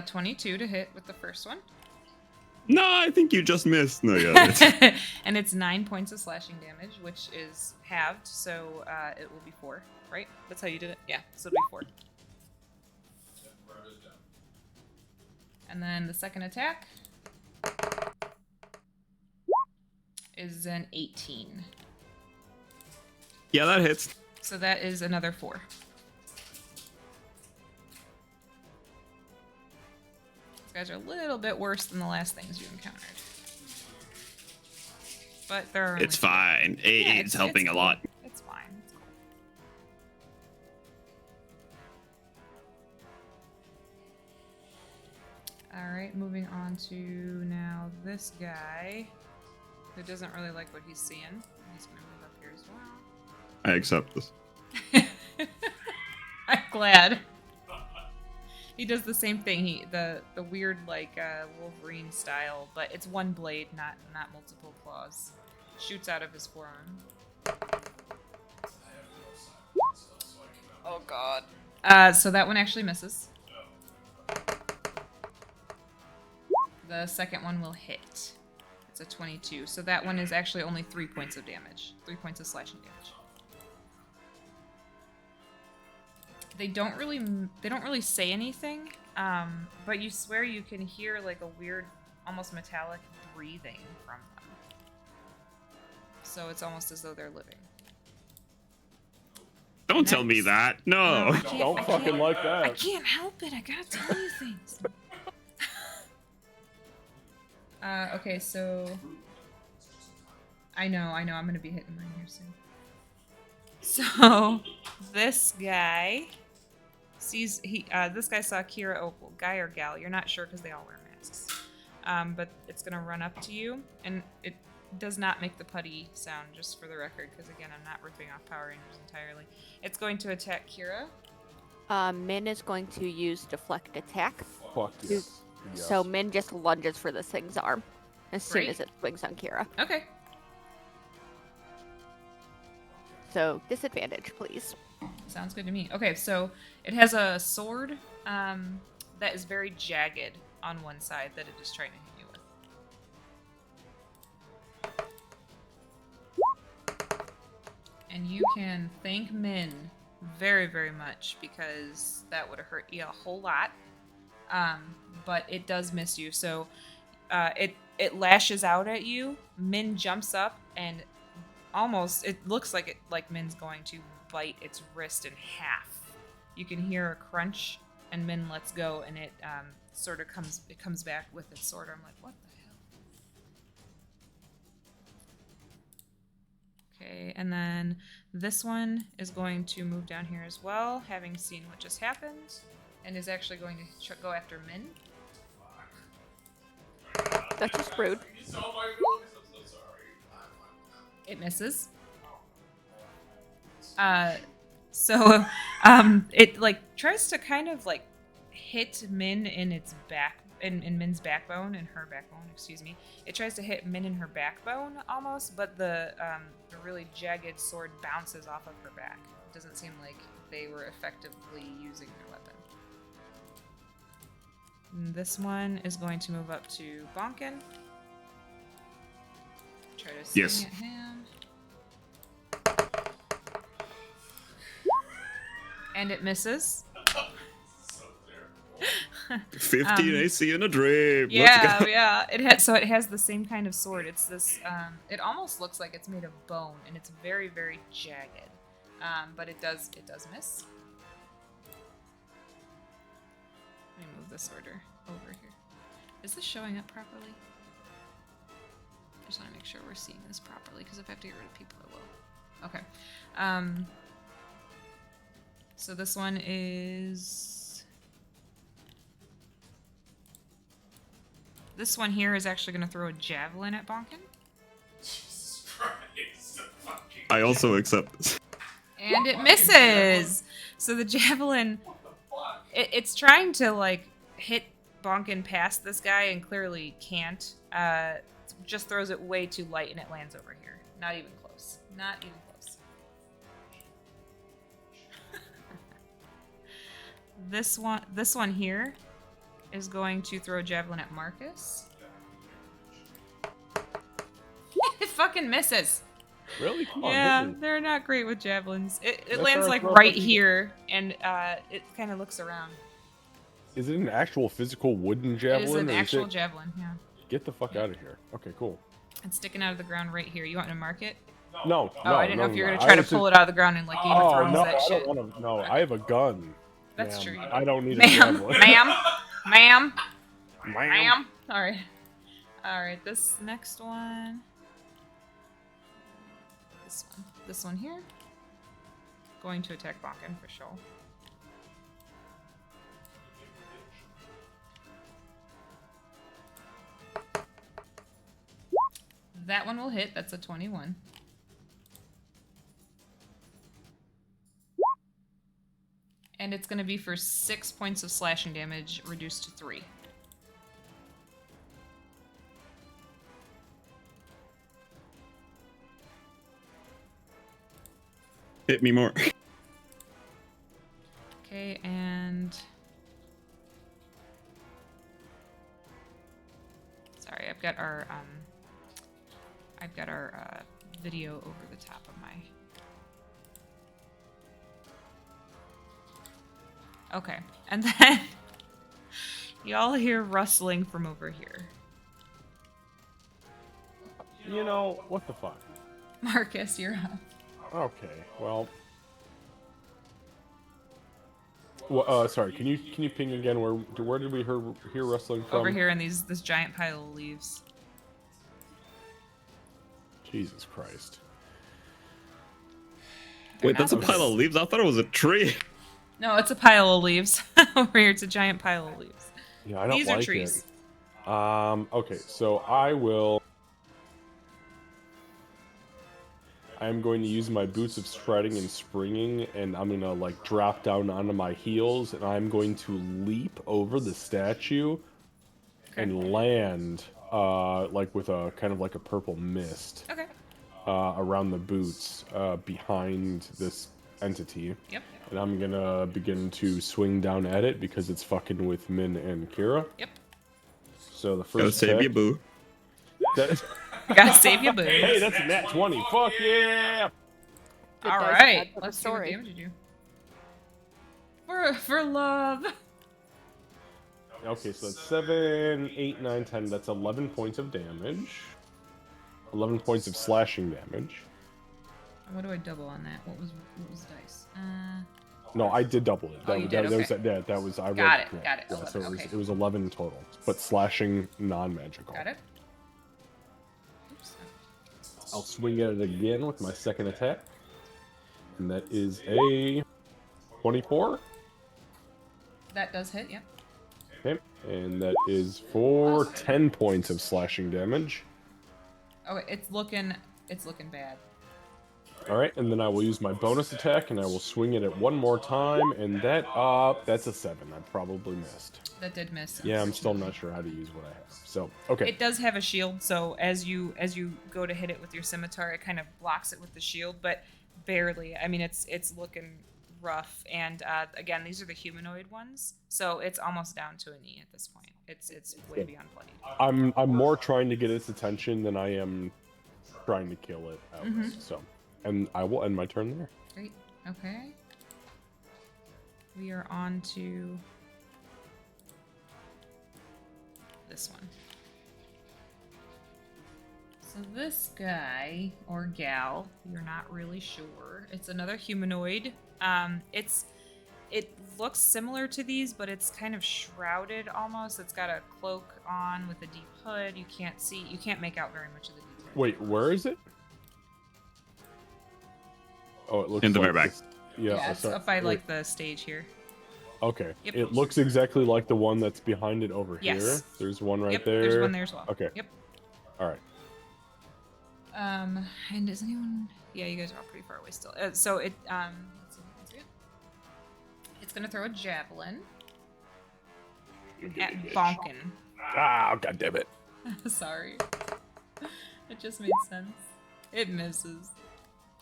22 to hit with the first one. No, I think you just missed. No, yeah. And it's 9 points of slashing damage, which is halved, so it will be 4, right? That's how you did it? Yeah, so it'll be 4. And then the second attack is an 18. Yeah, that hits. So that is another 4. These guys are a little bit worse than the last things you encountered. But they're... It's fine. It's helping a lot. It's fine. It's cool. Alright, moving on to now this guy who doesn't really like what he's seeing. He's gonna move up here as well. I accept this. I'm glad. He does the same thing. The weird like Wolverine style, but it's one blade, not multiple claws. Shoots out of his forearm. Oh god. So that one actually misses. The second one will hit. It's a 22. So that one is actually only 3 points of damage. 3 points of slashing damage. They don't really say anything, but you swear you can hear like a weird, almost metallic breathing from them. So it's almost as though they're living. Don't tell me that. No. Don't fucking like that. I can't help it. I gotta tell you things. Okay, so I know. I'm gonna be hitting mine here soon. So this guy sees this guy saw Kira. Oh, guy or gal? You're not sure because they all wear masks. But it's gonna run up to you, and it does not make the putty sound, just for the record, because again, I'm not ripping off Power Rangers entirely. It's going to attack Kira. Min is going to use deflect attack. Fuck yes. So Min just lunges for this thing's arm as soon Great. as it swings on Kira. Okay. So disadvantage, please. Sounds good to me. Okay, so it has a sword that is very jagged on one side that it is trying to hit you with. And you can thank Min very, very much because that would have hurt you a whole lot. But it does miss you. So it lashes out at you. Min jumps up and almost, it looks like Min's going to bite its wrist in half. You can hear a crunch, and Min lets go, and it sort of comes back with its sword. I'm like, what the hell? Okay, and then this one is going to move down here as well, having seen what just happened, and is actually going to go after Min. That's just rude. It misses. So It like tries to kind of like hit Min in its back, in Min's backbone, in her backbone, excuse me. It tries to hit Min in her backbone almost, but the really jagged sword bounces off of her back. It doesn't seem like they were effectively using their weapon. And this one is going to move up to Bonkin. Try to swing Yes. at him. And it misses. So terrible. 15 AC in a dream. Yeah, Let's go. yeah. It has the same kind of sword. It's this. It almost looks like it's made of bone, and it's very, very jagged. But it does miss. Let me move this order over here. Is this showing up properly? I just want to make sure we're seeing this properly, because if I have to get rid of people, I will. Okay. So this one is... This one here is actually going to throw a javelin at Bonkin. Jesus Christ. Fucking I also accept this. And it misses! So the javelin... what the fuck? It's trying to, like, hit Bonkin past this guy and clearly can't. Just throws it way too light and it lands over here. Not even close. Not even close. This one here is going to throw a javelin at Marcus. It fucking misses. Really? Come on, Yeah, hit me. they're not great with javelins. It That's lands our like problem. right here, and it kind of looks around. Is it an actual physical wooden It javelin? is an or actual it... javelin, yeah. Get the fuck out of here. Okay, cool. It's sticking out of the ground right here. You want me to mark it? No, Oh, no, I didn't know no, if you were no. gonna try I to was pull just- it out of the ground and like Game of Oh, Thrones no, that I shit. don't want to. No, I have a gun. That's Ma'am. true. You I don't need a Ma'am, javelin. ma'am, Ma'am. ma'am. All right. This next one. This one here. Going to attack Bonkin for sure. That one will hit. That's a 21. And it's going to be for 6 points of slashing damage, reduced to 3. Hit me more. Okay, and... Sorry, I've got our video over the top of my... Okay, and then y'all hear rustling from over here. You know, what the fuck? Marcus, you're up. Okay, well... sorry, can you ping again? Where did we hear rustling from? Over here in this giant pile of leaves. Jesus Christ. They're Wait, that's a not pile of leaves. leaves? I thought it was a tree. No, it's a pile of leaves. Over here, it's a giant pile of leaves. Yeah, I don't These like are trees. it. Okay, so I'm going to use my boots of striding and springing, and I'm gonna like drop down onto my heels, and I'm going to leap over the statue and land like with a kind of like a purple mist Okay. around the boots behind this entity. Yep. And I'm gonna begin to swing down at it because it's fucking with Min and Kira. Yep. So the Gotta first save attack- you, boo. that- Gotta save your boots. Hey, that's a nat 20. Fuck yeah! Good All dice right, pad for the let's see what story. damage you do. For love. Okay, so that's 7, 8, 9, 10. That's 11 points of damage. 11 points of slashing damage. What do I double on that? What was dice? No, I did double it. Oh, you did? That was, Okay. yeah, that was I rolled Got it, correct. got it. Yeah, so 11, okay. it was 11 total, but slashing non-magical. Got it. Oops. I'll swing at it again with my second attack, and that is a 24. That does hit. Yep. Okay, and that is for 10 points of slashing damage. Oh, it's looking bad. All right, and then I will use my bonus attack, and I will swing it at one more time, and that's a 7. I probably missed. That did miss. Yeah, I'm still not sure how to use what I have. So, okay. It does have a shield, so as you go to hit it with your scimitar, it kind of blocks it with the shield, but barely. I mean, it's looking rough. And again, these are the humanoid ones, so it's almost down to a knee at this point. It's way beyond bloody. I'm more trying to get its attention than I am trying to kill it outright. So, and I will end my turn there. Great. Okay. We are on to this one. So this guy or gal, you're not really sure. It's another humanoid. It looks similar to these, but it's kind of shrouded almost. It's got a cloak on with a deep hood. You can't make out very much of the detail. Wait, where is it? Oh, it looks in the like very back. Yeah, It's up by like the stage here. Okay. Yep. It looks exactly like the one that's behind it over here. Yes. There's one right Yep, there. there's one there as well. Okay. Yep. All right. And is anyone? Yeah, you guys are all pretty far away still. So it let's see. It's gonna throw a javelin at Bonkin. Ah, god damn it. Sorry. It just made sense. It misses.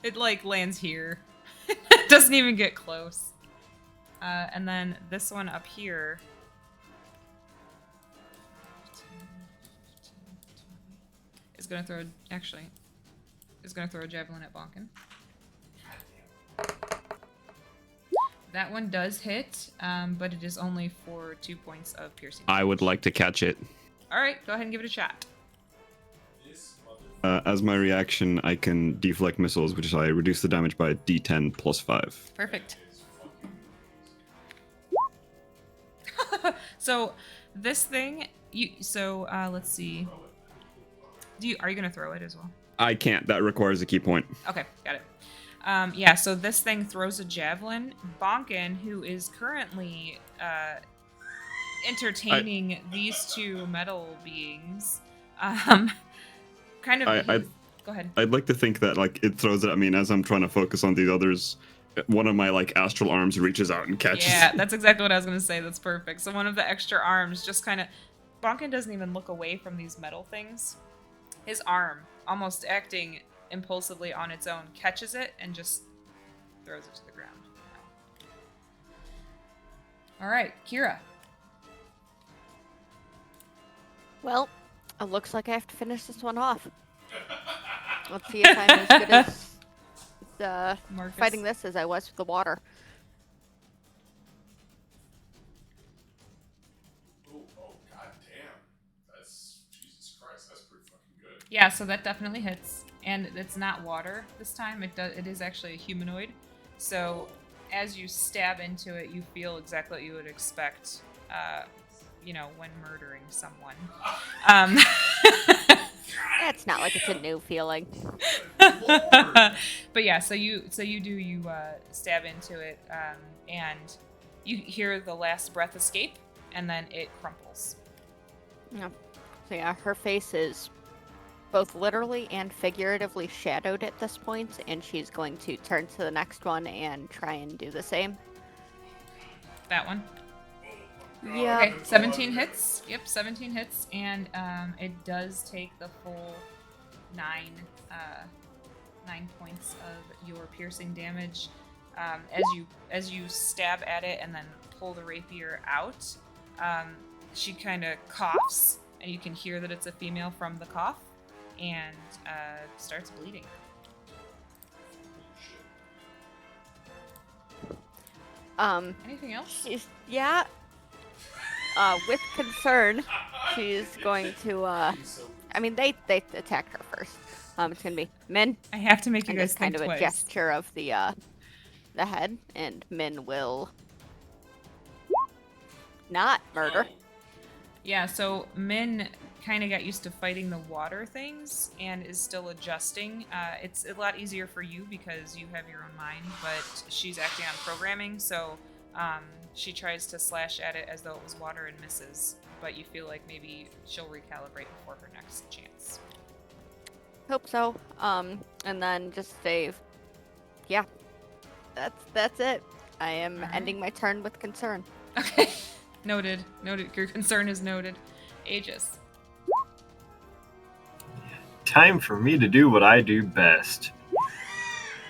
It like lands here. It doesn't even get close. And then this one up here. Is gonna throw a javelin at Bonkin. That one does hit, but it is only for 2 points of piercing. I would like to catch it. All right, go ahead and give it a shot. As my reaction, I can deflect missiles, which is I reduce the damage by D10 plus 5. Perfect. So this thing, let's see. Are you gonna throw it as well? I can't. That requires a key point. Okay, got it. Yeah, so this thing throws a javelin. Bonkin, who is currently entertaining these two metal beings, kind of. Go ahead. I'd like to think that like it throws it at me, and as I'm trying to focus on these others, one of my like astral arms reaches out and catches. Yeah, that's exactly what I was gonna say. That's perfect. So one of the extra arms just kind of. Bonkin doesn't even look away from these metal things. His arm, almost acting impulsively on its own, catches it and just throws it to the ground. All right, Kira. Well, it looks like I have to finish this one off. Let's see if I'm as good as Marcus. fighting this as I was with the water. Oh, god damn. That's, Jesus Christ, that's pretty fucking good. Yeah, so that definitely hits, and it's not water this time. It is actually a humanoid. So as you stab into it, you feel exactly what you would expect. When murdering someone. It's not like it's a new feeling. But yeah, so you stab into it, and you hear the last breath escape, and then it crumples. Yeah. So yeah, her face is both literally and figuratively shadowed at this point, and she's going to turn to the next one and try and do the same. That one. Yeah. Okay, 17 hits. Yep, 17 hits, and it does take the full 9 points of your piercing damage. As you stab at it and then pull the rapier out, she kind of coughs, and you can hear that it's a female from the cough, and starts bleeding. Anything else? Yeah. With concern, she's going to. I mean, they attacked her first. It's gonna be Min. I have to make you And guys just kind think of twice. a gesture of the head, and Min will not murder. Yeah, so Min kind of got used to fighting the water things and is still adjusting. It's a lot easier for you because you have your own mind, but she's acting on programming, so she tries to slash at it as though it was water and misses, but you feel like maybe she'll recalibrate before her next chance. Hope so. And then just a Yeah. That's it. I am Alright. ending my turn with concern. Okay. Noted. Noted. Your concern is noted. Aegis. Time for me to do what I do best.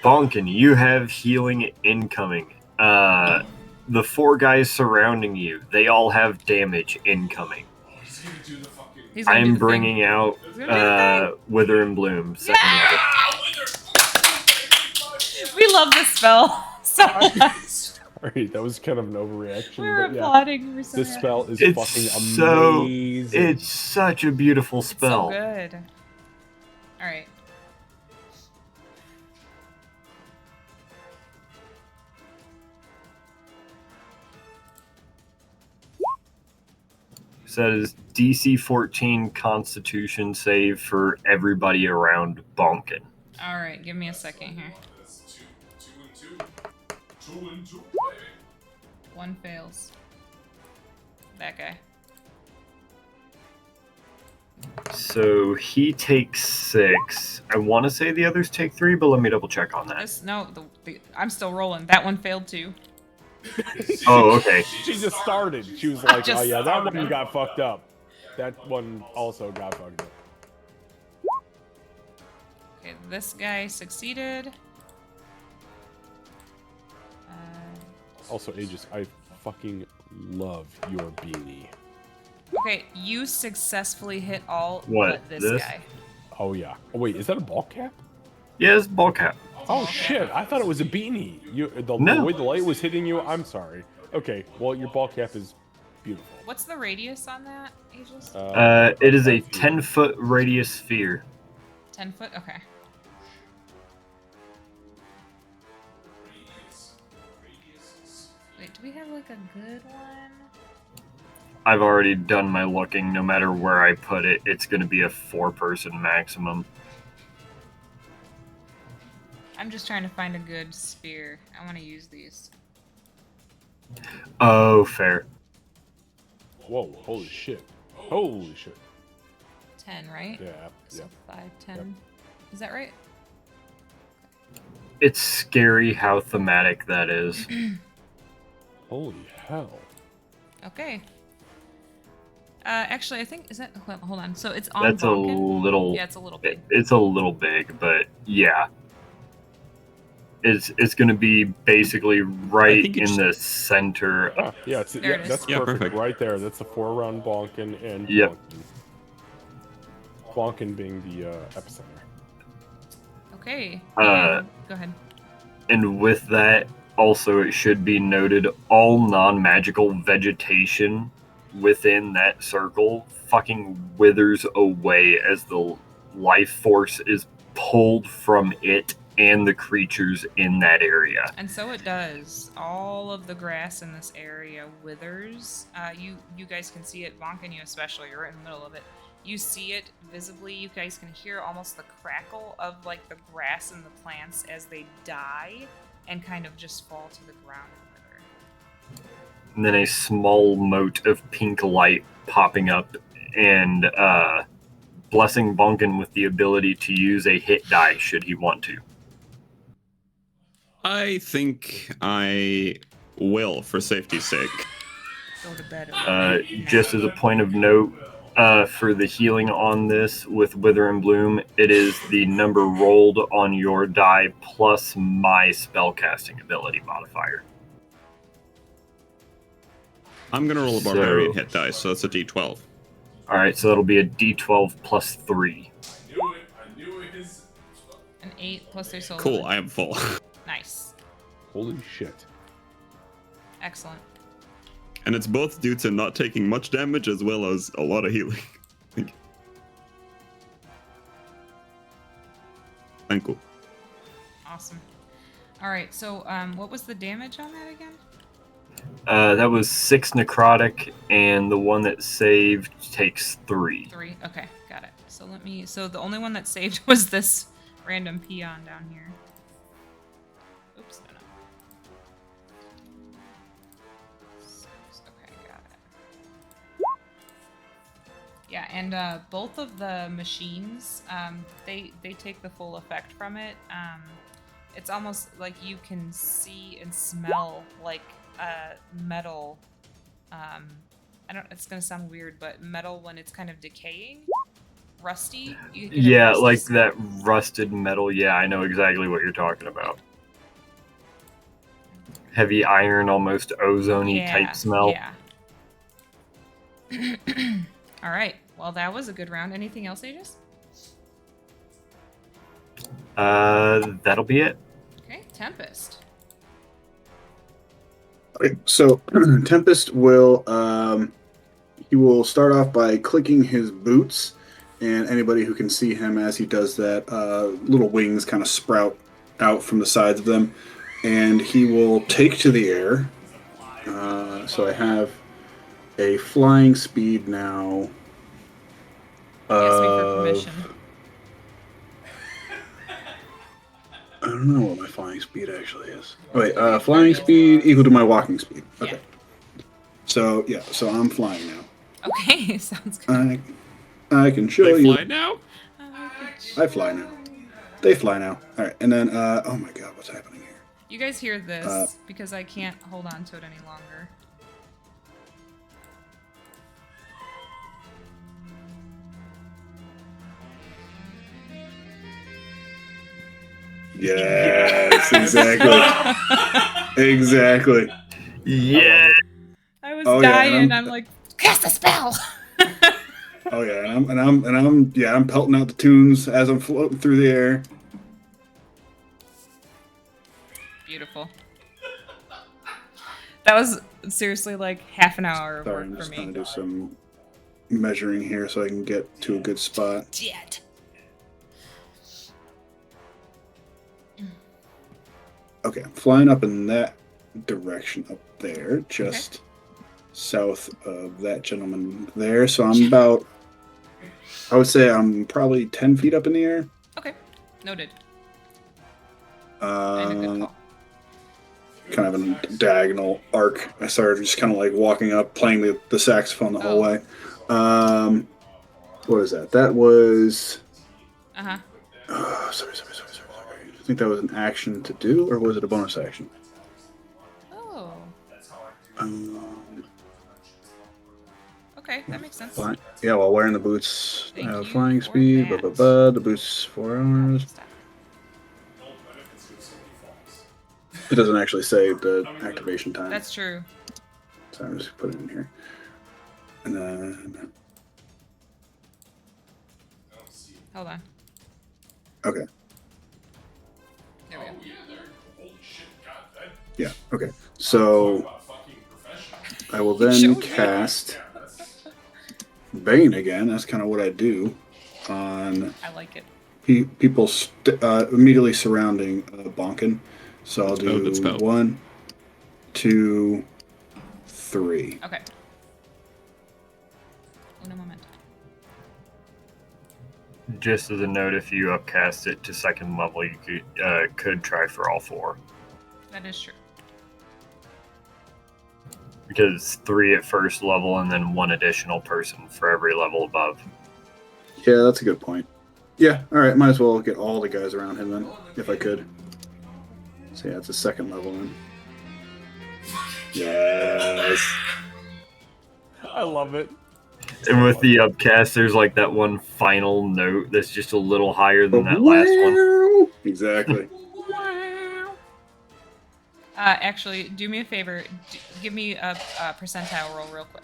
Bonkin, you have healing incoming. The 4 guys surrounding you, they all have damage incoming. He's gonna do the fucking. He's gonna do I'm the bringing thing. out He's gonna do the Wither and Bloom, second level. We love this spell so much. Sorry, that was kind of an overreaction. We were but yeah, applauding. We're so this happy. spell is It's fucking so- amazing. It's such a beautiful It's so spell. good. All right. So that is DC 14 Constitution save for everybody around Bonkin. All right. Give me a second here. That's 2 and 2. 2 and 2, baby. 1 fails. That guy. So he takes 6. I want to say the others take 3, but let me double check on that. This, no, I'm still rolling. That one failed too. Oh, okay. She just started. She was like, Just oh yeah, that started. one got fucked up. That one also got fucked up. Okay, this guy succeeded. Also, Aegis, I fucking love your beanie. Okay, you successfully hit all What, but this this? guy. Oh yeah. Oh wait, is that a ball cap? Yeah, it's ball cap. Oh shit! I thought it was a beanie. The No. way the light was hitting you. I'm sorry. Okay, well your ball cap is beautiful. What's the radius on that, Aegis? It is a 10-foot radius sphere. 10 foot? Okay. Wait, do we have like a good one? I've already done my looking. No matter where I put it, it's going to be a 4-person maximum. I'm just trying to find a good spear. I want to use these. Oh, fair. Whoa! Holy shit! Holy shit! 10, right? Yeah. So Yeah. 5, 10. Is that right? It's scary how thematic that is. Holy hell! Okay. Actually, I think is that. Hold on. So it's on. That's a Bonkin? little. Yeah, it's a little big. It's a little big, but yeah. It's going to be basically right think in it's- the center. Ah, yeah, There it is. that's Yeah, perfect. perfect. Right there. That's the 4-round bonkin and Yep. bonkin. Bonkin being the epicenter. Okay. Uh, and- go ahead. And with that, also it should be noted, all non-magical vegetation within that circle fucking withers away as the life force is pulled from it and the creatures in that area. And so it does. All of the grass in this area withers. You guys can see it, Bonkin, you especially. You're right in the middle of it. You see it visibly. You guys can hear almost the crackle of like the grass and the plants as they die and kind of just fall to the ground and wither. And then a small mote of pink light popping up and blessing Bonkin with the ability to use a hit die should he want to. I think I will, for safety's sake. Go to bed. Just as a point of note, for the healing on this with Wither and Bloom, it is the number rolled on your die plus my spellcasting ability modifier. I'm gonna roll a So- barbarian hit dice, so that's a d12. Alright, so that'll be a d12 plus 3. I knew it. I knew it. An 8 plus 3 so Cool, 11. I am full. Nice. Holy shit! Excellent. And it's both due to not taking much damage as well as a lot of healing. Thank you. Awesome. All right. So, what was the damage on that again? That was 6 necrotic, and the one that saved takes 3. 3. Okay, got it. So let me. So the only one that saved was this random peon down here. Oops. No. 6. Okay, got it. Yeah, and both of the machines, they take the full effect from it. It's almost like you can see and smell like metal. I don't. It's gonna sound weird, but metal when it's kind of decaying, rusty. You get a Yeah, rusty like that rusted metal. Yeah, I know exactly what you're talking about. Heavy iron, almost ozone-y type smell. Yeah. All right. Well, that was a good round. Anything else, Aegis? That'll be it. Okay, Tempest. Okay, so Tempest will he will start off by clicking his boots, and anybody who can see him as he does that, little wings kind of sprout out from the sides of them, and he will take to the air. So I have a flying speed now. Ask me for permission. I don't know what my flying speed actually is. Wait, flying speed equal to my walking speed. Okay. Yeah. So yeah, so I'm flying now. Okay, sounds good. I can show They you. fly now? I fly now. They fly now. All right, and then oh my god, what's happening here? You guys hear this because I can't hold on to it any longer. Yes, exactly. Exactly. Yeah. I was dying. I'm like, cast a spell. Oh yeah, and I'm pelting out the tunes as I'm floating through the air. Beautiful. That was seriously like half an hour of Sorry, work I'm for just me. trying to do some measuring here so I can get to a good spot. Jet. Okay, I'm flying up in that direction up there, just south of that gentleman there. So I'm about, I would say I'm probably 10 feet up in the air. Okay, noted. And a good call. Kind of a diagonal arc. I started just kind of like walking up, playing the saxophone the whole way. What is that? That was. Sorry. I think that was an action to do, or was it a bonus action? Oh. Okay, that makes sense. Fine. Yeah, while wearing the boots, Thank you flying for speed, that. the boots 4 hours. Stop. It doesn't actually say the activation time. That's true. So I'm just put it in here. And then. Hold on. Okay. There we go. Yeah, okay. So I will then cast Bane again. That's kind of what I do on I like it. people immediately surrounding Bonkin. So I'll do 1, 2, 3. Okay. Uno momento. Just as a note, if you upcast it to second level, you could try for all 4. That is true. Because 3 at first level and then 1 additional person for every level above. Yeah, that's a good point. Yeah, alright, might as well get all the guys around him then, if I could. So yeah, it's a second level then. Yes. I love it. And with the upcast, there's like that one final note that's just a little higher than that last one. Exactly. Actually, do me a favor. Give me a percentile roll real quick.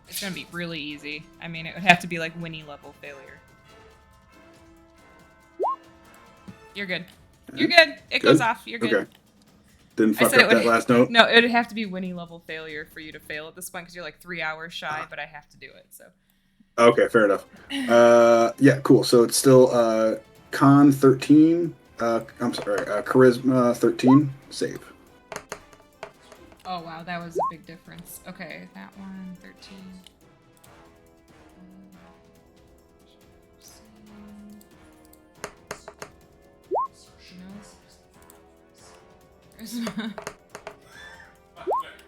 It's gonna be really easy. I mean, it would have to be like Winnie level failure. You're good. You're good. It goes off. You're good. Okay. Didn't fuck up that last note? No, it would have to be Winnie level failure for you to fail at this point because you're like 3 hours shy, but I have to do it. So. Okay, fair enough. Yeah, cool. So it's still Con 13. I'm sorry, Charisma 13. Save. Oh wow, that was a big difference. Okay, that one 13.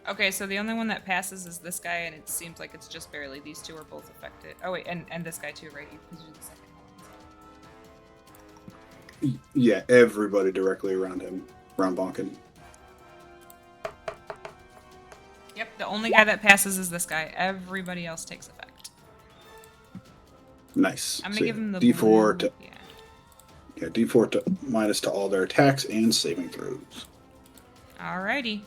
Okay, so the only one that passes is this guy, and it seems like it's just barely. These two are both affected. Oh wait, and this guy too, right? Because you're the second Yeah, everybody directly around him, around Bonkin. Yep, the only guy that passes is this guy. Everybody else takes effect. Nice. I'm gonna So give him the D4 blue. to D4 to minus to all their attacks and saving throws. Alrighty.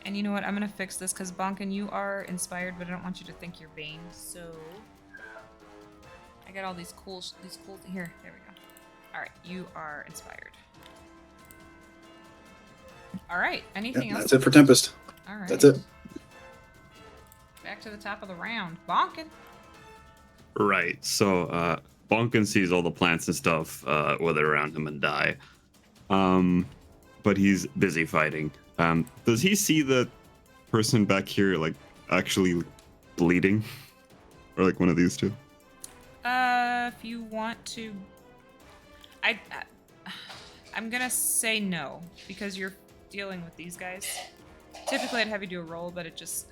And you know what? I'm gonna fix this because Bonkin, you are inspired, but I don't want you to think you're vain. So I got all these cool here. There we go. All right, you are inspired. All right. Anything else? That's it for Tempest. All right. That's it. Back to the top of the round. Bonkin. Right. So Bonkin sees all the plants and stuff wither around him and die. But he's busy fighting. Does he see the person back here like actually bleeding? Or like one of these two? If you want to, I'm gonna say no because you're dealing with these guys. Typically, I'd have you do a roll, but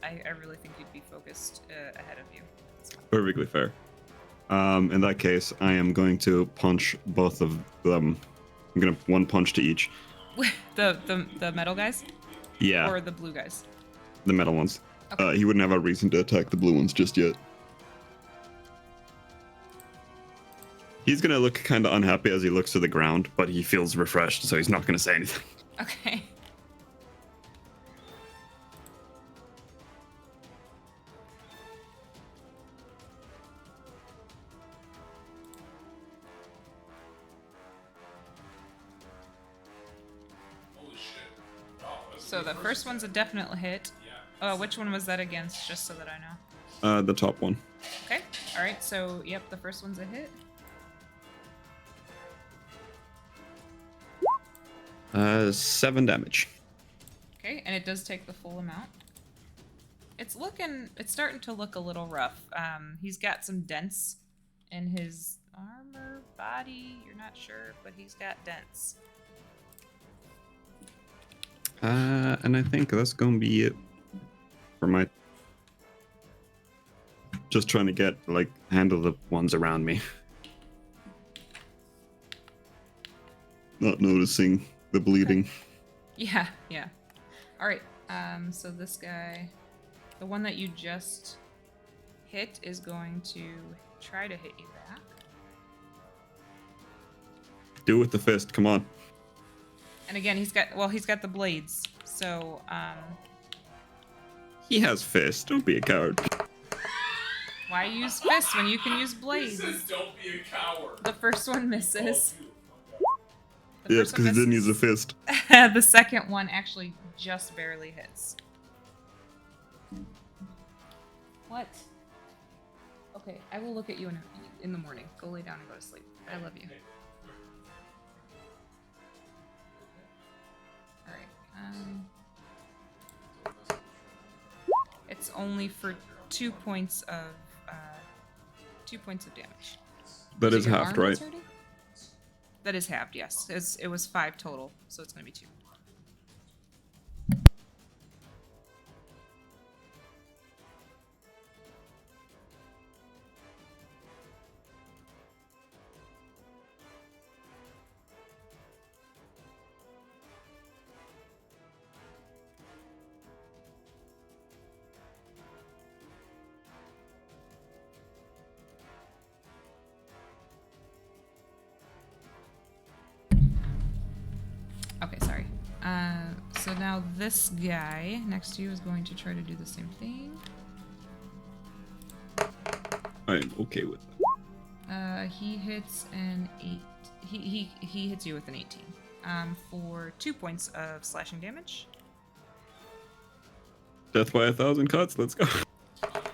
I really think you'd be focused ahead of you. Perfectly fair. In that case, I am going to punch both of them. I'm gonna one punch to each. the metal guys? Yeah. Or the blue guys? The metal ones. Okay. He wouldn't have a reason to attack the blue ones just yet. He's gonna look kind of unhappy as he looks to the ground, but he feels refreshed, so he's not gonna say anything. Okay. Holy shit. Wow, that's So the first one's a definite hit. Which one was that against, just so that I know? The top one. Okay. All right. So, yep, the first one's a hit. 7 damage. Okay, and it does take the full amount. It's starting to look a little rough. He's got some dents in his armor, body. You're not sure, but he's got dents. And I think that's gonna be it for my. Just trying to handle the ones around me. Not noticing the bleeding. Yeah. All right. So this guy, the one that you just hit, is going to try to hit you back. Do it with the fist. Come on. And again, he's got the blades. So, He has fists. Don't be a coward. why use fists when you can use He blades? says don't be a coward. The first one misses. The Yes, first one because he didn't use a misses. fist. The second one actually just barely hits. What? Okay, I will look at you in the morning. Go lay down and go to sleep. I love you. All right. It's only for 2 points of 2 points of damage. That Was is it your halved, arm right? that's hurting? That is halved, yes. It was 5 total, so it's going to be 2. Okay, sorry. So now this guy next to you is going to try to do the same thing. I'm okay with that. He hits an 8. He hits you with an 18. For 2 points of slashing damage. Death by 1,000 cuts. Let's go.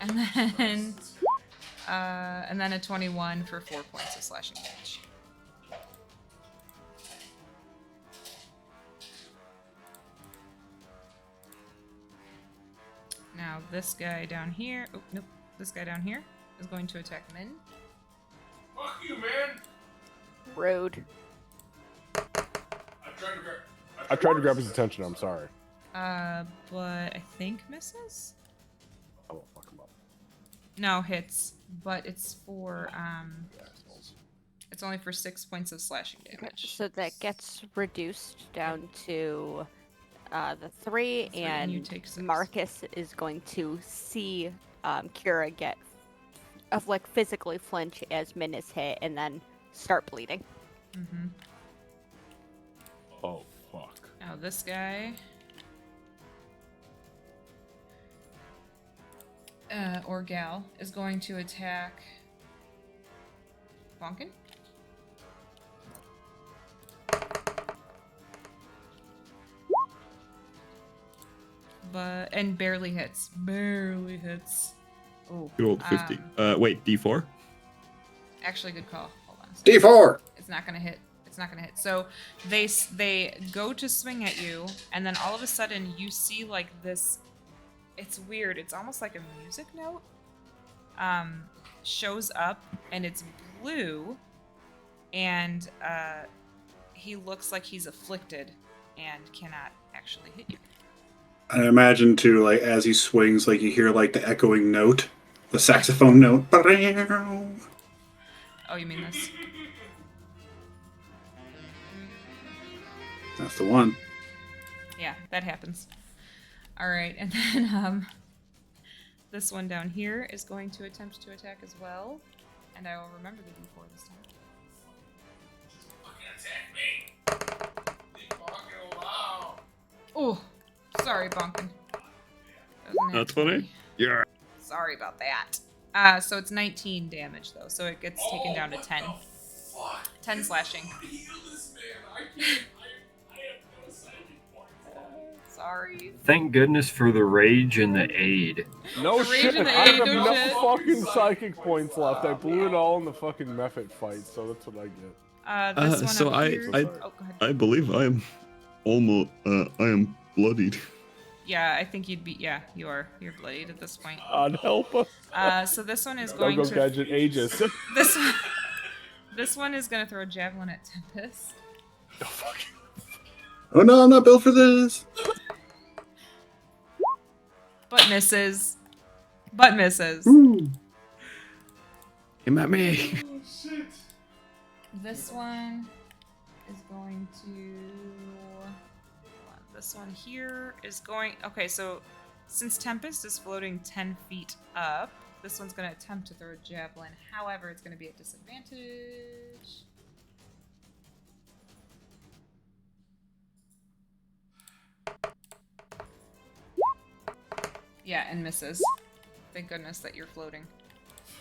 And then a 21 for 4 points of slashing damage. Now this guy down here, oh nope, this guy down here is going to attack Min. Fuck you, man. Rude. I tried to grab his attention. I'm sorry. But I think misses? I won't fuck him up. No, hits, but it's for It's only for 6 points of slashing damage. So that gets reduced down to the 3, and you and take 6. Marcus is going to see Kira get physically flinch as Min is hit, and then start bleeding. Mm-hmm. Oh fuck. Now this guy, or gal, is going to attack Bonkin. And barely hits. Barely hits. Oh. Good old 50. Wait, D4? Actually, good call. Hold on. a second. D4. It's not gonna hit. It's not gonna hit. So they go to swing at you, and then all of a sudden you see like this. It's weird. It's almost like a music note. Shows up, and it's blue, and he looks like he's afflicted and cannot actually hit you. I imagine too, like as he swings, like you hear like the echoing note, the saxophone note. Oh, you mean this? That's the one. Yeah, that happens. All right, and then this one down here is going to attempt to attack as well, and I will remember the D4 this time. Oh, sorry, Bonkin. That's funny. Yeah. Sorry about that. So it's 19 damage though, so it gets taken down to 10. 10 slashing. Sorry. Thank goodness for the rage and the aid. No The rage shit. and the I aid, have no enough shit. fucking psychic points left. I blew it all in the fucking Mephit fight, so that's what I get. This one so up here. I- Oh, go ahead. I believe I am almost. I am bloodied. Yeah, I think you'd be. Yeah, you're bloodied at this point. God help us. So this one is Go going go to. gadget Aegis. This one is gonna throw a javelin at Tempest. Oh, fuck. Oh no, I'm not built for this. But misses. But misses. Ooh. Aim at me. Oh shit. This one is going to. Hold on, this one here is going. Okay, so since Tempest is floating 10 feet up, this one's going to attempt to throw a javelin. However, it's going to be at disadvantage. Yeah, and misses. Thank goodness that you're floating.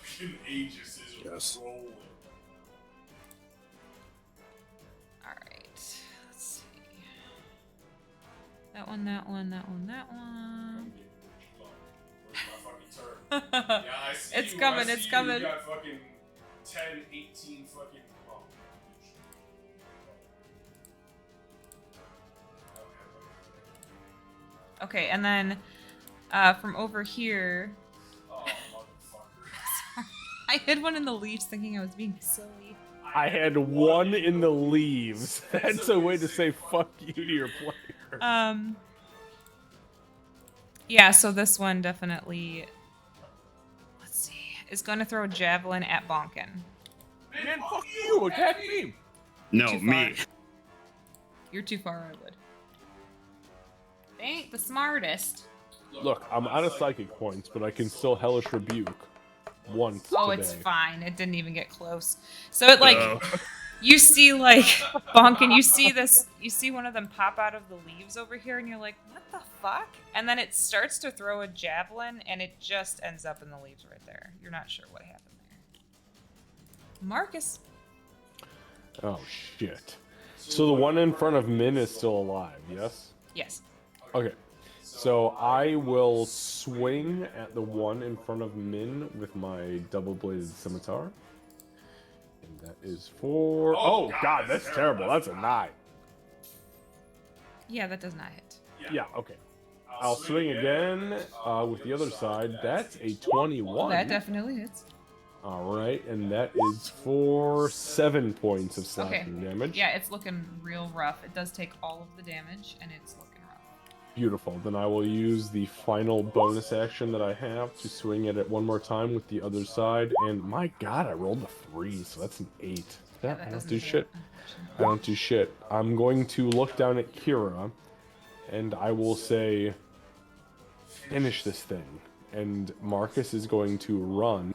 Fucking Aegis is Yes. rolling. Alright, let's see. That one, that one, that one, that one. Where's my fucking turn? Yeah, I see It's you, coming, I see it's you. coming. You got fucking 10, 18 fucking. Oh, bitch. Okay, and then from over here, Oh, motherfucker. I hid one in the leaves thinking I was being silly. I had one in the leaves. That's a way to say fuck you to your player. Yeah, so this one definitely, let's see, is going to throw a javelin at Bonkin. Man, fuck you! Attack me! No, Too me. far. You're too far, I would. They ain't the smartest. Look, I'm out of psychic points, but I can still hellish rebuke once Oh, today. it's fine. It didn't even get close. So it like, Oh. you see like, Bonkin, you see this, you see one of them pop out of the leaves over here, and you're like, what the fuck? And then it starts to throw a javelin, and it just ends up in the leaves right there. You're not sure what happened there. Marcus. Oh shit. So the one in front of Min is still alive, yes? Yes. Okay. So I will swing at the one in front of Min with my double-bladed scimitar. And that is for... Oh god, that's terrible. That's a 9. Yeah, that does not hit. Yeah, okay. I'll swing again with the other side. That's a 21. That definitely hits. Alright, and that is for 7 points of slashing damage. Yeah, it's looking real rough. It does take all of the damage, and it's looking rough. Beautiful. Then I will use the final bonus action that I have to swing at it one more time with the other side. And my god, I rolled a 3, so that's an 8. Yeah, Yeah, that I don't doesn't do hit, shit. I unfortunately. don't do shit. I'm going to look down at Kira, and I will say, finish this thing. And Marcus is going to run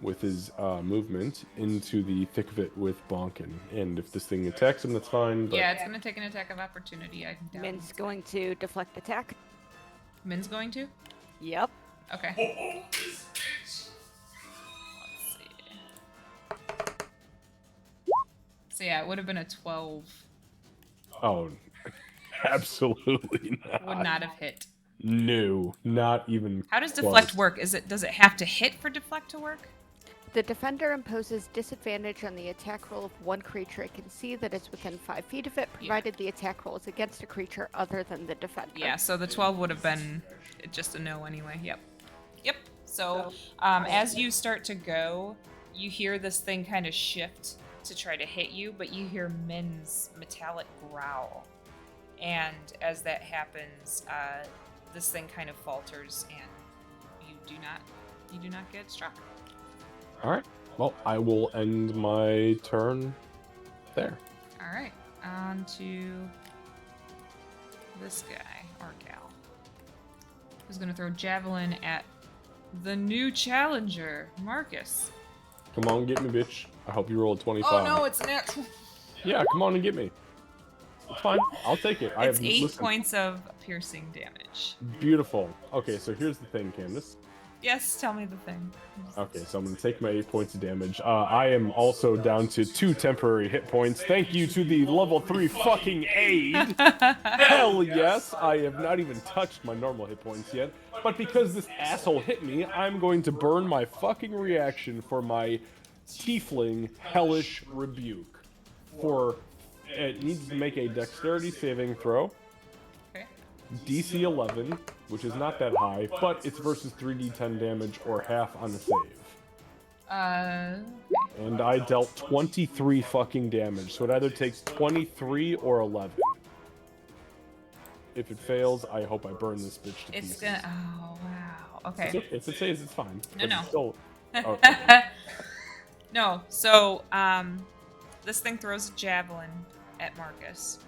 with his movement into the thick of it with Bonkin. And if this thing attacks him, that's fine. But Yeah, it's gonna take an attack of opportunity. I doubt Min's it's- going to deflect attack. Min's going to? Yep. Okay. Let's see. So yeah, it would have been a 12. oh, absolutely not. Would not have hit. No, not even. How does close. deflect work? Does it have to hit for deflect to work? The defender imposes disadvantage on the attack roll of one creature it can see that is within 5 feet of it, provided the attack roll is against a creature other than the defender. Yeah, so the 12 would have been just a no anyway. Yep. Yep. So as you start to go, you hear this thing kind of shift to try to hit you, but you hear Min's metallic growl. And as that happens, this thing kind of falters and you do not get struck. All right. Well, I will end my turn there. All right, on to this guy or gal, who's gonna throw javelin at the new challenger, Marcus. Come on, get me, bitch. I hope you roll a 25. Oh no, it's natural. Yeah, come on and get me. It's fine. I'll take it. It's 8 points of piercing damage. Beautiful. Okay, so here's the thing, Candace. Yes, tell me the thing. Okay, so I'm going to take my 8 points of damage. I am also down to 2 temporary hit points. Thank you to the level 3 fucking aid. Hell yes. I have not even touched my normal hit points yet. But because this asshole hit me, I'm going to burn my fucking reaction for my tiefling hellish rebuke. It needs to make a dexterity saving throw. Okay. DC 11, which is not that high, but it's versus 3d10 damage or half on a save. And I dealt 23 fucking damage, so it either takes 23 or 11. If it fails, I hope I burn this bitch to pieces. It's gonna. Oh wow. Okay. If it saves, it's fine. No, But no. it's still... oh, No. So this thing throws a javelin at Marcus.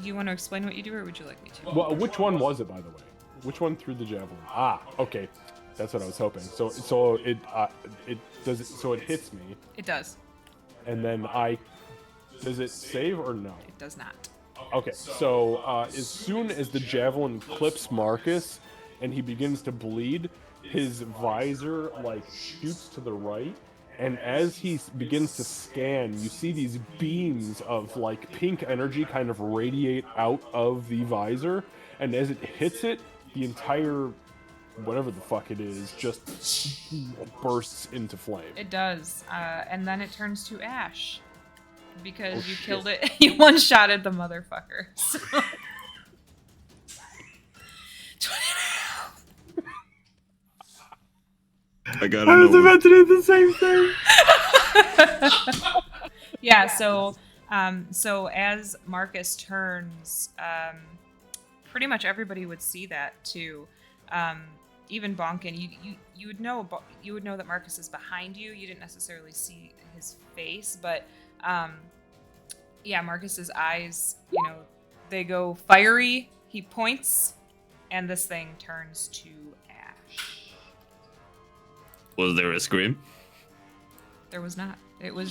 Do you want to explain what you do, or would you like me to? well, which one was it, by the way? Which one threw the javelin? Ah, okay. That's what I was hoping. So it does it. So it hits me, It does. and then does it save or no? It does not. Okay, so as soon as the javelin clips Marcus and he begins to bleed, his visor like shoots to the right, and as he begins to scan, you see these beams of like pink energy kind of radiate out of the visor, and as it hits it, the entire whatever the fuck it is just bursts into flame. It does. And then it turns to ash. Because Oh, you shit. killed it. You one-shotted the motherfucker. So. I gotta I was know. about to do the same thing. Yeah, so as Marcus turns, pretty much everybody would see that too. Even Bonkin, you would know that Marcus is behind you. You didn't necessarily see his face, but yeah, Marcus's eyes, they go fiery. He points, and this thing turns to ash. Was there a scream? There was not. It was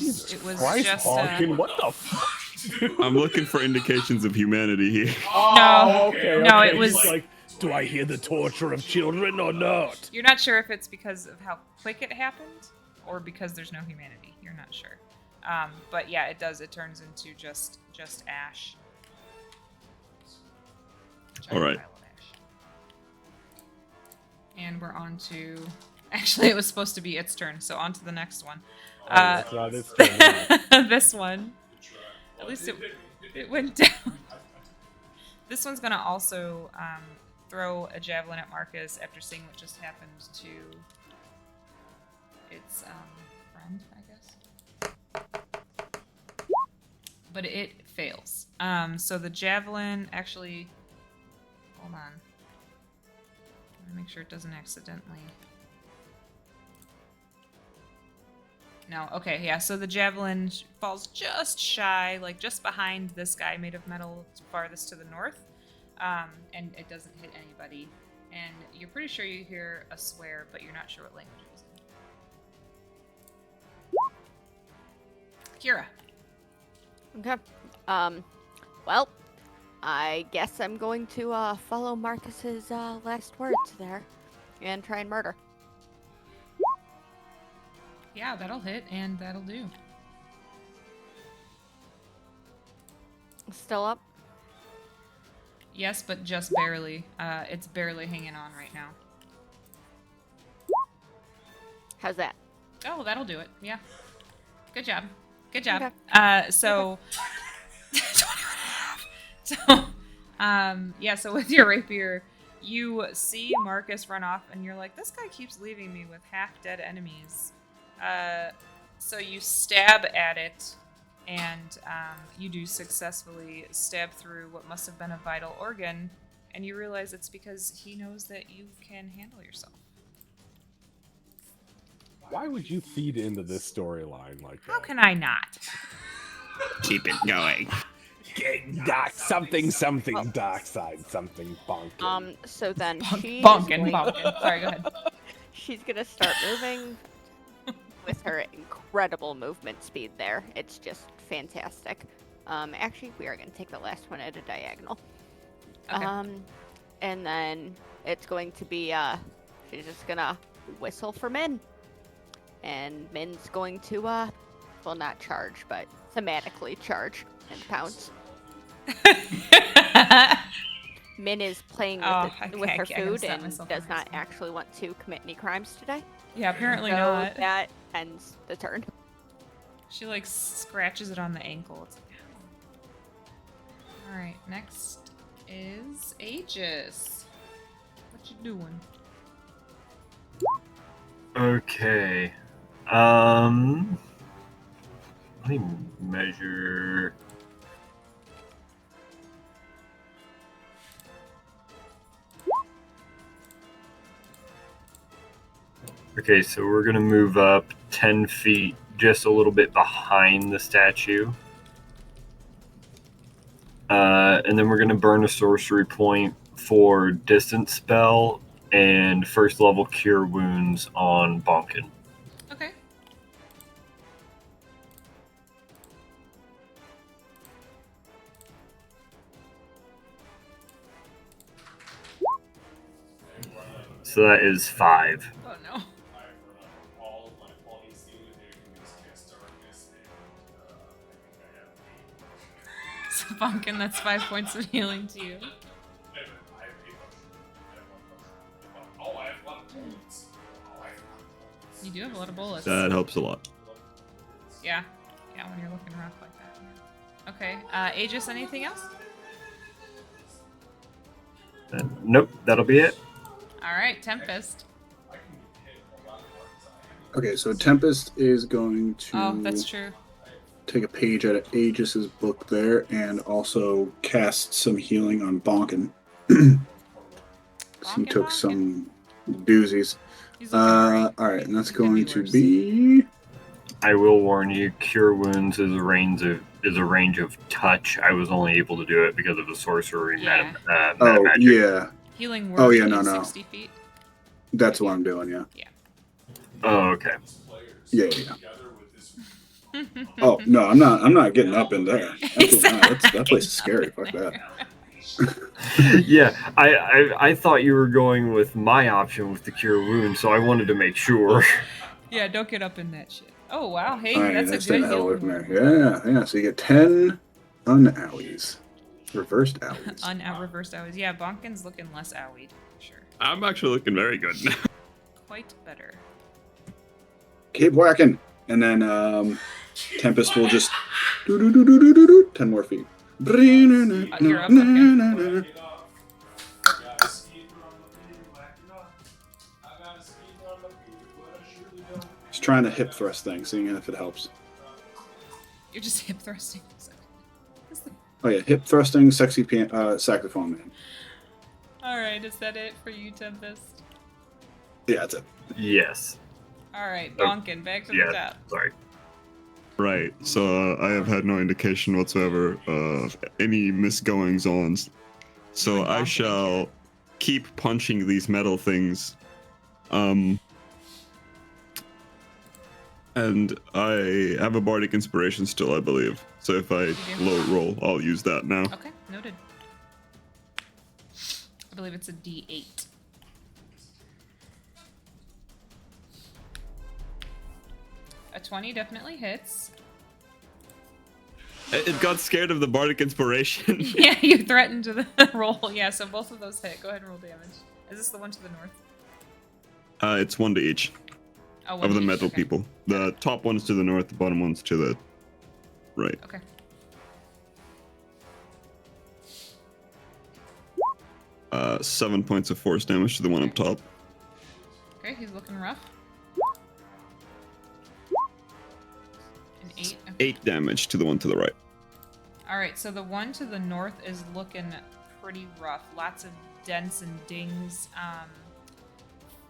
Christ, just Bonkin, what the fuck? I'm looking for indications of humanity here. No, okay, no, okay. it was. He's like, do I hear the torture of children or not? You're not sure if it's because of how quick it happened or because there's no humanity. You're not sure. But yeah, it does. It turns into just ash. All right. Giant pile of ash. And we're on to... Actually, it was supposed to be its turn, so on to the next one. It's not its turn, yeah. This one. At least it went down. This one's going to also throw a javelin at Marcus after seeing what just happened to its friend, I guess. But it fails. So the javelin actually Hold on. Make sure it doesn't accidentally. No, okay, yeah, so the javelin falls just shy, like just behind this guy made of metal farthest to the north, and it doesn't hit anybody. And you're pretty sure you hear a swear, but you're not sure what language it was in. Kira. Okay. Well, I guess I'm going to follow Marcus's last words there and try and murder. Yeah, that'll hit, and that'll do. Still up? Yes, but just barely. It's barely hanging on right now. How's that? Oh, well, that'll do it. Yeah. Good job. Good job. Okay. So... 21 and a half. Yeah, so with your rapier, you see Marcus run off, and you're like, this guy keeps leaving me with half-dead enemies. So you stab at it, and you do successfully stab through what must have been a vital organ, and you realize it's because he knows that you can handle yourself. Why would you feed into this storyline like that? How can I not? Keep it going. Doc, something, dark side, something bonking. So then she's Bonkin. going- Sorry, go ahead. She's gonna start moving with her incredible movement speed there. It's just fantastic. Actually, we are gonna take the last one at a diagonal. Okay. And then it's going to be, she's just gonna whistle for Min. And Min's going to, well, not charge, but thematically charge and pounce. Min is playing with her food and does not actually want to commit any crimes today. Yeah, apparently So not. that ends the turn. She like scratches it on the ankle. It's like, ow. All right, next is Aegis. What you doing? Okay. Let me measure. Okay, so we're gonna move up 10 feet, just a little bit behind the statue. And then we're gonna burn a sorcery point for distance spell and first level cure wounds on Bonkin. Okay. So that is 5. Oh no. I've run out all of my points. The only thing I can do is cast darkness, and I think I have 8. So Pumpkin, that's 5 points of healing to you. I have 8 potions. I have 1 potion. Oh, I have 1 points. Oh, I have 1 points. You do have a lot of bullets. That helps a lot. Yeah. Yeah, when you're looking rough like that. Okay. Aegis, anything else? Nope, that'll be it. All right, Tempest. I can hit a lot more because I have Okay, so Tempest is going to Oh, that's true. take a page out of Aegis's book there and also cast some healing on Bonkin. He took some doozies. He's looking great. All right, and that's It could be going to worse. be. I will warn you, cure wounds is a range of touch. I was only able to do it because of the sorcery Yeah. Oh magic. yeah, Healing word Oh, yeah, is no. 60 feet. that's what I'm doing. Yeah. Oh, okay. players Yeah. together with this. Oh no, I'm not getting up in there. Absolutely not. That place is scary. Fuck that. Yeah, I thought you were going with my option with the cure wound, so I wanted to make sure. Yeah, don't get up in that shit. Oh wow, hey, All right, that's that's a good the hell healing with me. word. Yeah. So you get 10 un-owies, reversed owies. Reversed owies. Yeah, Bonkin's looking less owied, for sure. I'm actually looking very good now. Quite better. Keep whacking, and then Tempest will just 10 more feet. You're up, okay. He's trying to hip thrust things, seeing if it helps. You're just hip thrusting. Oh yeah, hip thrusting, sexy saxophone man. All right, is that it for you, Tempest? Yeah, that's it. Yes. All right, Bonkin, back to the Yeah. top. Sorry. Right. So I have had no indication whatsoever of any misgoings on. So and I Bonkin shall keep punching these metal things. And I have a bardic inspiration still, I believe. So if I low roll, I'll use that now. Okay, noted. I believe it's a D8. A 20 definitely hits. It got scared of the bardic inspiration. Yeah, you threatened to the roll. Yeah, so both of those hit. Go ahead and roll damage. Is this the one to the north? It's 1 to each Oh, one of the each, metal okay. people. The top one's to the north, the bottom one's to the right. Okay. 7 points of force damage to the one up top. Okay, he's looking rough. An 8. Okay. 8 damage to the one to the right. Alright, so the one to the north is looking pretty rough. Lots of dents and dings.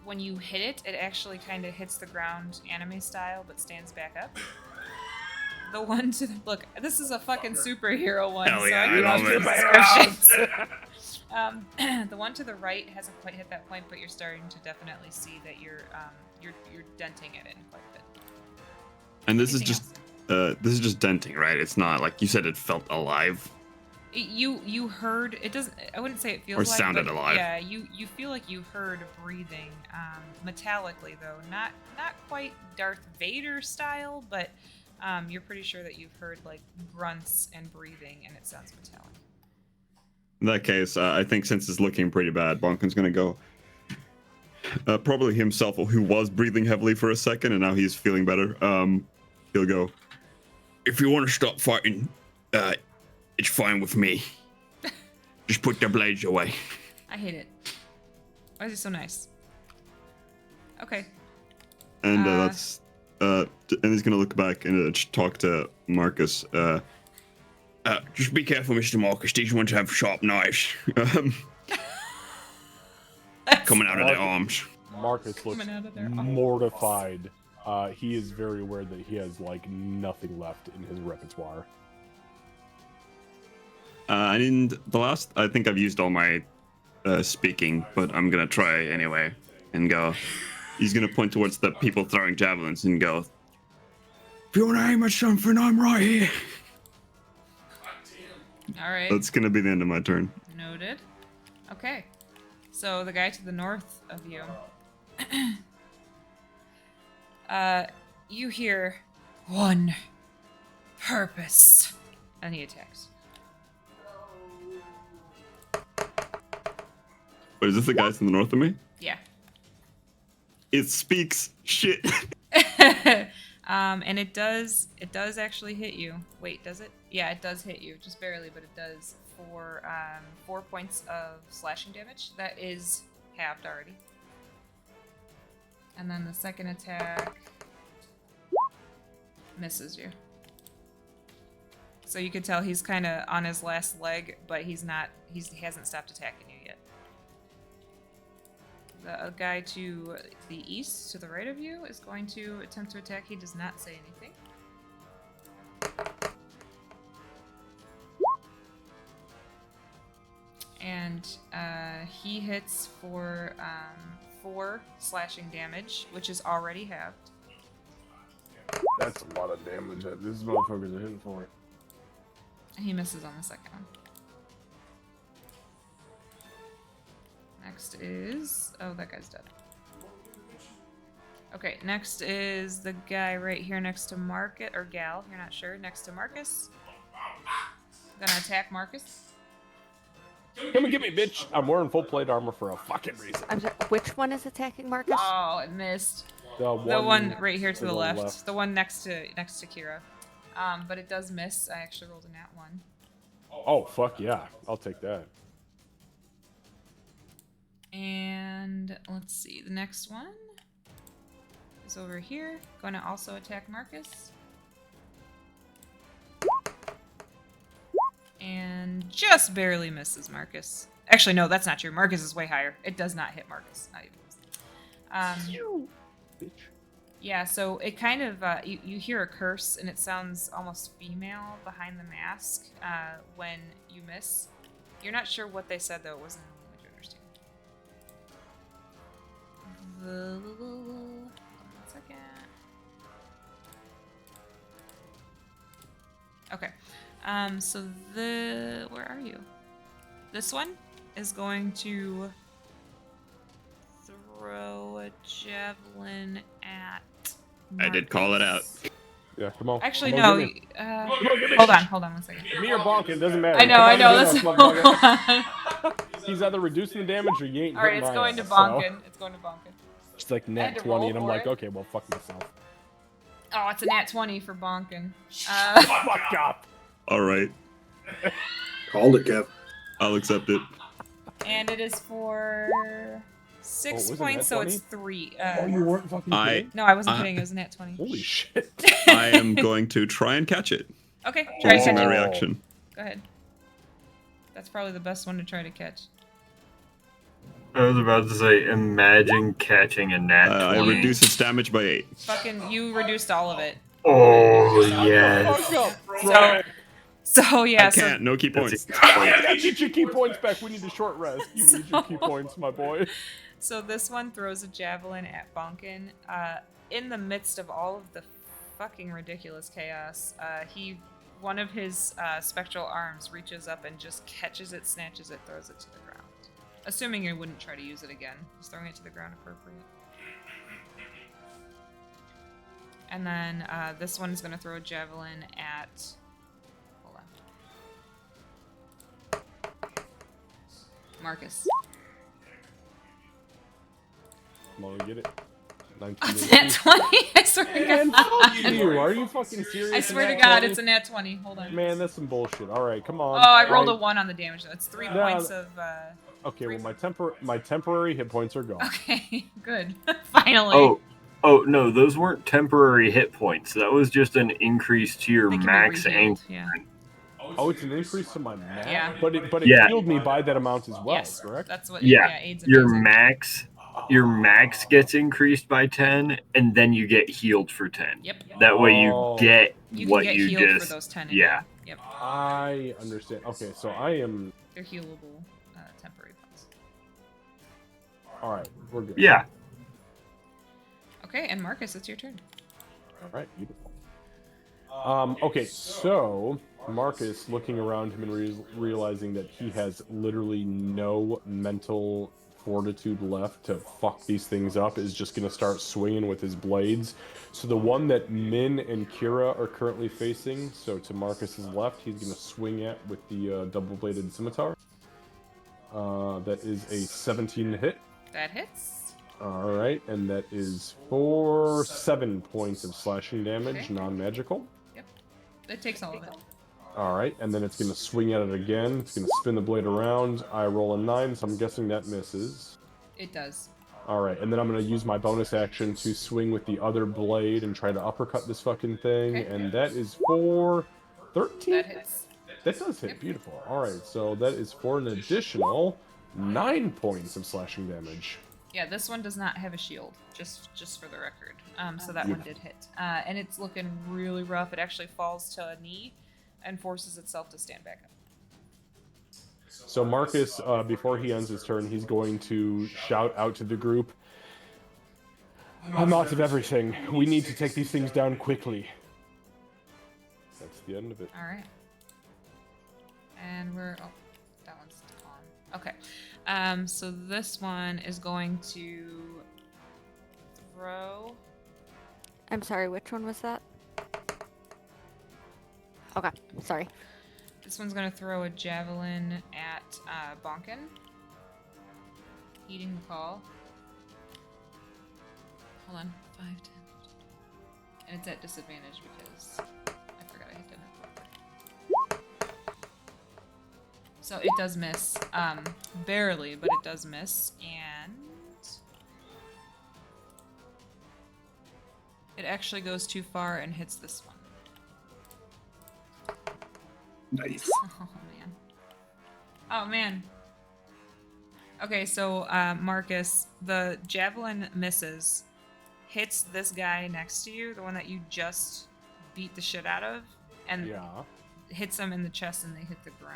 When you hit it, it actually kind of hits the ground anime style, but stands back up. The one to the... Look, this is a fucking superhero one, Hell so yeah, I can I use love the it. descriptions. The one to the right hasn't quite hit that point, but you're starting to definitely see that you're denting it in quite a bit. And this is Anything just this is just denting, right? It's not like you said it felt alive. You heard it doesn't. I wouldn't say it feels Or like, sounded but alive. Yeah, you feel like you heard breathing, metallically though, not quite Darth Vader style, but you're pretty sure that you've heard like grunts and breathing, and it sounds metallic. In that case, I think since it's looking pretty bad, Bonkin's gonna go. Probably himself, who was breathing heavily for a second, and now he's feeling better. He'll go. If you want to stop fighting, it's fine with me. Just put the blades away. I hate it. Why is he so nice? Okay. And that's. And he's gonna look back and talk to Marcus. Just be careful, Mr. Marcus. These ones have sharp knives. Coming out of their arms. Marcus looks Coming out of their arms. mortified. He is very aware that he has like nothing left in his repertoire. And I think I've used all my speaking, but I'm gonna try anyway and go. He's gonna point towards the people throwing javelins and go. If you want to aim at something, I'm right here. All right. That's gonna be the end of my turn. Noted. Okay. So the guy to the north of you. You hear one purpose, and he attacks. Wait, is this the guys to the north of me? Yeah. It speaks shit. And it does actually hit you. Wait, does it? Yeah, it does hit you, just barely, but it does for 4 points of slashing damage. That is halved already. And then the second attack misses you. So you could tell he's kind of on his last leg, but he hasn't stopped attacking you yet. The guy to the east, to the right of you, is going to attempt to attack. He does not say anything. And he hits for 4 slashing damage, which is already halved. That's a lot of damage that these motherfuckers are hitting for. And he misses on the second one. Next is... Oh, that guy's dead. Okay, next is the guy right here next to Marcus, or gal, you're not sure, next to Marcus. Gonna attack Marcus. Come and get me, bitch! I'm wearing full plate armor for a fucking reason. I'm sorry, which one is attacking Marcus? Oh, it missed. The one right here to the left. The one next to Kira. But it does miss. I actually rolled a nat 1. Oh, fuck yeah. I'll take that. And let's see, the next one is over here. Going to also attack Marcus. And just barely misses Marcus. Actually, no, that's not true. Marcus is way higher. It does not hit Marcus. Not even close. Yeah, so it kind of, you hear a curse, and it sounds almost female behind the mask when you miss. You're not sure what they said, though. It wasn't in the language you understand. Hold on 1 second. Okay. So where are you? This one is going to throw a javelin at Marcus. I did call it out. Yeah, come on. Actually, Come no. on, get me. Hold on 1 second. Me or bonk, it doesn't matter. I know. Come on, That's get us, hold motherfucker. on. He's either reducing the damage or you ain't All right, hitting it's my going to ass, Bonkin. so. It's going to Bonkin. It's like I had nat to 20, roll and I'm for like, it. okay, well, fuck myself. Oh, it's a nat 20 for Bonkin. Fuck up. All right, Called it, Kev. I'll accept it. And it is for 6 was it points, so nat it's 20? 3. Oh, you weren't fucking kidding? No, I wasn't kidding. It was a nat 20. Holy shit. I am going to try and catch it. Okay, try to Using catch my it. reaction. Go ahead. That's probably the best one to try to catch. I was about to say, imagine catching a nat I 20. reduce its damage by 8. Fucking, you reduced all of it. Oh, yes. Fuck up, bro. So yeah, I can't. No key points. Get your key points back. We need a short rest. You need your key points, my boy. So this one throws a javelin at Bonkin. In the midst of all of the fucking ridiculous chaos, one of his spectral arms reaches up and just catches it, snatches it, throws it to the ground. Assuming you wouldn't try to use it again. Is throwing it to the ground appropriate? And then this one is going to throw a javelin at... Hold on. Marcus. Come on, get it. It's a nat 20? I swear to Man, God. fuck you. Are you fucking serious? I swear to Nat God, 20? it's a nat 20. Hold on. Man, that's some bullshit. All right, come on. Oh, I rolled a 1 on the damage, though. It's 3 No, points of... Okay, well, my temporary hit points are gone. Okay, good. Finally. Oh, no, those weren't temporary hit points. That was just an increase to your They can be max rehealed, aim. yeah. Oh, it's an increase to my max? Yeah. But it Yeah. healed me by that amount as well, Yes, correct? that's what Yeah, aids your amazing. max gets increased by 10, and then you get healed for 10. Yep. That way Oh. you get You what can get you healed just... for those 10 yeah. again. Yep. I understand. Okay, so I am... They're healable temporary points. All right, we're good. Yeah. Okay, and Marcus, it's your turn. All right, beautiful. Okay, so Marcus, looking around him and realizing that he has literally no mental fortitude left to fuck these things up, is just going to start swinging with his blades. So the one that Min and Kira are currently facing, so to Marcus's left, he's going to swing at with the double-bladed scimitar. That is a 17 to hit. That hits. All right, and that is for 7 points of slashing damage, Okay. non-magical. Yep. It takes all of it. All right, and then it's going to swing at it again. It's going to spin the blade around. I roll a 9, so I'm guessing that misses. It does. All right, and then I'm going to use my bonus action to swing with the other blade and try to uppercut this fucking thing, Okay. and that is for 13? That hits. That does hit, Yep. beautiful. All right, so that is for an additional 9 points of slashing damage. Yeah, this one does not have a shield, just for the record. So that one did hit. And it's looking really rough. It actually falls to a knee and forces itself to stand back up. So Marcus, before he ends his turn, he's going to shout out to the group, "I'm out of everything. We need to take these things down quickly." That's the end of it. All right. And we're... Oh, that one's on. Okay. So this one is going to throw... I'm sorry, which one was that? Okay, sorry. This one's going to throw a javelin at Bonkin. Heeding the call. Hold on. 5, 10, 15. And it's at disadvantage because I forgot I hit that. So it does miss. Barely, but it does miss. And it actually goes too far and hits this one. Nice. Oh, man. Oh, man. Okay, so Marcus, the javelin misses, hits this guy next to you, the one that you just beat the shit out of, and Yeah. hits him in the chest, and they hit the ground.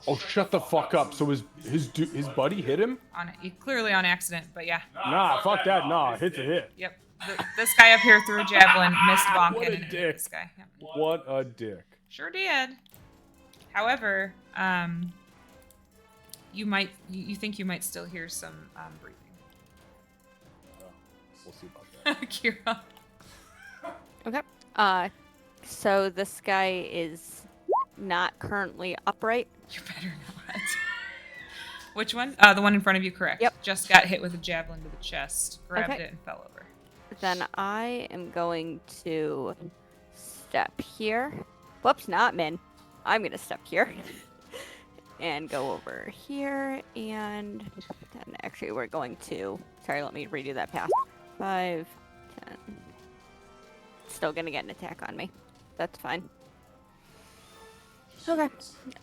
Oh, shut the fuck up. So his buddy hit him? Clearly on accident, but yeah. Nah, fuck that. Nah, hit's a hit. Yep. This guy up here threw a javelin, missed Bonkin, What a and hit dick. this guy. Yep. What a dick. Sure did. However, you think you might still hear some breathing. We'll see about that. Kira. Okay. So this guy is not currently upright. You better not. Which one? The one in front of you, correct. Yep. Just got hit with a javelin to the chest, grabbed Okay. it, and fell over. Then I am going to step here. Whoops, not Min. I'm going to step here. And go over here, and then actually we're going to... Sorry, let me redo that pass. 5, 10... Still going to get an attack on me. That's fine. Okay.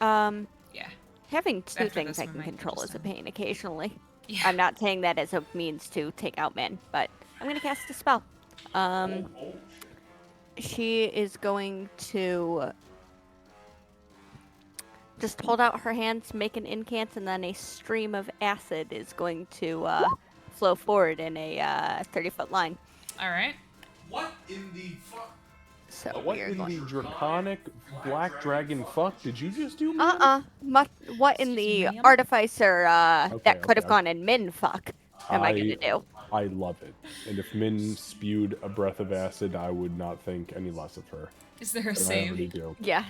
Yeah. Having two After things this, I we can might control just is a end. pain occasionally. Yeah. I'm not saying that as a means to take out men, but I'm going to cast a spell. She is going to just hold out her hands, make an incant, and then a stream of acid is going to flow forward in a 30-foot line. All right. What in the fuck? So What we are in going... the draconic black dragon fuck did you just do, man? What in Excuse the me, ma'am? artificer that Okay, could have okay. gone in min fuck am I going to do? I love it. And if Min spewed a breath of acid, I would not think any less of her. Is there a But I already save? do. Yeah,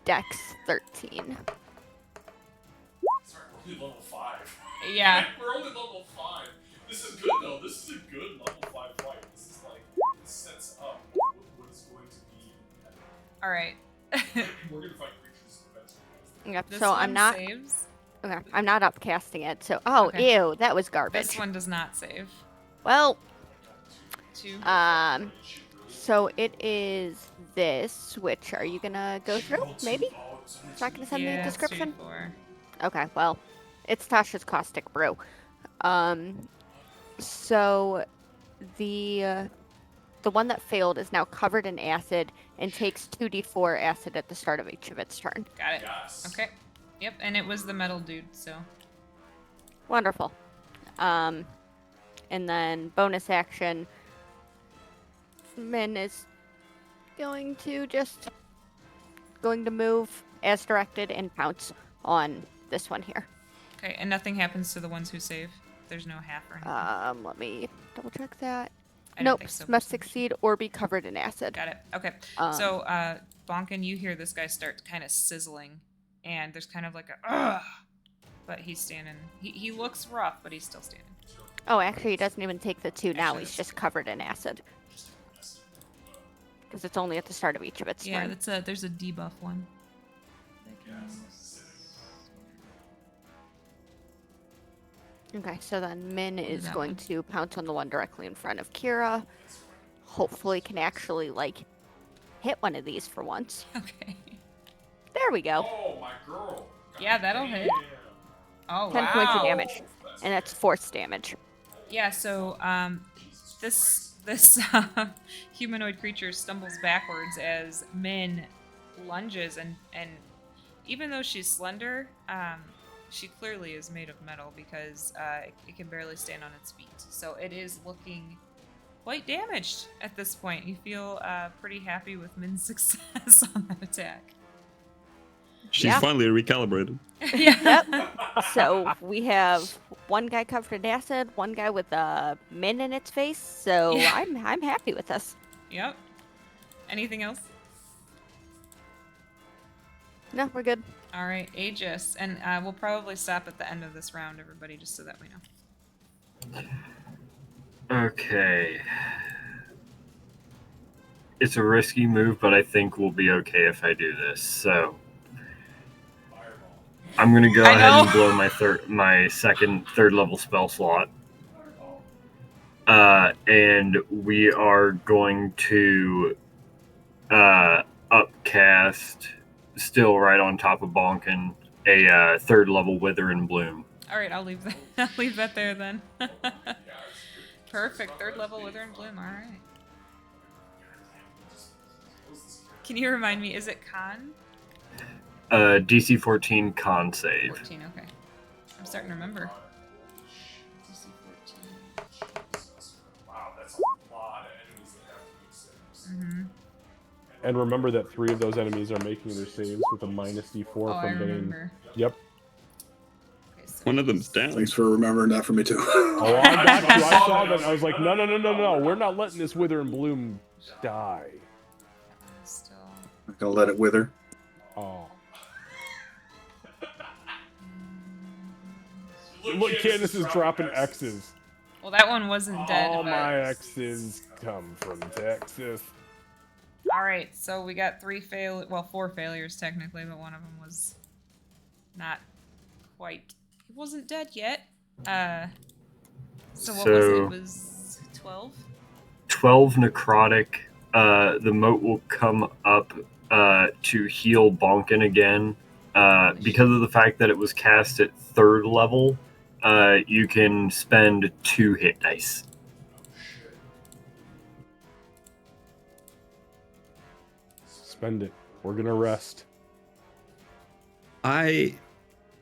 Dex 13. Sorry, we're only level 5. Yeah. We're only level 5. This is good though. This is a good level 5 fight. This is like, this sets up what is going to be. All right. We're gonna fight creatures eventually. Yep. This So one I'm not. saves. Okay, I'm not upcasting it. So Okay. Ew, that was garbage. This one does not save. Well, 2. so it is this. Which are you gonna go through? Maybe. It's not gonna send me a Yeah, it's description. 2d4. Okay, well, it's Tasha's caustic brew. So the one that failed is now covered in acid and takes 2d4 acid at the start of each of its turn. Got it. Yes. Okay. Yep, and it was the metal dude, so. Wonderful. And then bonus action, Min is going to move as directed and pounce on this one here. Okay, and nothing happens to the ones who save? There's no half or anything? Let me double check that. I don't Nope, think so, must for some reason. succeed or be covered in acid. Got it. Okay. Um, So, Bonkin, you hear this guy start kind of sizzling, and there's kind of like a, ugh, but he's standing. He looks rough, but he's still standing. Oh, actually, he doesn't even take the 2 now. He's just covered in acid. Because it's only at the start of each of its Yeah, turn. there's a debuff one. Okay, so then Min is that going one. to pounce on the one directly in front of Kira. Hopefully can actually, hit one of these for once. Okay. There we go. Oh, my girl. Yeah, that'll hit. Oh, 10 wow. points of damage. And that's force damage. Yeah, so this humanoid creature stumbles backwards as Min lunges, and even though she's slender, she clearly is made of metal because it can barely stand on its feet. So it is looking quite damaged at this point. You feel pretty happy with Min's success on that attack. She's Yeah. finally recalibrated. Yeah. So we have one guy covered in acid, one guy with a min in its face. So Yeah. I'm happy with this. Yep. Anything else? No, we're good. All right, Aegis, and we'll probably stop at the end of this round, everybody, just so that we know. Okay. It's a risky move, but I think we'll be okay if I do this. So I'm gonna go I ahead and know. blow my second third level spell slot. And we are going to upcast, still right on top of Bonkin, a third level Wither and Bloom. All right, I'll leave that. I'll leave that there then. Perfect. 3rd level Wither and Bloom. All right. Can you remind me? Is it con? DC 14 con save. 14. Okay. I'm starting to remember. DC 14. Wow, that's a lot of enemies that have to make saves. Mm-hmm. And remember that 3 of those enemies are making their saves with a -D4 Oh, I from Bane. remember. Yep. Okay, so One of them's down. Thanks for remembering that for me too. Oh, I got you. I saw that. I was like, no. We're not letting this Wither and Bloom die. Still. I'm gonna let it wither. Oh. Look, Candace is dropping X's. Well, that one wasn't dead. All but... my X's come from Texas. All right, so we got 4 failures technically, but one of them was not quite. It wasn't dead yet. So what was it? It was 12. 12 necrotic. The moat will come up to heal Bonkin again. Because of the fact that it was cast at 3rd level, you can spend 2 hit dice. Spend it. We're gonna rest.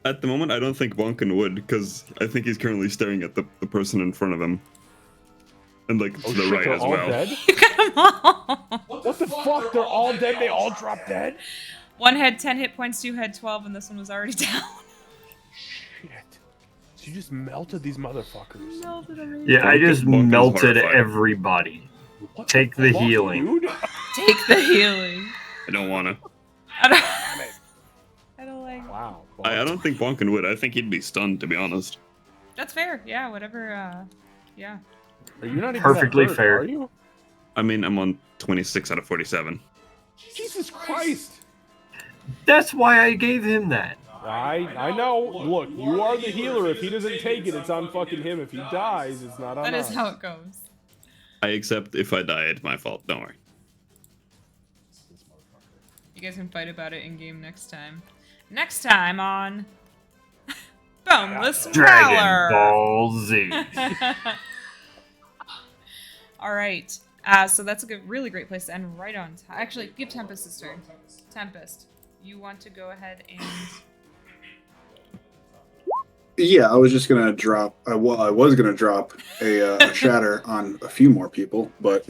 At the moment, I don't think Bonkin would, because I think he's currently staring at the person in front of him. And, like, to the shit, right they're as all well. dead? You got them all. What the fuck? They're all dead? They all dropped dead? One had 10 hit points, 2 had 12, and this one was already down. Shit. So you just melted these motherfuckers. Yeah, I just Bonkin's melted horrified. everybody. What Take the fuck, healing. dude? Take the healing. I don't want to. I don't like. Wow. I don't think Bonkin would. I think he'd be stunned, to be honest. That's fair. Yeah, whatever. Yeah. Are you not even Perfectly that hurt, fair. Are you? I mean, I'm on 26 out of 47. Jesus Christ! That's why I gave him that. I know. Look, you are the healer. If he doesn't take it, it's on fucking him. If he dies, it's not on That us. is how it goes. I accept if I die, it's my fault. Don't worry. You guys can fight about it in game next time. Next time on Boundless Dragon Valor. Ball Z. All right. So that's a really great place to end right on time. Actually, give Tempest his turn. Tempest, you want to go ahead and... Yeah, I was just gonna drop. I was gonna drop a shatter on a few more people, but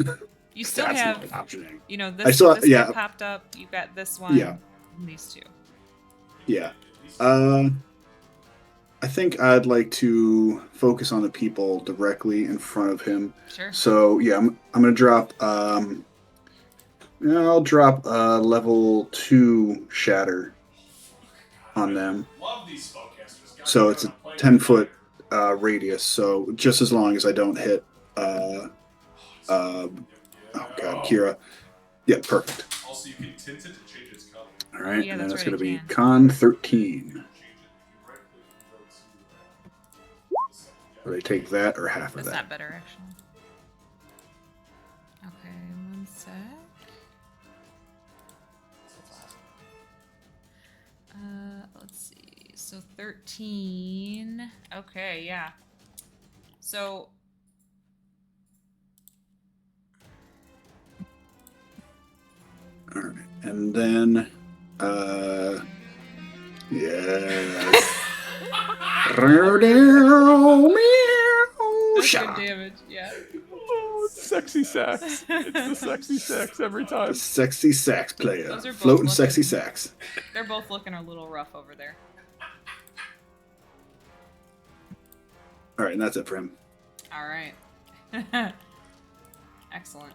You still that's have, not an option. you know, I this, saw- this yeah. guy popped up. You got this one. Yeah. And these two. Yeah. I think I'd like to focus on the people directly in front of him. Sure. So yeah, I'm gonna drop. I'll drop a level 2 shatter on them. Love these spellcasters. Guys, So it's a I'm playing 10-foot radius. So just as long as I don't hit. Oh god, Kira. Yeah, perfect. Also, you can tint it to change its color. All right, Yeah, and then that's that's right, gonna you be can. con 13. Change it. If you right click and go to Or they take that or half of That's that. not better, actually. Okay, one sec. Let's see. So 13. Okay, yeah. So All right, and then, yes. that's Shut good up. damage, yeah. Oh, it's sexy sax. It's the sexy sax every time. Sexy sax player. Those are both Floating looking- sexy sax. They're both looking a little rough over there. All right, and that's it for him. All right. Excellent.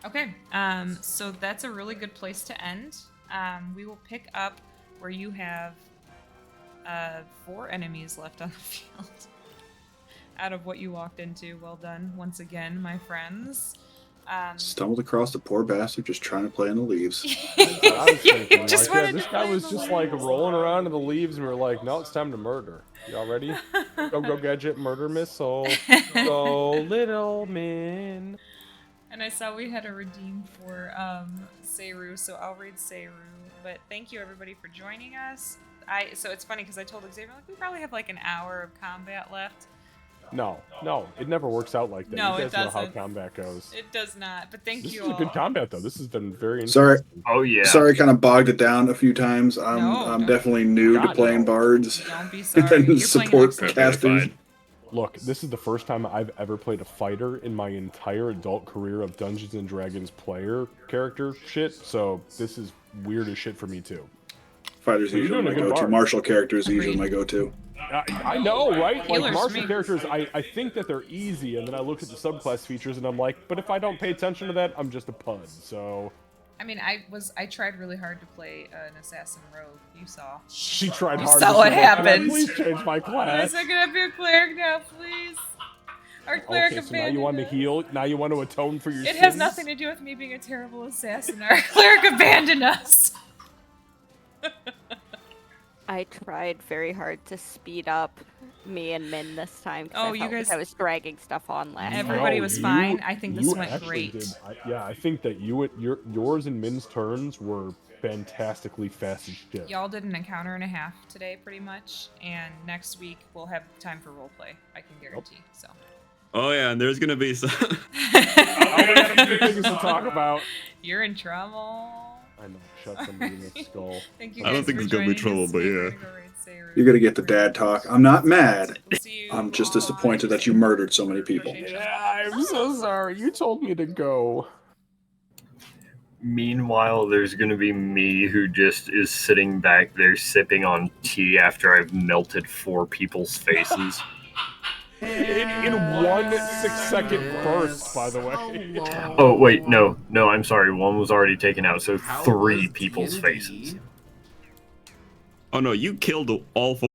Okay, so that's a really good place to end. We will pick up where you have 4 enemies left on the field out of what you walked into. Well done once again, my friends. Stumbled across the poor bastard just trying to play in the leaves. That's what I was thinking. Just Like, yeah, wanted this to guy play was the just like leaves. rolling around in the leaves, and we were like, "No, it's time to murder. Y'all ready? Go gadget, murder missile. Go little man." And I saw we had a redeem for Seru, so I'll read Seru. But thank you everybody for joining us. So it's funny because I told Xavier, like, we probably have like an hour of combat left. No, it never works out like that. No, you it guys know how doesn't. combat goes. It does not, but thank This you is all. a good combat though. This has been very Sorry. interesting. Oh yeah. Sorry, I kind of bogged it down a few times. No, I'm don't. definitely new to God, playing no. bards Don't be sorry. and You're playing support an expert. casters. Fine. Look, this is the first time I've ever played a fighter in my entire adult career of Dungeons and Dragons player character shit, so this is weird as shit for me too. Fighters You're usually doing a my good go-to. bard. Martial characters are usually Agreed. my go-to. I know, right? Like, Healers, martial me. characters, I think that they're easy, and then I look at the subclass features and I'm like, but if I don't pay attention to that, I'm just a pud, so... I mean, I tried really hard to play an assassin rogue. You saw. She tried You hard. saw to what say, "Can I happened." Please change my I class. said, "Can I be a clerk now, please?" Our cleric Okay, so now abandoned you want to us. heal? Now you want to atone for your It sins? has nothing to do with me being a terrible assassin. Our cleric abandoned us. I tried very hard to speed up me and Min this time because Oh, I you felt guys- like I was dragging stuff on last time. Everybody No, was you- fine. I think this you went actually great. did. I think that yours and Min's turns were fantastically fast as shit. Y'all did an encounter and a half today, pretty much, and next week we'll have time for roleplay. I can guarantee. So. Oh yeah, and there's gonna be some. Oh, we got a few things to talk about. You're in trouble. I know. Shut somebody in the skull. Thank you I don't guys think for there's gonna be joining trouble, this but week. yeah. We're gonna go raid Sayru. You're gonna get the dad talk. I'm not mad. We'll see you I'm just all disappointed next that you week. murdered so many people. Yeah, I'm so sorry. You told me to go. Meanwhile, there's gonna be me who just is sitting back there sipping on tea after I've melted 4 people's faces. In one 6-second burst, by the way. Oh wait, no, I'm sorry. One was already taken out, so 3 people's faces. Oh no, you killed all 4